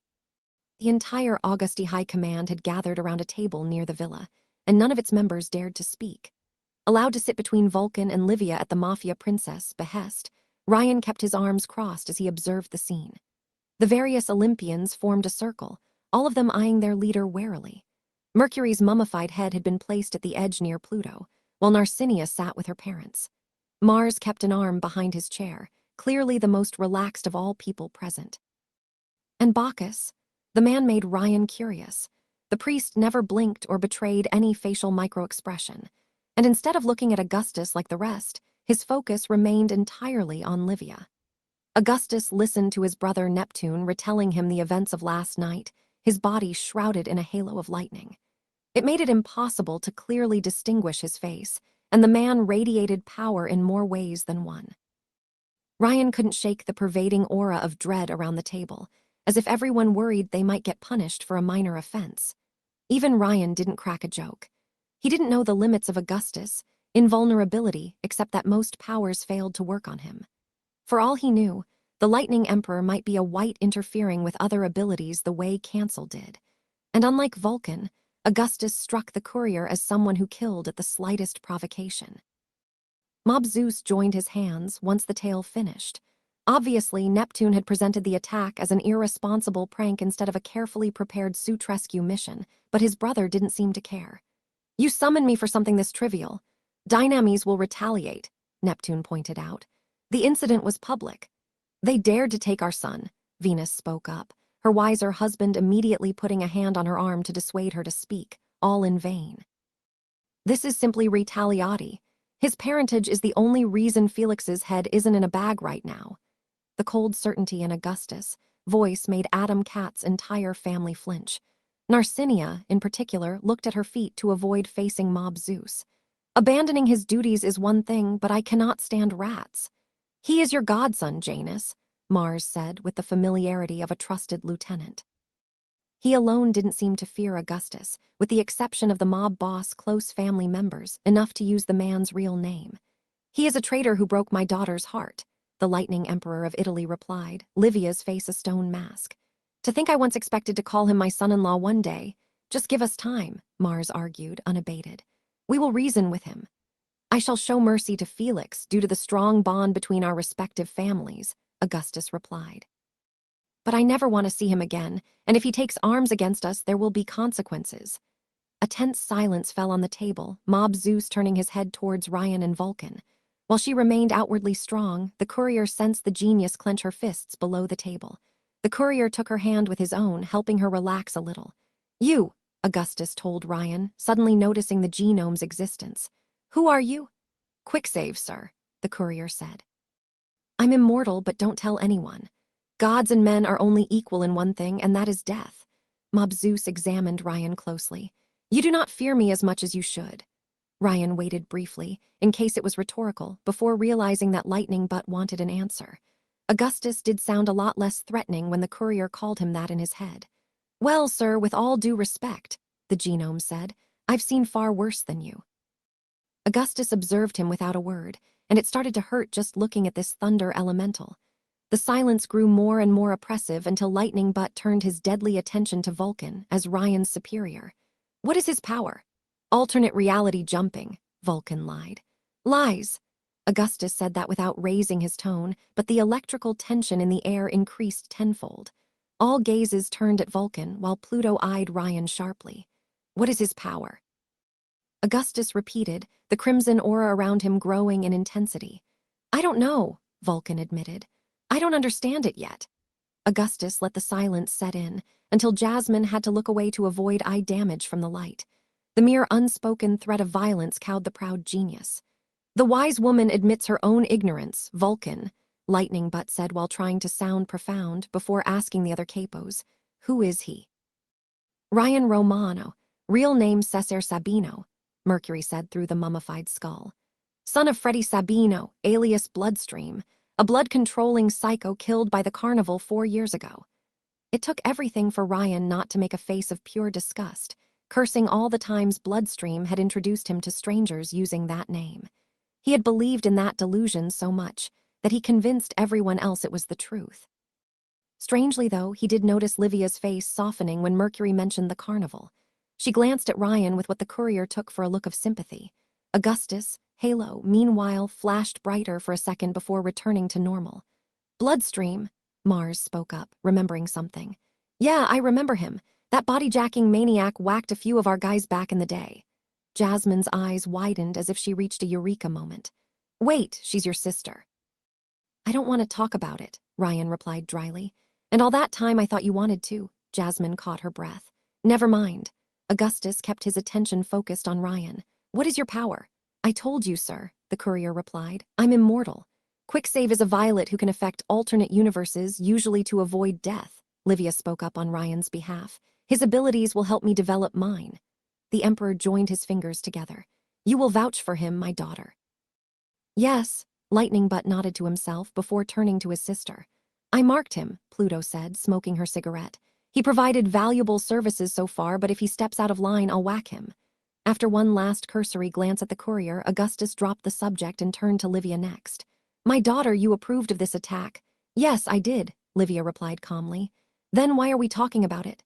The entire Augusti High Command had gathered around a table near the villa, and none of its members dared to speak. Allowed to sit between Vulcan and Livia at the Mafia Princess' behest, Ryan kept his arms crossed as he observed the scene. The various Olympians formed a circle, all of them eyeing their leader warily. Mercury's mummified head had been placed at the edge near Pluto, while Narcinia sat with her parents. Mars kept an arm behind his chair, clearly the most relaxed of all people present. And Bacchus? The man made Ryan curious. The priest never blinked or betrayed any facial microexpression, and instead of looking at Augustus like the rest, his focus remained entirely on Livia. Augustus listened to his brother Neptune retelling him the events of last night, his body shrouded in a halo of lightning. It made it impossible to clearly distinguish his face, and the man radiated power in more ways than one. Ryan couldn't shake the pervading aura of dread around the table, as if everyone worried they might get punished for a minor offense. Even Ryan didn't crack a joke. He didn't know the limits of Augustus' invulnerability, except that most powers failed to work on him. For all he knew, the Lightning Emperor might be a white interfering with other abilities the way Cancel did. And unlike Vulcan, Augustus struck the courier as someone who killed at the slightest provocation. Mob Zeus joined his hands once the tale finished. Obviously, Neptune had presented the attack as an irresponsible prank instead of a carefully prepared suit rescue mission, but his brother didn't seem to care. You summoned me for something this trivial. Dynames will retaliate, Neptune pointed out. The incident was public. They dared to take our son, Venus spoke up, her wiser husband immediately putting a hand on her arm to dissuade her to speak, all in vain. This is simply retaliati. His parentage is the only reason Felix's head isn't in a bag right now. The cold certainty in Augustus' voice made Adam Cat's entire family flinch. Narcinia, in particular, looked at her feet to avoid facing Mob Zeus. Abandoning his duties is one thing, but I cannot stand rats. He is your godson, Janus, Mars said with the familiarity of a trusted lieutenant. He alone didn't seem to fear Augustus, with the exception of the mob boss' close family members, enough to use the man's real name. He is a traitor who broke my daughter's heart, the Lightning Emperor of Italy replied, Livia's face a stone mask. To think I once expected to call him my son-in-law one day. Just give us time, Mars argued, unabated. We will reason with him. I shall show mercy to Felix due to the strong bond between our respective families, Augustus replied. But I never want to see him again, and if he takes arms against us, there will be consequences. A tense silence fell on the table, Mob Zeus turning his head towards Ryan and Vulcan. While she remained outwardly strong, the courier sensed the genius clench her fists below the table. The courier took her hand with his own, helping her relax a little. You, Augustus told Ryan, suddenly noticing the genome's existence. Who are you? Quick save, sir, the courier said. I'm immortal, but don't tell anyone. Gods and men are only equal in one thing, and that is death. Mob Zeus examined Ryan closely. You do not fear me as much as you should. Ryan waited briefly, in case it was rhetorical, before realizing that Lightning Butt wanted an answer. Augustus did sound a lot less threatening when the courier called him that in his head. Well, sir, with all due respect, the genome said, I've seen far worse than you. Augustus observed him without a word, and it started to hurt just looking at this thunder elemental. The silence grew more and more oppressive until Lightning Butt turned his deadly attention to Vulcan as Ryan's superior. What is his power? Alternate reality jumping, Vulcan lied. Lies. Augustus said that without raising his tone, but the electrical tension in the air increased tenfold. All gazes turned at Vulcan while Pluto eyed Ryan sharply. What is his power? Augustus repeated, the crimson aura around him growing in intensity. I don't know, Vulcan admitted. I don't understand it yet. Augustus let the silence set in, until Jasmine had to look away to avoid eye damage from the light. The mere unspoken threat of violence cowed the proud genius. The wise woman admits her own ignorance, Vulcan, Lightning Butt said while trying to sound profound before asking the other capos. Who is he? Ryan Romano, real name Cesare Sabino, Mercury said through the mummified skull. Son of Freddie Sabino, alias Bloodstream, a blood-controlling psycho killed by the carnival 4 years ago. It took everything for Ryan not to make a face of pure disgust, cursing all the times Bloodstream had introduced him to strangers using that name. He had believed in that delusion so much that he convinced everyone else it was the truth. Strangely, though, he did notice Livia's face softening when Mercury mentioned the carnival. She glanced at Ryan with what the courier took for a look of sympathy. Augustus' halo, meanwhile, flashed brighter for a second before returning to normal. Bloodstream, Mars spoke up, remembering something. Yeah, I remember him. That body-jacking maniac whacked a few of our guys back in the day. Jasmine's eyes widened as if she reached a eureka moment. Wait, she's your sister. I don't want to talk about it, Ryan replied dryly. And all that time I thought you wanted to. Jasmine caught her breath. Never mind. Augustus kept his attention focused on Ryan. What is your power? I told you, sir, the courier replied. I'm immortal. Quicksave is a violet who can affect alternate universes, usually to avoid death. Livia spoke up on Ryan's behalf. His abilities will help me develop mine. The Emperor joined his fingers together. You will vouch for him, my daughter. Yes, Lightning Butt nodded to himself before turning to his sister. I marked him, Pluto said, smoking her cigarette. He provided valuable services so far, but if he steps out of line, I'll whack him. After one last cursory glance at the courier, Augustus dropped the subject and turned to Livia next. My daughter, you approved of this attack. Yes, I did, Livia replied calmly. Then why are we talking about it?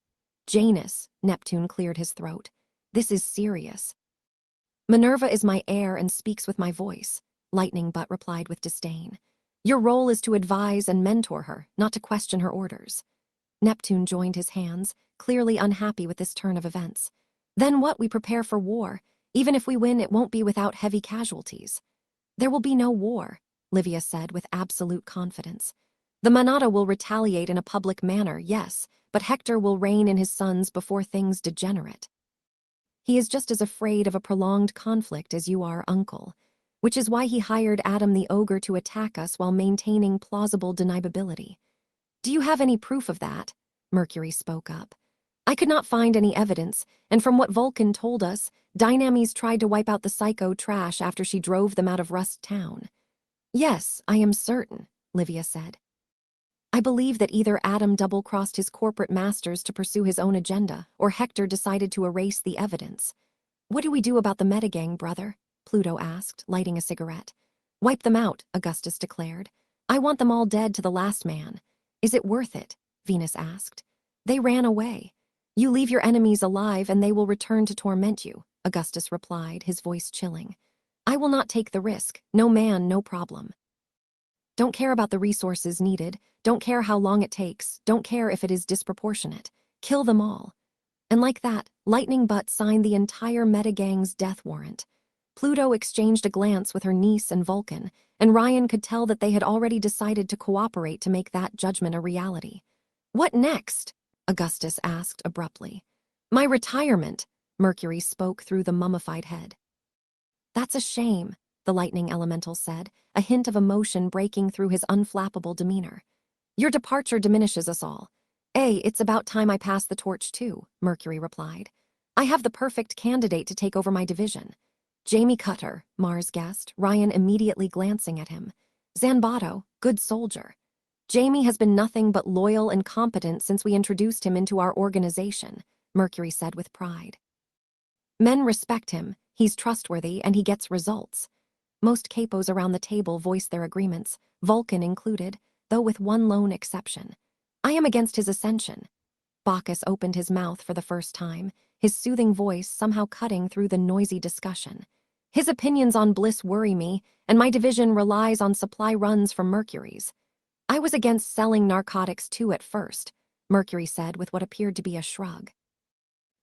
Janus, Neptune cleared his throat. This is serious. Minerva is my heir and speaks with my voice, Lightning Butt replied with disdain. Your role is to advise and mentor her, not to question her orders. Neptune joined his hands, clearly unhappy with this turn of events. Then what? We prepare for war. Even if we win, it won't be without heavy casualties. There will be no war, Livia said with absolute confidence. The Manada will retaliate in a public manner, yes, but Hector will reign in his sons before things degenerate. He is just as afraid of a prolonged conflict as you are, uncle. which is why he hired Adam the Ogre to attack us while maintaining plausible deniability. Do you have any proof of that? Mercury spoke up. I could not find any evidence, and from what Vulcan told us, Dynames tried to wipe out the psycho trash after she drove them out of Rust Town. Yes, I am certain, Livia said. I believe that either Adam double-crossed his corporate masters to pursue his own agenda, or Hector decided to erase the evidence. What do we do about the metagang, brother? Pluto asked, lighting a cigarette. Wipe them out, Augustus declared. I want them all dead to the last man. Is it worth it? Venus asked. They ran away. You leave your enemies alive and they will return to torment you, Augustus replied, his voice chilling. I will not take the risk. No man, no problem. Don't care about the resources needed. Don't care how long it takes. Don't care if it is disproportionate. Kill them all. And like that, Lightning Butt signed the entire metagang's death warrant. Pluto exchanged a glance with her niece and Vulcan, and Ryan could tell that they had already decided to cooperate to make that judgment a reality. What next? Augustus asked abruptly. My retirement, Mercury spoke through the mummified head. That's a shame, the lightning elemental said, a hint of emotion breaking through his unflappable demeanor. Your departure diminishes us all. It's about time I pass the torch too, Mercury replied. I have the perfect candidate to take over my division. Jamie Cutter, Mars guessed, Ryan immediately glancing at him. Zanbato, good soldier. Jamie has been nothing but loyal and competent since we introduced him into our organization, Mercury said with pride. Men respect him, he's trustworthy, and he gets results. Most capos around the table voiced their agreements, Vulcan included, though with one lone exception. I am against his ascension. Bacchus opened his mouth for the first time, his soothing voice somehow cutting through the noisy discussion. His opinions on Bliss worry me, and my division relies on supply runs from Mercury's. I was against selling narcotics too at first, Mercury said with what appeared to be a shrug.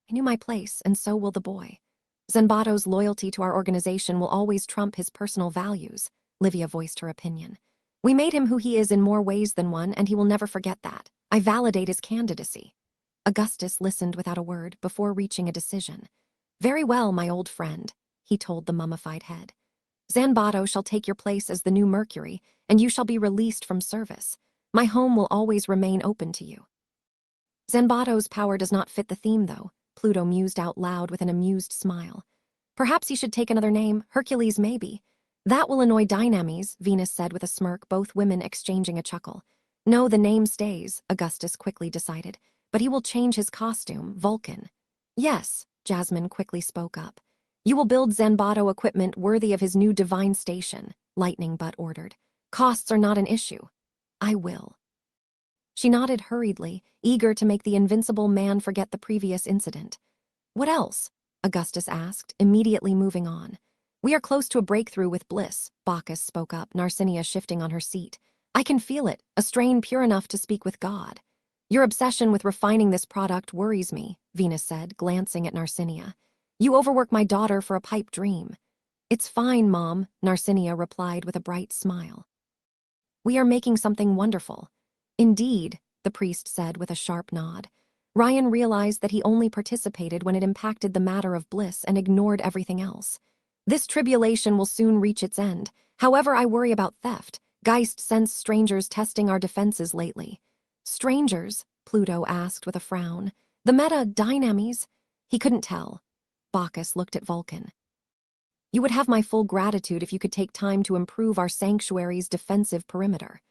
I knew my place, and so will the boy. Zanbato's loyalty to our organization will always trump his personal values, Livia voiced her opinion. We made him who he is in more ways than one, and he will never forget that. I validate his candidacy. Augustus listened without a word before reaching a decision. Very well, my old friend, he told the mummified head. Zanbato shall take your place as the new Mercury, and you shall be released from service. My home will always remain open to you. Zanbato's power does not fit the theme, though, Pluto mused out loud with an amused smile. Perhaps he should take another name, Hercules maybe. That will annoy Dynames, Venus said with a smirk, both women exchanging a chuckle. No, the name stays, Augustus quickly decided, but he will change his costume, Vulcan. Yes, Jasmine quickly spoke up. You will build Zanbato equipment worthy of his new divine station, Lightning Butt ordered. Costs are not an issue. I will. She nodded hurriedly, eager to make the invincible man forget the previous incident. What else? Augustus asked, immediately moving on. We are close to a breakthrough with Bliss, Bacchus spoke up, Narcinia shifting on her seat. I can feel it, a strain pure enough to speak with God. Your obsession with refining this product worries me, Venus said, glancing at Narcinia. You overwork my daughter for a pipe dream. It's fine, Mom, Narcinia replied with a bright smile. We are making something wonderful. Indeed, the priest said with a sharp nod. Ryan realized that he only participated when it impacted the matter of Bliss and ignored everything else. This tribulation will soon reach its end. However, I worry about theft. Geist sensed strangers testing our defenses lately. Strangers? Pluto asked with a frown. The Dynames? He couldn't tell. Bacchus looked at Vulcan. You would have my full gratitude if you could take time to improve our sanctuary's defensive perimeter.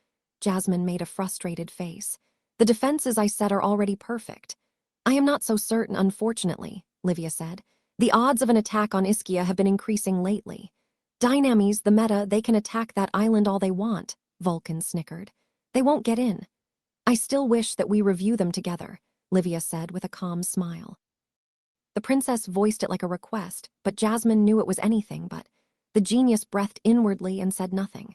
Jasmine made a frustrated face. The defenses I set are already perfect. I am not so certain, unfortunately, Livia said. The odds of an attack on Ischia have been increasing lately. Dynames, the they can attack that island all they want, Vulcan snickered. They won't get in. I still wish that we review them together, Livia said with a calm smile. The princess voiced it like a request, but Jasmine knew it was anything but. The genius breathed inwardly and said nothing.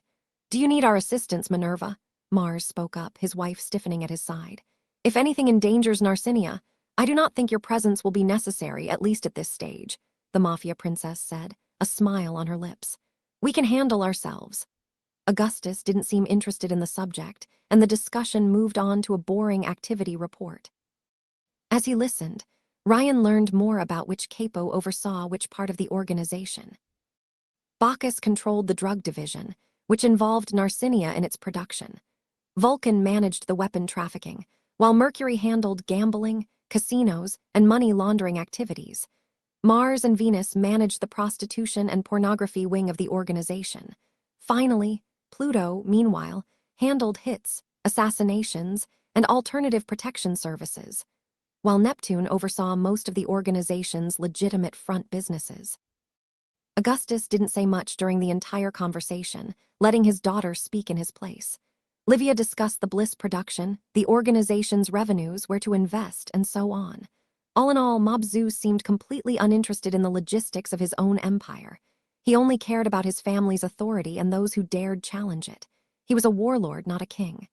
Do you need our assistance, Minerva? Mars spoke up, his wife stiffening at his side. If anything endangers Narcinia, I do not think your presence will be necessary, at least at this stage, the Mafia princess said, a smile on her lips. We can handle ourselves. Augustus didn't seem interested in the subject, and the discussion moved on to a boring activity report. As he listened, Ryan learned more about which capo oversaw which part of the organization. Bacchus controlled the drug division, which involved Narcinia in its production. Vulcan managed the weapon trafficking, while Mercury handled gambling, casinos, and money laundering activities. Mars and Venus managed the prostitution and pornography wing of the organization. Finally, Pluto, meanwhile, handled hits, assassinations, and alternative protection services, while Neptune oversaw most of the organization's legitimate front businesses. Augustus didn't say much during the entire conversation, letting his daughter speak in his place. Livia discussed the Bliss production, the organization's revenues, where to invest, and so on. All in all, Mobzu seemed completely uninterested in the logistics of his own empire. He only cared about his family's authority and those who dared challenge it. He was a warlord, not a king.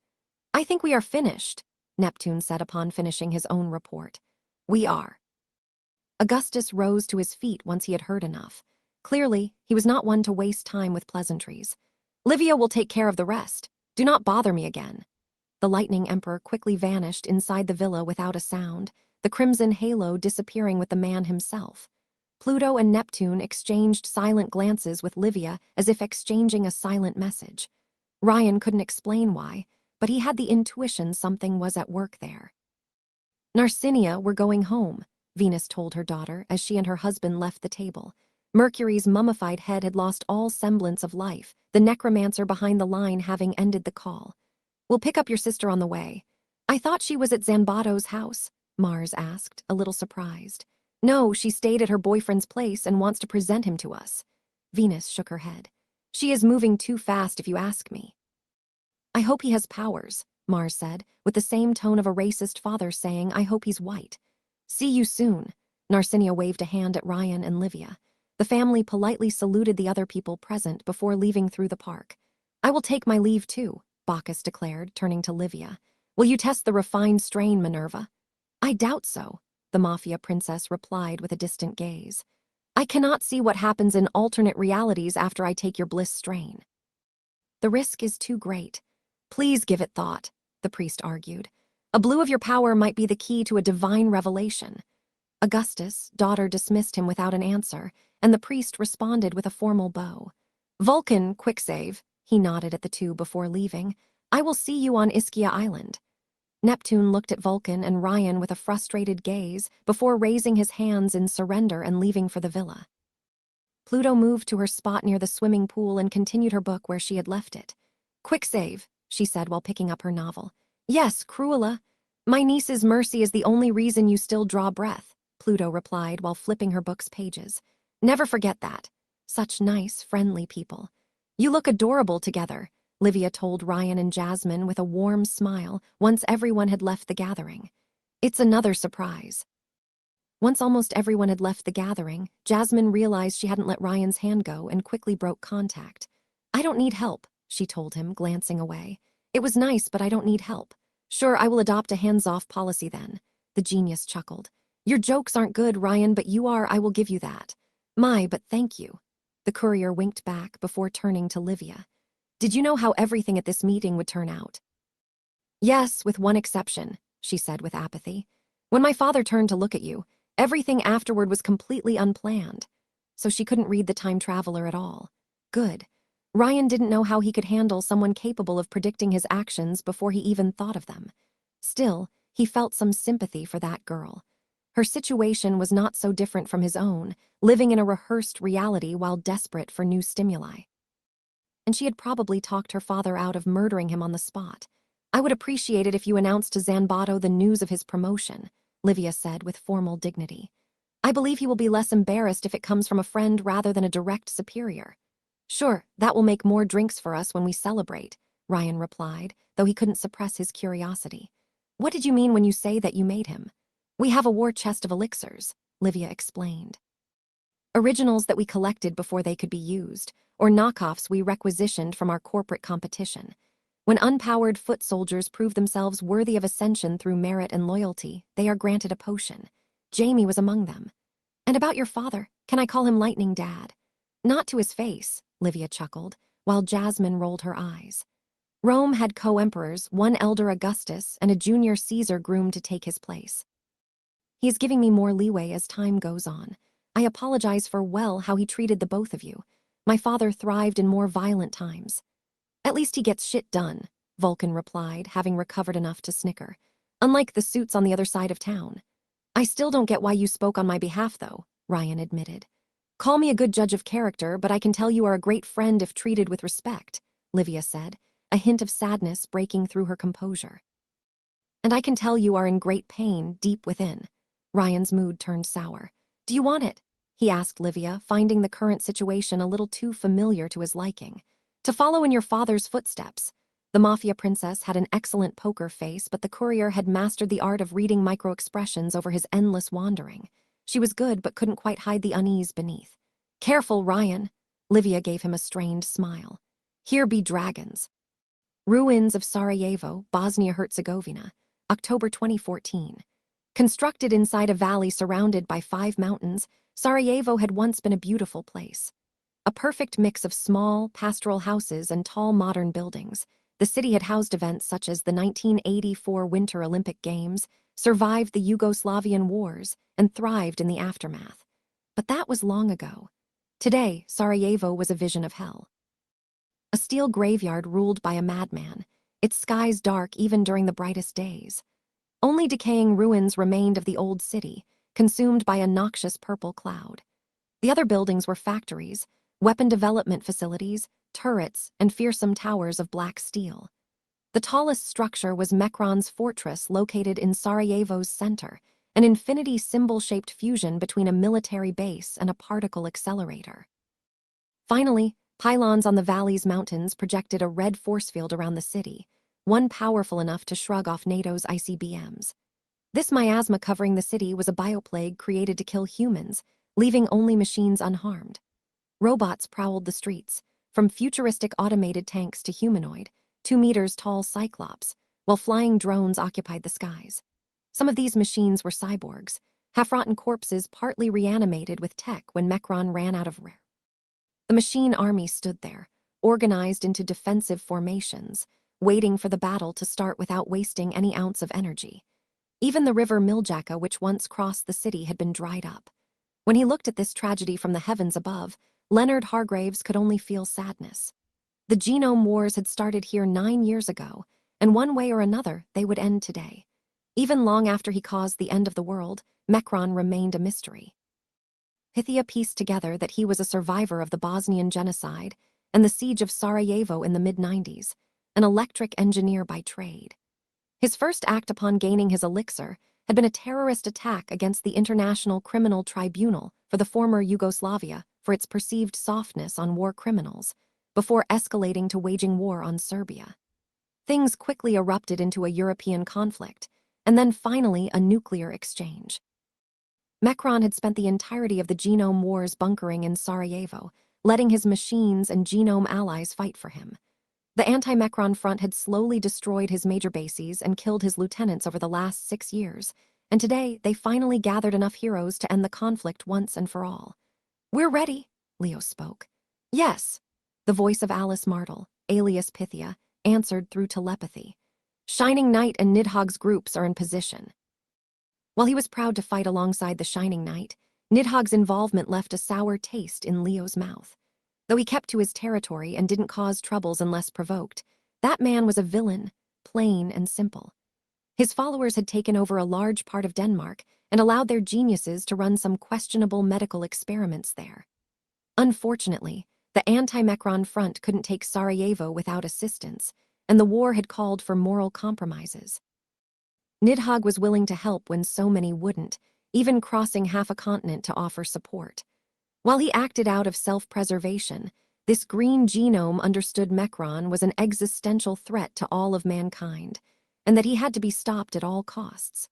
"I think we are finished," Neptune said upon finishing his own report. "We are." Augustus rose to his feet once he had heard enough. Clearly, he was not one to waste time with pleasantries. "Livia will take care of the rest. Do not bother me again." The Lightning Emperor quickly vanished inside the villa without a sound, the crimson halo disappearing with the man himself. Pluto and Neptune exchanged silent glances with Livia as if exchanging a silent message. Ryan couldn't explain why, but he had the intuition something was at work there. "Narcinia, we're going home," Venus told her daughter as she and her husband left the table. Mercury's mummified head had lost all semblance of life, the necromancer behind the line having ended the call. "We'll pick up your sister on the way." "I thought she was at Zanbato's house," Mars asked, a little surprised. "No, she stayed at her boyfriend's place and wants to present him to us." Venus shook her head. "She is moving too fast if you ask me." "I hope he has powers," Mars said, with the same tone of a racist father saying, "I hope he's white." "See you soon." Narcinia waved a hand at Ryan and Livia. The family politely saluted the other people present before leaving through the park. "I will take my leave too," Bacchus declared, turning to Livia. "Will you test the refined strain, Minerva?" "I doubt so," the Mafia princess replied with a distant gaze. "I cannot see what happens in alternate realities after I take your Bliss strain." "The risk is too great. Please give it thought," the priest argued. "A blue of your power might be the key to a divine revelation." Augustus' daughter dismissed him without an answer, and the priest responded with a formal bow. "Vulcan, quick save," he nodded at the two before leaving. "I will see you on Ischia Island." Neptune looked at Vulcan and Ryan with a frustrated gaze before raising his hands in surrender and leaving for the villa. Pluto moved to her spot near the swimming pool and continued her book where she had left it. "Quick save," she said while picking up her novel. "Yes, Cruella. My niece's mercy is the only reason you still draw breath," Pluto replied while flipping her book's pages. "Never forget that. Such nice, friendly people. You look adorable together," Livia told Ryan and Jasmine with a warm smile once everyone had left the gathering. "It's another surprise." Once almost everyone had left the gathering, Jasmine realized she hadn't let Ryan's hand go and quickly broke contact. "I don't need help," she told him, glancing away. "It was nice, but I don't need help." "Sure, I will adopt a hands-off policy then," the genius chuckled. "Your jokes aren't good, Ryan, but you are, I will give you that." "My, but thank you." The courier winked back before turning to Livia. "Did you know how everything at this meeting would turn out?" "Yes, with one exception," she said with apathy. "When my father turned to look at you, everything afterward was completely unplanned." So she couldn't read the time traveler at all. Good. Ryan didn't know how he could handle someone capable of predicting his actions before he even thought of them. Still, he felt some sympathy for that girl. Her situation was not so different from his own, living in a rehearsed reality while desperate for new stimuli. And she had probably talked her father out of murdering him on the spot. "I would appreciate it if you announced to Zanbato the news of his promotion," Livia said with formal dignity. "I believe he will be less embarrassed if it comes from a friend rather than a direct superior." "Sure, that will make more drinks for us when we celebrate," Ryan replied, though he couldn't suppress his curiosity. "What did you mean when you say that you made him?" "We have a war chest of elixirs," Livia explained. "Originals that we collected before they could be used, or knockoffs we requisitioned from our corporate competition. When unpowered foot soldiers prove themselves worthy of ascension through merit and loyalty, they are granted a potion. Jamie was among them." "And about your father, can I call him Lightning Dad?" "Not to his face," Livia chuckled, while Jasmine rolled her eyes. "Rome had co-emperors, one elder Augustus and a junior Caesar groomed to take his place. He is giving me more leeway as time goes on. I apologize for, well, how he treated the both of you. My father thrived in more violent times. At least he gets shit done, Vulcan replied, having recovered enough to snicker. Unlike the suits on the other side of town. I still don't get why you spoke on my behalf, though, Ryan admitted. Call me a good judge of character, but I can tell you are a great friend if treated with respect, Livia said, a hint of sadness breaking through her composure. And I can tell you are in great pain deep within. Ryan's mood turned sour. Do you want it? He asked Livia, finding the current situation a little too familiar to his liking. To follow in your father's footsteps. The mafia princess had an excellent poker face, but the courier had mastered the art of reading micro-expressions over his endless wandering. She was good but couldn't quite hide the unease beneath. Careful, Ryan. Livia gave him a strained smile. Here be dragons. Ruins of Sarajevo, Bosnia-Herzegovina, October 2014. Constructed inside a valley surrounded by 5 mountains, Sarajevo had once been a beautiful place. A perfect mix of small, pastoral houses and tall modern buildings. The city had housed events such as the 1984 Winter Olympic Games, survived the Yugoslavian wars, and thrived in the aftermath. But that was long ago. Today, Sarajevo was a vision of hell. A steel graveyard ruled by a madman, its skies dark even during the brightest days. Only decaying ruins remained of the old city, consumed by a noxious purple cloud. The other buildings were factories, weapon development facilities, turrets, and fearsome towers of black steel. The tallest structure was Mekron's fortress located in Sarajevo's center, an infinity symbol-shaped fusion between a military base and a particle accelerator. Finally, pylons on the valley's mountains projected a red force field around the city, one powerful enough to shrug off NATO's ICBMs. This miasma covering the city was a bioplague created to kill humans, leaving only machines unharmed. Robots prowled the streets, from futuristic automated tanks to humanoid, 2 meters tall cyclops, while flying drones occupied the skies. Some of these machines were cyborgs, half-rotten corpses partly reanimated with tech when Mekron ran out of air. The machine army stood there, organized into defensive formations, waiting for the battle to start without wasting any ounce of energy. Even the river Miljacka, which once crossed the city, had been dried up. When he looked at this tragedy from the heavens above, Leonard Hargraves could only feel sadness. The genome wars had started here 9 years ago, and one way or another, they would end today. Even long after he caused the end of the world, Mekron remained a mystery. Pythia pieced together that he was a survivor of the Bosnian genocide and the siege of Sarajevo in the mid-90s, an electric engineer by trade. His first act upon gaining his elixir had been a terrorist attack against the International Criminal Tribunal for the former Yugoslavia for its perceived softness on war criminals, before escalating to waging war on Serbia. Things quickly erupted into a European conflict, and then finally a nuclear exchange. Mekron had spent the entirety of the genome wars bunkering in Sarajevo, letting his machines and genome allies fight for him. The anti-Mekron front had slowly destroyed his major bases and killed his lieutenants over the last 6 years, and today they finally gathered enough heroes to end the conflict once and for all. We're ready, Leo spoke. Yes, the voice of Alice Martel, alias Pythia, answered through telepathy. Shining Knight and Nidhogg's groups are in position. While he was proud to fight alongside the Shining Knight, Nidhogg's involvement left a sour taste in Leo's mouth. Though he kept to his territory and didn't cause troubles unless provoked, that man was a villain, plain and simple. His followers had taken over a large part of Denmark and allowed their geniuses to run some questionable medical experiments there. Unfortunately, the anti-Mekron front couldn't take Sarajevo without assistance, and the war had called for moral compromises. Nidhogg was willing to help when so many wouldn't, even crossing half a continent to offer support. While he acted out of self-preservation, this green genome understood Mekron was an existential threat to all of mankind, and that he had to be stopped at all costs.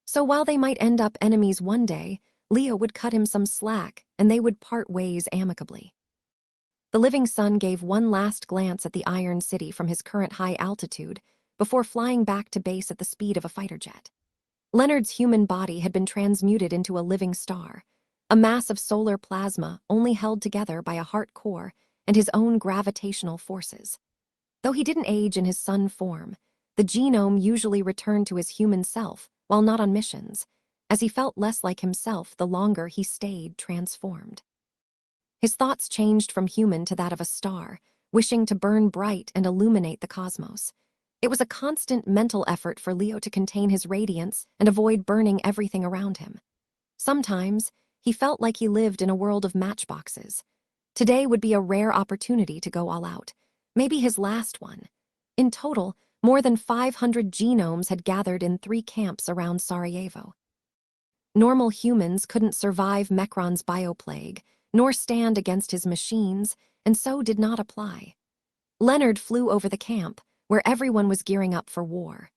So while they might end up enemies one day, Leo would cut him some slack, and they would part ways amicably. The living sun gave one last glance at the Iron City from his current high altitude before flying back to base at the speed of a fighter jet. Leonard's human body had been transmuted into a living star, a mass of solar plasma only held together by a heart core and his own gravitational forces. Though he didn't age in his sun form, the genome usually returned to his human self while not on missions, as he felt less like himself the longer he stayed transformed. His thoughts changed from human to that of a star, wishing to burn bright and illuminate the cosmos. It was a constant mental effort for Leo to contain his radiance and avoid burning everything around him. Sometimes, he felt like he lived in a world of matchboxes. Today would be a rare opportunity to go all out, maybe his last one. In total, more than 500 genomes had gathered in 3 camps around Sarajevo. Normal humans couldn't survive Mekron's bioplague, nor stand against his machines, and so did not apply. Leonard flew over the camp, where everyone was gearing up for war.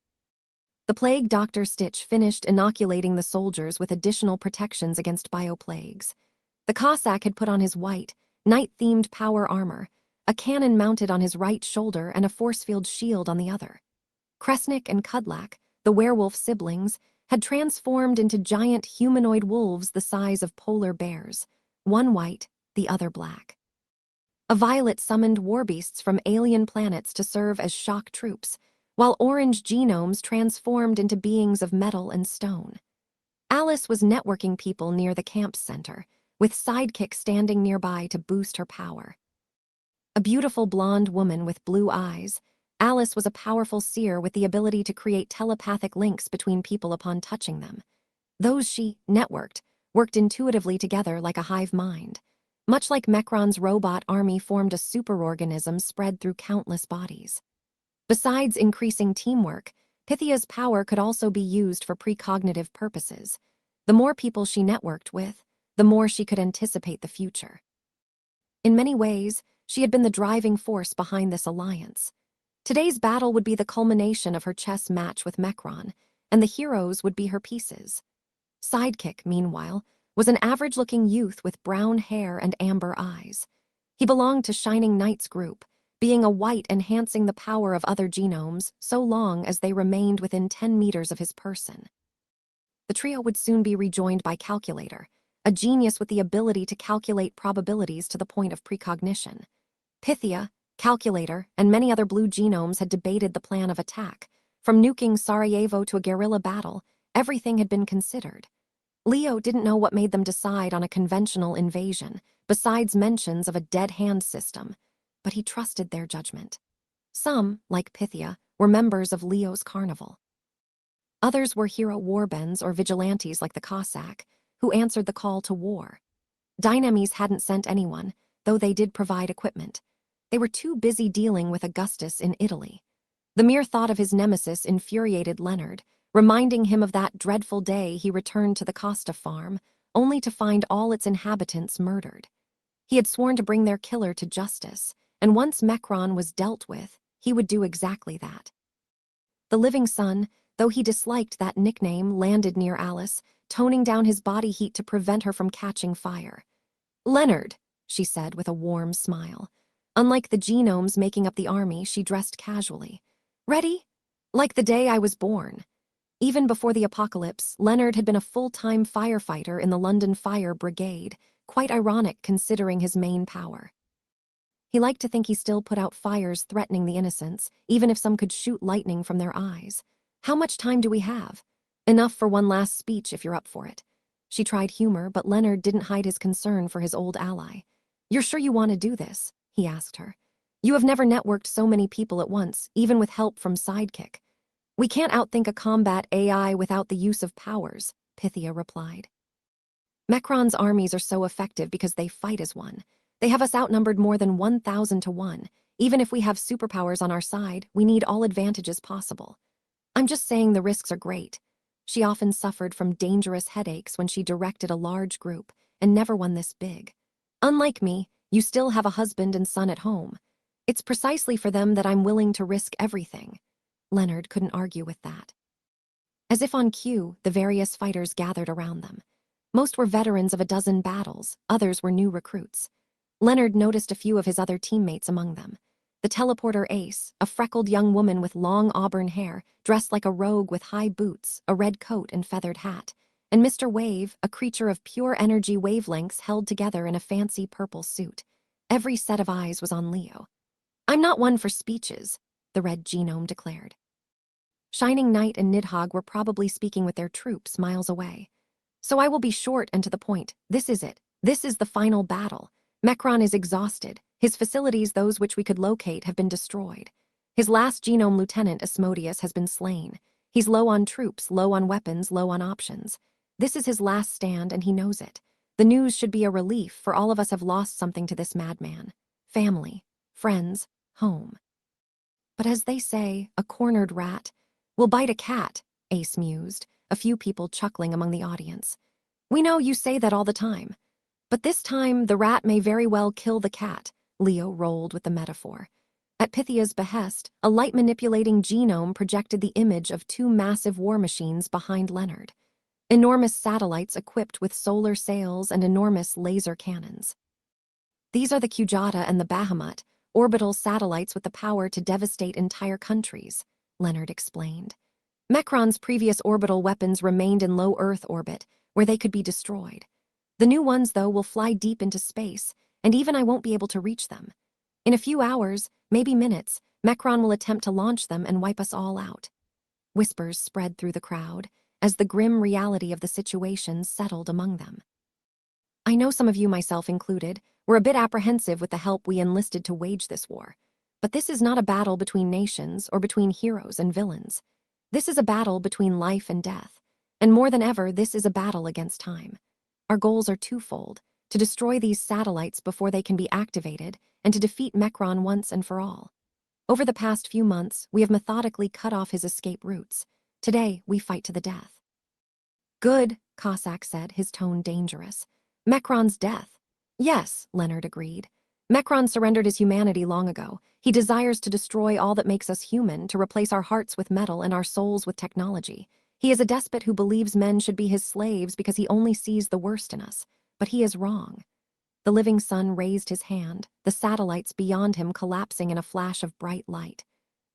The plague doctor Stitch finished inoculating the soldiers with additional protections against bioplagues. The Cossack had put on his white, night-themed power armor, a cannon mounted on his right shoulder and a force field shield on the other. Kresnik and Kudlak, the werewolf siblings, had transformed into giant humanoid wolves the size of polar bears, one white, the other black. A Violet summoned warbeasts from alien planets to serve as shock troops, while orange genomes transformed into beings of metal and stone. Alice was networking people near the camp center, with Sidekick standing nearby to boost her power. A beautiful blonde woman with blue eyes, Alice was a powerful seer with the ability to create telepathic links between people upon touching them. Those she networked worked intuitively together like a hive mind. Much like Mekron's robot army formed a superorganism spread through countless bodies. Besides increasing teamwork, Pythia's power could also be used for precognitive purposes. The more people she networked with, the more she could anticipate the future. In many ways, she had been the driving force behind this alliance. Today's battle would be the culmination of her chess match with Mekron, and the heroes would be her pieces. Sidekick, meanwhile, was an average-looking youth with brown hair and amber eyes. He belonged to Shining Knight's group, being a white enhancing the power of other genomes so long as they remained within 10 meters of his person. The trio would soon be rejoined by Calculator, a genius with the ability to calculate probabilities to the point of precognition. Pythia, Calculator, and many other blue genomes had debated the plan of attack. From nuking Sarajevo to a guerrilla battle, everything had been considered. Leo didn't know what made them decide on a conventional invasion, besides mentions of a dead-hand system, but he trusted their judgment. Some, like Pythia, were members of Leo's carnival. Others were hero warbends or vigilantes like the Cossack, who answered the call to war. Dynames hadn't sent anyone, though they did provide equipment. They were too busy dealing with Augustus in Italy. The mere thought of his nemesis infuriated Leonard, reminding him of that dreadful day he returned to the Costa farm, only to find all its inhabitants murdered. He had sworn to bring their killer to justice, and once Mekron was dealt with, he would do exactly that. The Living Sun, though he disliked that nickname, landed near Alice, toning down his body heat to prevent her from catching fire. "Leonard," she said with a warm smile. Unlike the genomes making up the army, she dressed casually. "Ready? Like the day I was born." Even before the apocalypse, Leonard had been a full-time firefighter in the London Fire Brigade, quite ironic considering his main power. He liked to think he still put out fires threatening the innocents, even if some could shoot lightning from their eyes. "How much time do we have?" "Enough for one last speech if you're up for it." She tried humor, but Leonard didn't hide his concern for his old ally. "You're sure you want to do this?" he asked her. "You have never networked so many people at once, even with help from Sidekick." "We can't outthink a combat AI without the use of powers," Pythia replied. "Mekron's armies are so effective because they fight as one. They have us outnumbered more than 1,000 to 1. Even if we have superpowers on our side, we need all advantages possible. I'm just saying the risks are great." She often suffered from dangerous headaches when she directed a large group, and never one this big. "Unlike me, you still have a husband and son at home. It's precisely for them that I'm willing to risk everything." Leonard couldn't argue with that. As if on cue, the various fighters gathered around them. Most were veterans of a dozen battles, others were new recruits. Leonard noticed a few of his other teammates among them. The teleporter Ace, a freckled young woman with long auburn hair, dressed like a rogue with high boots, a red coat and feathered hat, and Mr. Wave, a creature of pure energy wavelengths held together in a fancy purple suit. Every set of eyes was on Leo. "I'm not one for speeches," the red genome declared. Shining Knight and Nidhogg were probably speaking with their troops miles away. "So I will be short and to the point. This is it. This is the final battle. Mecron is exhausted. His facilities, those which we could locate, have been destroyed. His last genome lieutenant, Asmodeus, has been slain. He's low on troops, low on weapons, low on options. This is his last stand, and he knows it. The news should be a relief, for all of us have lost something to this madman. Family, friends, home. But as they say, a cornered rat will bite a cat, Ace mused, a few people chuckling among the audience. We know you say that all the time. But this time, the rat may very well kill the cat, Leo rolled with the metaphor. At Pythia's behest, a light-manipulating genome projected the image of two massive war machines behind Leonard. Enormous satellites equipped with solar sails and enormous laser cannons. These are the Kujata and the Bahamut, orbital satellites with the power to devastate entire countries, Leonard explained. Mecron's previous orbital weapons remained in low Earth orbit, where they could be destroyed. The new ones, though, will fly deep into space, and even I won't be able to reach them. In a few hours, maybe minutes, Mecron will attempt to launch them and wipe us all out. Whispers spread through the crowd, as the grim reality of the situation settled among them. I know some of you, myself included, were a bit apprehensive with the help we enlisted to wage this war. But this is not a battle between nations or between heroes and villains. This is a battle between life and death. And more than ever, this is a battle against time. Our goals are twofold: to destroy these satellites before they can be activated, and to defeat Mecron once and for all. Over the past few months, we have methodically cut off his escape routes. Today, we fight to the death. Good, Cossack said, his tone dangerous. Mecron's death. Yes, Leonard agreed. Mecron surrendered his humanity long ago. He desires to destroy all that makes us human, to replace our hearts with metal and our souls with technology. He is a despot who believes men should be his slaves because he only sees the worst in us. But he is wrong. The living sun raised his hand, the satellites beyond him collapsing in a flash of bright light.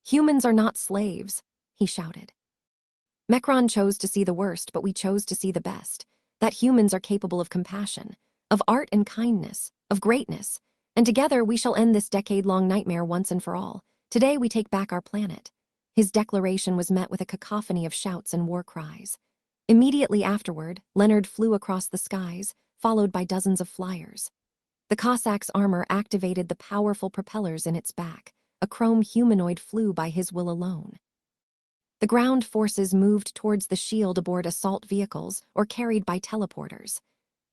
Humans are not slaves, he shouted. Mecron chose to see the worst, but we chose to see the best. That humans are capable of compassion, of art and kindness, of greatness. And together we shall end this decade-long nightmare once and for all. Today we take back our planet. His declaration was met with a cacophony of shouts and war cries. Immediately afterward, Leonard flew across the skies, followed by dozens of flyers. The Cossack's armor activated the powerful propellers in its back. A chrome humanoid flew by his will alone. The ground forces moved towards the shield aboard assault vehicles or carried by teleporters.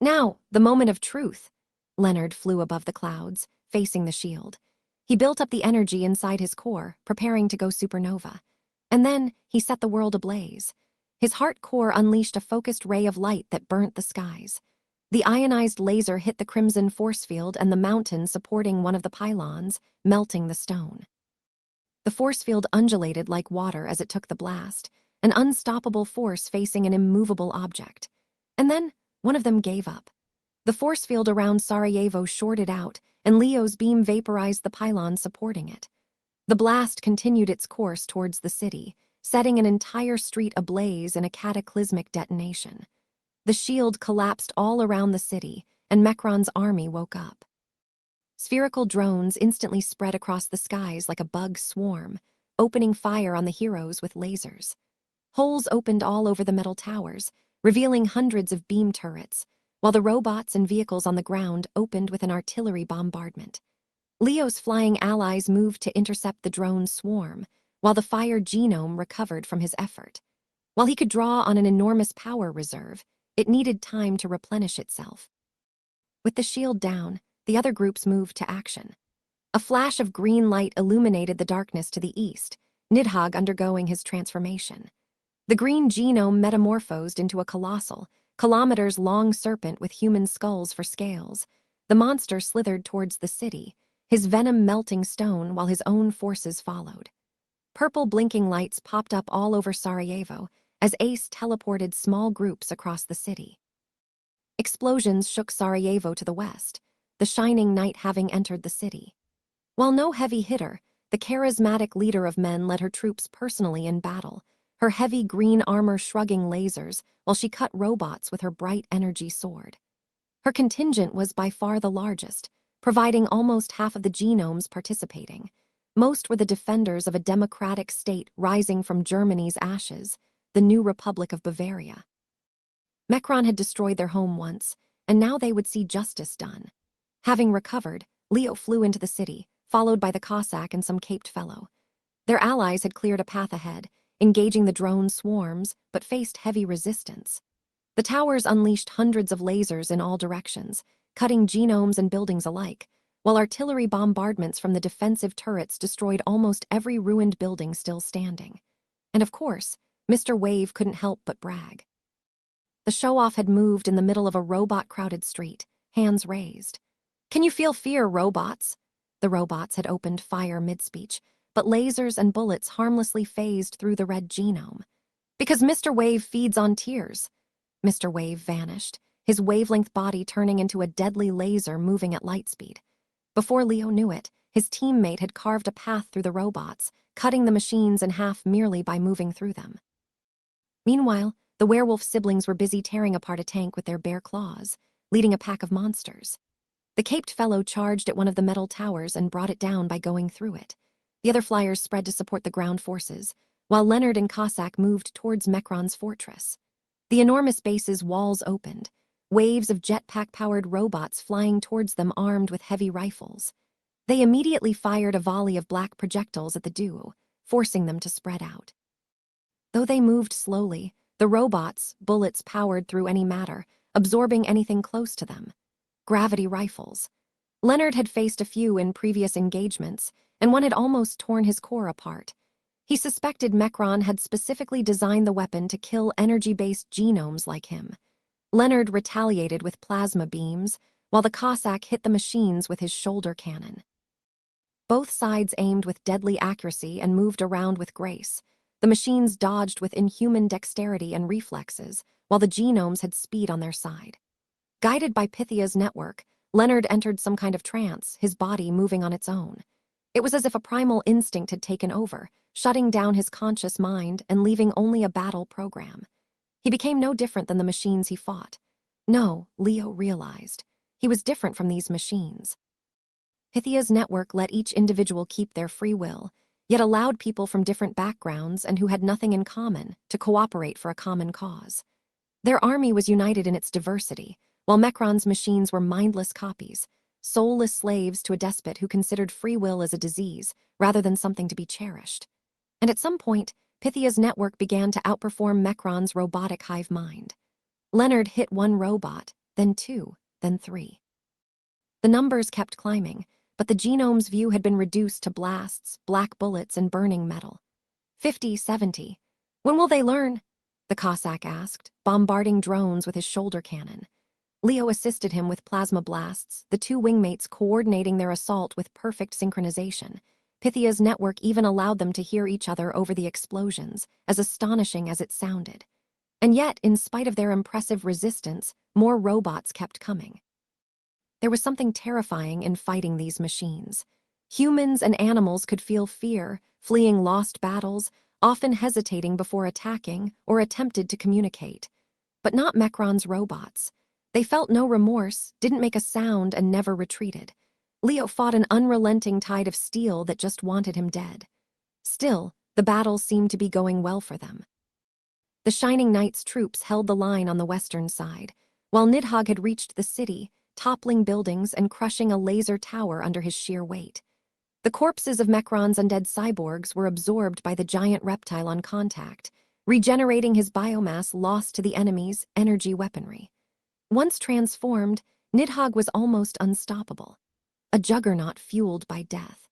Now, the moment of truth. Leonard flew above the clouds, facing the shield. He built up the energy inside his core, preparing to go supernova. And then he set the world ablaze. His heart core unleashed a focused ray of light that burnt the skies. The ionized laser hit the crimson force field and the mountain supporting one of the pylons, melting the stone. The force field undulated like water as it took the blast, an unstoppable force facing an immovable object. And then, one of them gave up. The force field around Sarajevo shorted out, and Leo's beam vaporized the pylon supporting it. The blast continued its course towards the city, setting an entire street ablaze in a cataclysmic detonation. The shield collapsed all around the city, and Mecron's army woke up. Spherical drones instantly spread across the skies like a bug swarm, opening fire on the heroes with lasers. Holes opened all over the metal towers, revealing hundreds of beam turrets, while the robots and vehicles on the ground opened with an artillery bombardment. Leo's flying allies moved to intercept the drone swarm, while the fire genome recovered from his effort. While he could draw on an enormous power reserve, it needed time to replenish itself. With the shield down, the other groups moved to action. A flash of green light illuminated the darkness to the east, Nidhogg undergoing his transformation. The green genome metamorphosed into a colossal, kilometers-long serpent with human skulls for scales. The monster slithered towards the city, his venom melting stone while his own forces followed. Purple blinking lights popped up all over Sarajevo as Ace teleported small groups across the city. Explosions shook Sarajevo to the west, the shining night having entered the city. While no heavy hitter, the charismatic leader of men led her troops personally in battle, her heavy green armor shrugging lasers while she cut robots with her bright energy sword. Her contingent was by far the largest, providing almost half of the genomes participating. Most were the defenders of a democratic state rising from Germany's ashes, the new Republic of Bavaria. Mecron had destroyed their home once, and now they would see justice done. Having recovered, Leo flew into the city, followed by the Cossack and some caped fellow. Their allies had cleared a path ahead, engaging the drone swarms, but faced heavy resistance. The towers unleashed hundreds of lasers in all directions, cutting genomes and buildings alike, while artillery bombardments from the defensive turrets destroyed almost every ruined building still standing. And of course, Mr. Wave couldn't help but brag. The show-off had moved in the middle of a robot-crowded street, hands raised. "Can you feel fear, robots?" The robots had opened fire mid-speech, but lasers and bullets harmlessly phased through the red genome. "Because Mr. Wave feeds on tears." Mr. Wave vanished, his wavelength body turning into a deadly laser moving at light speed. Before Leo knew it, his teammate had carved a path through the robots, cutting the machines in half merely by moving through them. Meanwhile, the werewolf siblings were busy tearing apart a tank with their bare claws, leading a pack of monsters. The caped fellow charged at one of the metal towers and brought it down by going through it. The other flyers spread to support the ground forces, while Leonard and Cossack moved towards Mechron's fortress. The enormous base's walls opened, waves of jetpack-powered robots flying towards them armed with heavy rifles. They immediately fired a volley of black projectiles at the duo, forcing them to spread out. Though they moved slowly, the robots' bullets powered through any matter, absorbing anything close to them. Gravity rifles. Leonard had faced a few in previous engagements, and one had almost torn his core apart. He suspected Mechron had specifically designed the weapon to kill energy-based genomes like him. Leonard retaliated with plasma beams, while the Cossack hit the machines with his shoulder cannon. Both sides aimed with deadly accuracy and moved around with grace. The machines dodged with inhuman dexterity and reflexes, while the genomes had speed on their side. Guided by Pythia's network, Leonard entered some kind of trance, his body moving on its own. It was as if a primal instinct had taken over, shutting down his conscious mind and leaving only a battle program. He became no different than the machines he fought. No, Leo realized. He was different from these machines. Pythia's network let each individual keep their free will, yet allowed people from different backgrounds and who had nothing in common to cooperate for a common cause. Their army was united in its diversity, while Mechron's machines were mindless copies, soulless slaves to a despot who considered free will as a disease rather than something to be cherished. And at some point, Pythia's network began to outperform Mechron's robotic hive mind. Leonard hit one robot, then two, then three. The numbers kept climbing, but the genome's view had been reduced to blasts, black bullets, and burning metal. 50, 70. "When will they learn?" the Cossack asked, bombarding drones with his shoulder cannon. Leo assisted him with plasma blasts, the two wingmates coordinating their assault with perfect synchronization. Pythia's network even allowed them to hear each other over the explosions, as astonishing as it sounded. And yet, in spite of their impressive resistance, more robots kept coming. There was something terrifying in fighting these machines. Humans and animals could feel fear, fleeing lost battles, often hesitating before attacking or attempted to communicate. But not Mechron's robots. They felt no remorse, didn't make a sound, and never retreated. Leo fought an unrelenting tide of steel that just wanted him dead. Still, the battle seemed to be going well for them. The Shining Knight's troops held the line on the western side, while Nidhogg had reached the city, toppling buildings and crushing a laser tower under his sheer weight. The corpses of Mechron's undead cyborgs were absorbed by the giant reptile on contact, regenerating his biomass lost to the enemy's energy weaponry. Once transformed, Nidhogg was almost unstoppable, a juggernaut fueled by death.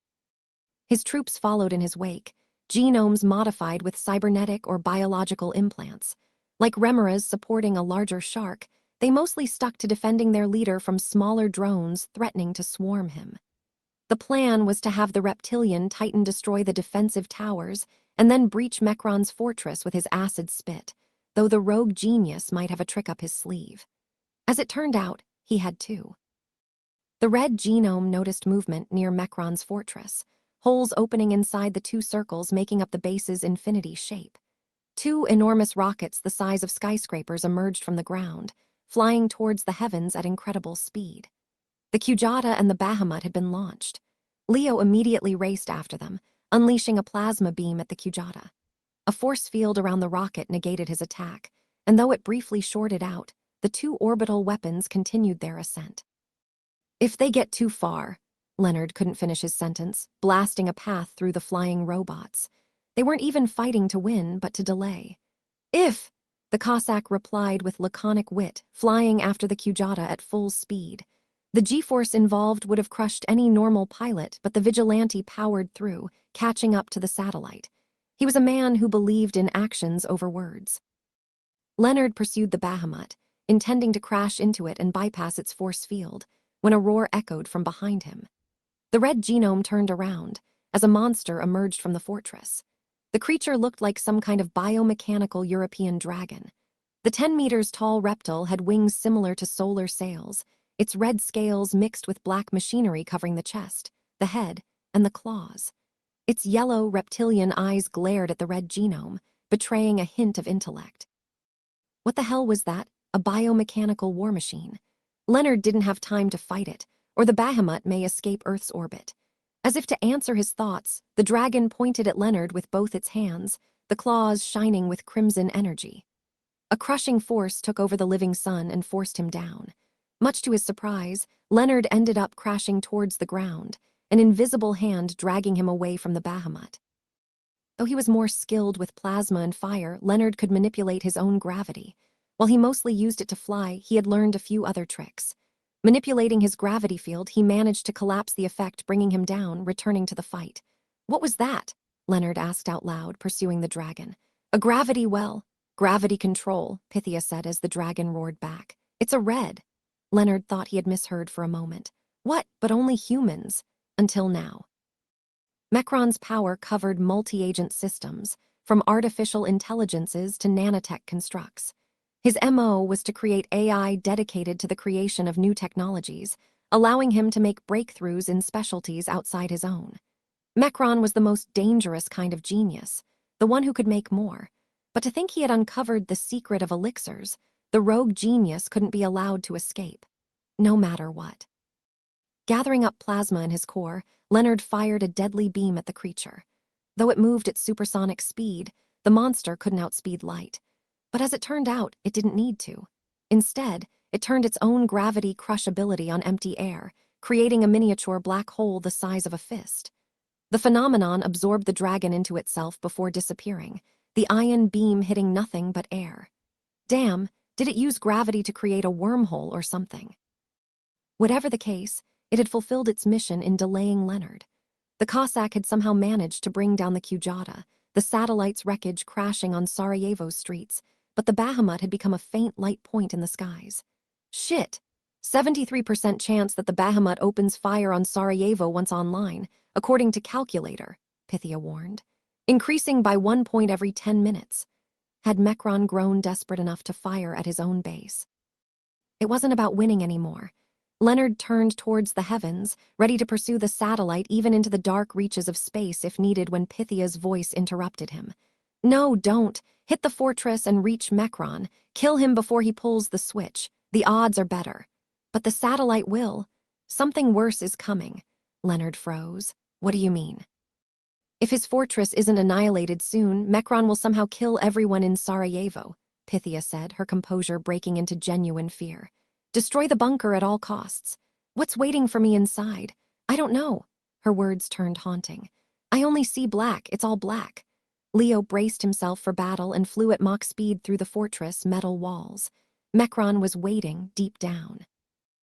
His troops followed in his wake, genomes modified with cybernetic or biological implants. Like remeras supporting a larger shark, they mostly stuck to defending their leader from smaller drones threatening to swarm him. The plan was to have the reptilian Titan destroy the defensive towers and then breach Mechron's fortress with his acid spit, though the rogue genius might have a trick up his sleeve. As it turned out, he had too. The red genome noticed movement near Mechron's fortress, holes opening inside the two circles making up the base's infinity shape. Two enormous rockets the size of skyscrapers emerged from the ground, flying towards the heavens at incredible speed. The Kujata and the Bahamut had been launched. Leo immediately raced after them, unleashing a plasma beam at the Kujata. A force field around the rocket negated his attack, and though it briefly shorted out, the two orbital weapons continued their ascent. If they get too far, Leonard couldn't finish his sentence, blasting a path through the flying robots. They weren't even fighting to win, but to delay. If, the Cossack replied with laconic wit, flying after the Kujata at full speed. The G-force involved would have crushed any normal pilot, but the vigilante powered through, catching up to the satellite. He was a man who believed in actions over words. Leonard pursued the Bahamut, intending to crash into it and bypass its force field, when a roar echoed from behind him. The red genome turned around, as a monster emerged from the fortress. The creature looked like some kind of biomechanical European dragon. The 10 meters tall reptile had wings similar to solar sails, its red scales mixed with black machinery covering the chest, the head, and the claws. Its yellow, reptilian eyes glared at the red genome, betraying a hint of intellect. What the hell was that? A biomechanical war machine. Leonard didn't have time to fight it, or the Bahamut may escape Earth's orbit. As if to answer his thoughts, the dragon pointed at Leonard with both its hands, the claws shining with crimson energy. A crushing force took over the living sun and forced him down. Much to his surprise, Leonard ended up crashing towards the ground, an invisible hand dragging him away from the Bahamut. Though he was more skilled with plasma and fire, Leonard could manipulate his own gravity. While he mostly used it to fly, he had learned a few other tricks. Manipulating his gravity field, he managed to collapse the effect, bringing him down, returning to the fight. What was that? Leonard asked out loud, pursuing the dragon. A gravity well. Gravity control, Pythia said as the dragon roared back. It's a red. Leonard thought he had misheard for a moment. What? But only humans. Until now. Mecron's power covered multi-agent systems, from artificial intelligences to nanotech constructs. His MO was to create AI dedicated to the creation of new technologies, allowing him to make breakthroughs in specialties outside his own. Mecron was the most dangerous kind of genius, the one who could make more. But to think he had uncovered the secret of elixirs, the rogue genius couldn't be allowed to escape, no matter what. Gathering up plasma in his core, Leonard fired a deadly beam at the creature. Though it moved at supersonic speed, the monster couldn't outspeed light. But as it turned out, it didn't need to. Instead, it turned its own gravity crushability on empty air, creating a miniature black hole the size of a fist. The phenomenon absorbed the dragon into itself before disappearing, the ion beam hitting nothing but air. Damn, did it use gravity to create a wormhole or something? Whatever the case, it had fulfilled its mission in delaying Leonard. The Cossack had somehow managed to bring down the Kujata, the satellite's wreckage crashing on Sarajevo's streets, but the Bahamut had become a faint light point in the skies. Shit! 73% chance that the Bahamut opens fire on Sarajevo once online, according to Calculator, Pythia warned, increasing by 1 point every 10 minutes. Had Mecron grown desperate enough to fire at his own base? It wasn't about winning anymore. Leonard turned towards the heavens, ready to pursue the satellite even into the dark reaches of space if needed when Pythia's voice interrupted him. No, don't. Hit the fortress and reach Mecron. Kill him before he pulls the switch. The odds are better. But the satellite will. Something worse is coming. Leonard froze. What do you mean? If his fortress isn't annihilated soon, Mecron will somehow kill everyone in Sarajevo, Pythia said, her composure breaking into genuine fear. Destroy the bunker at all costs. What's waiting for me inside? I don't know. Her words turned haunting. I only see black. It's all black. Leo braced himself for battle and flew at Mach speed through the fortress' metal walls. Mecron was waiting deep down.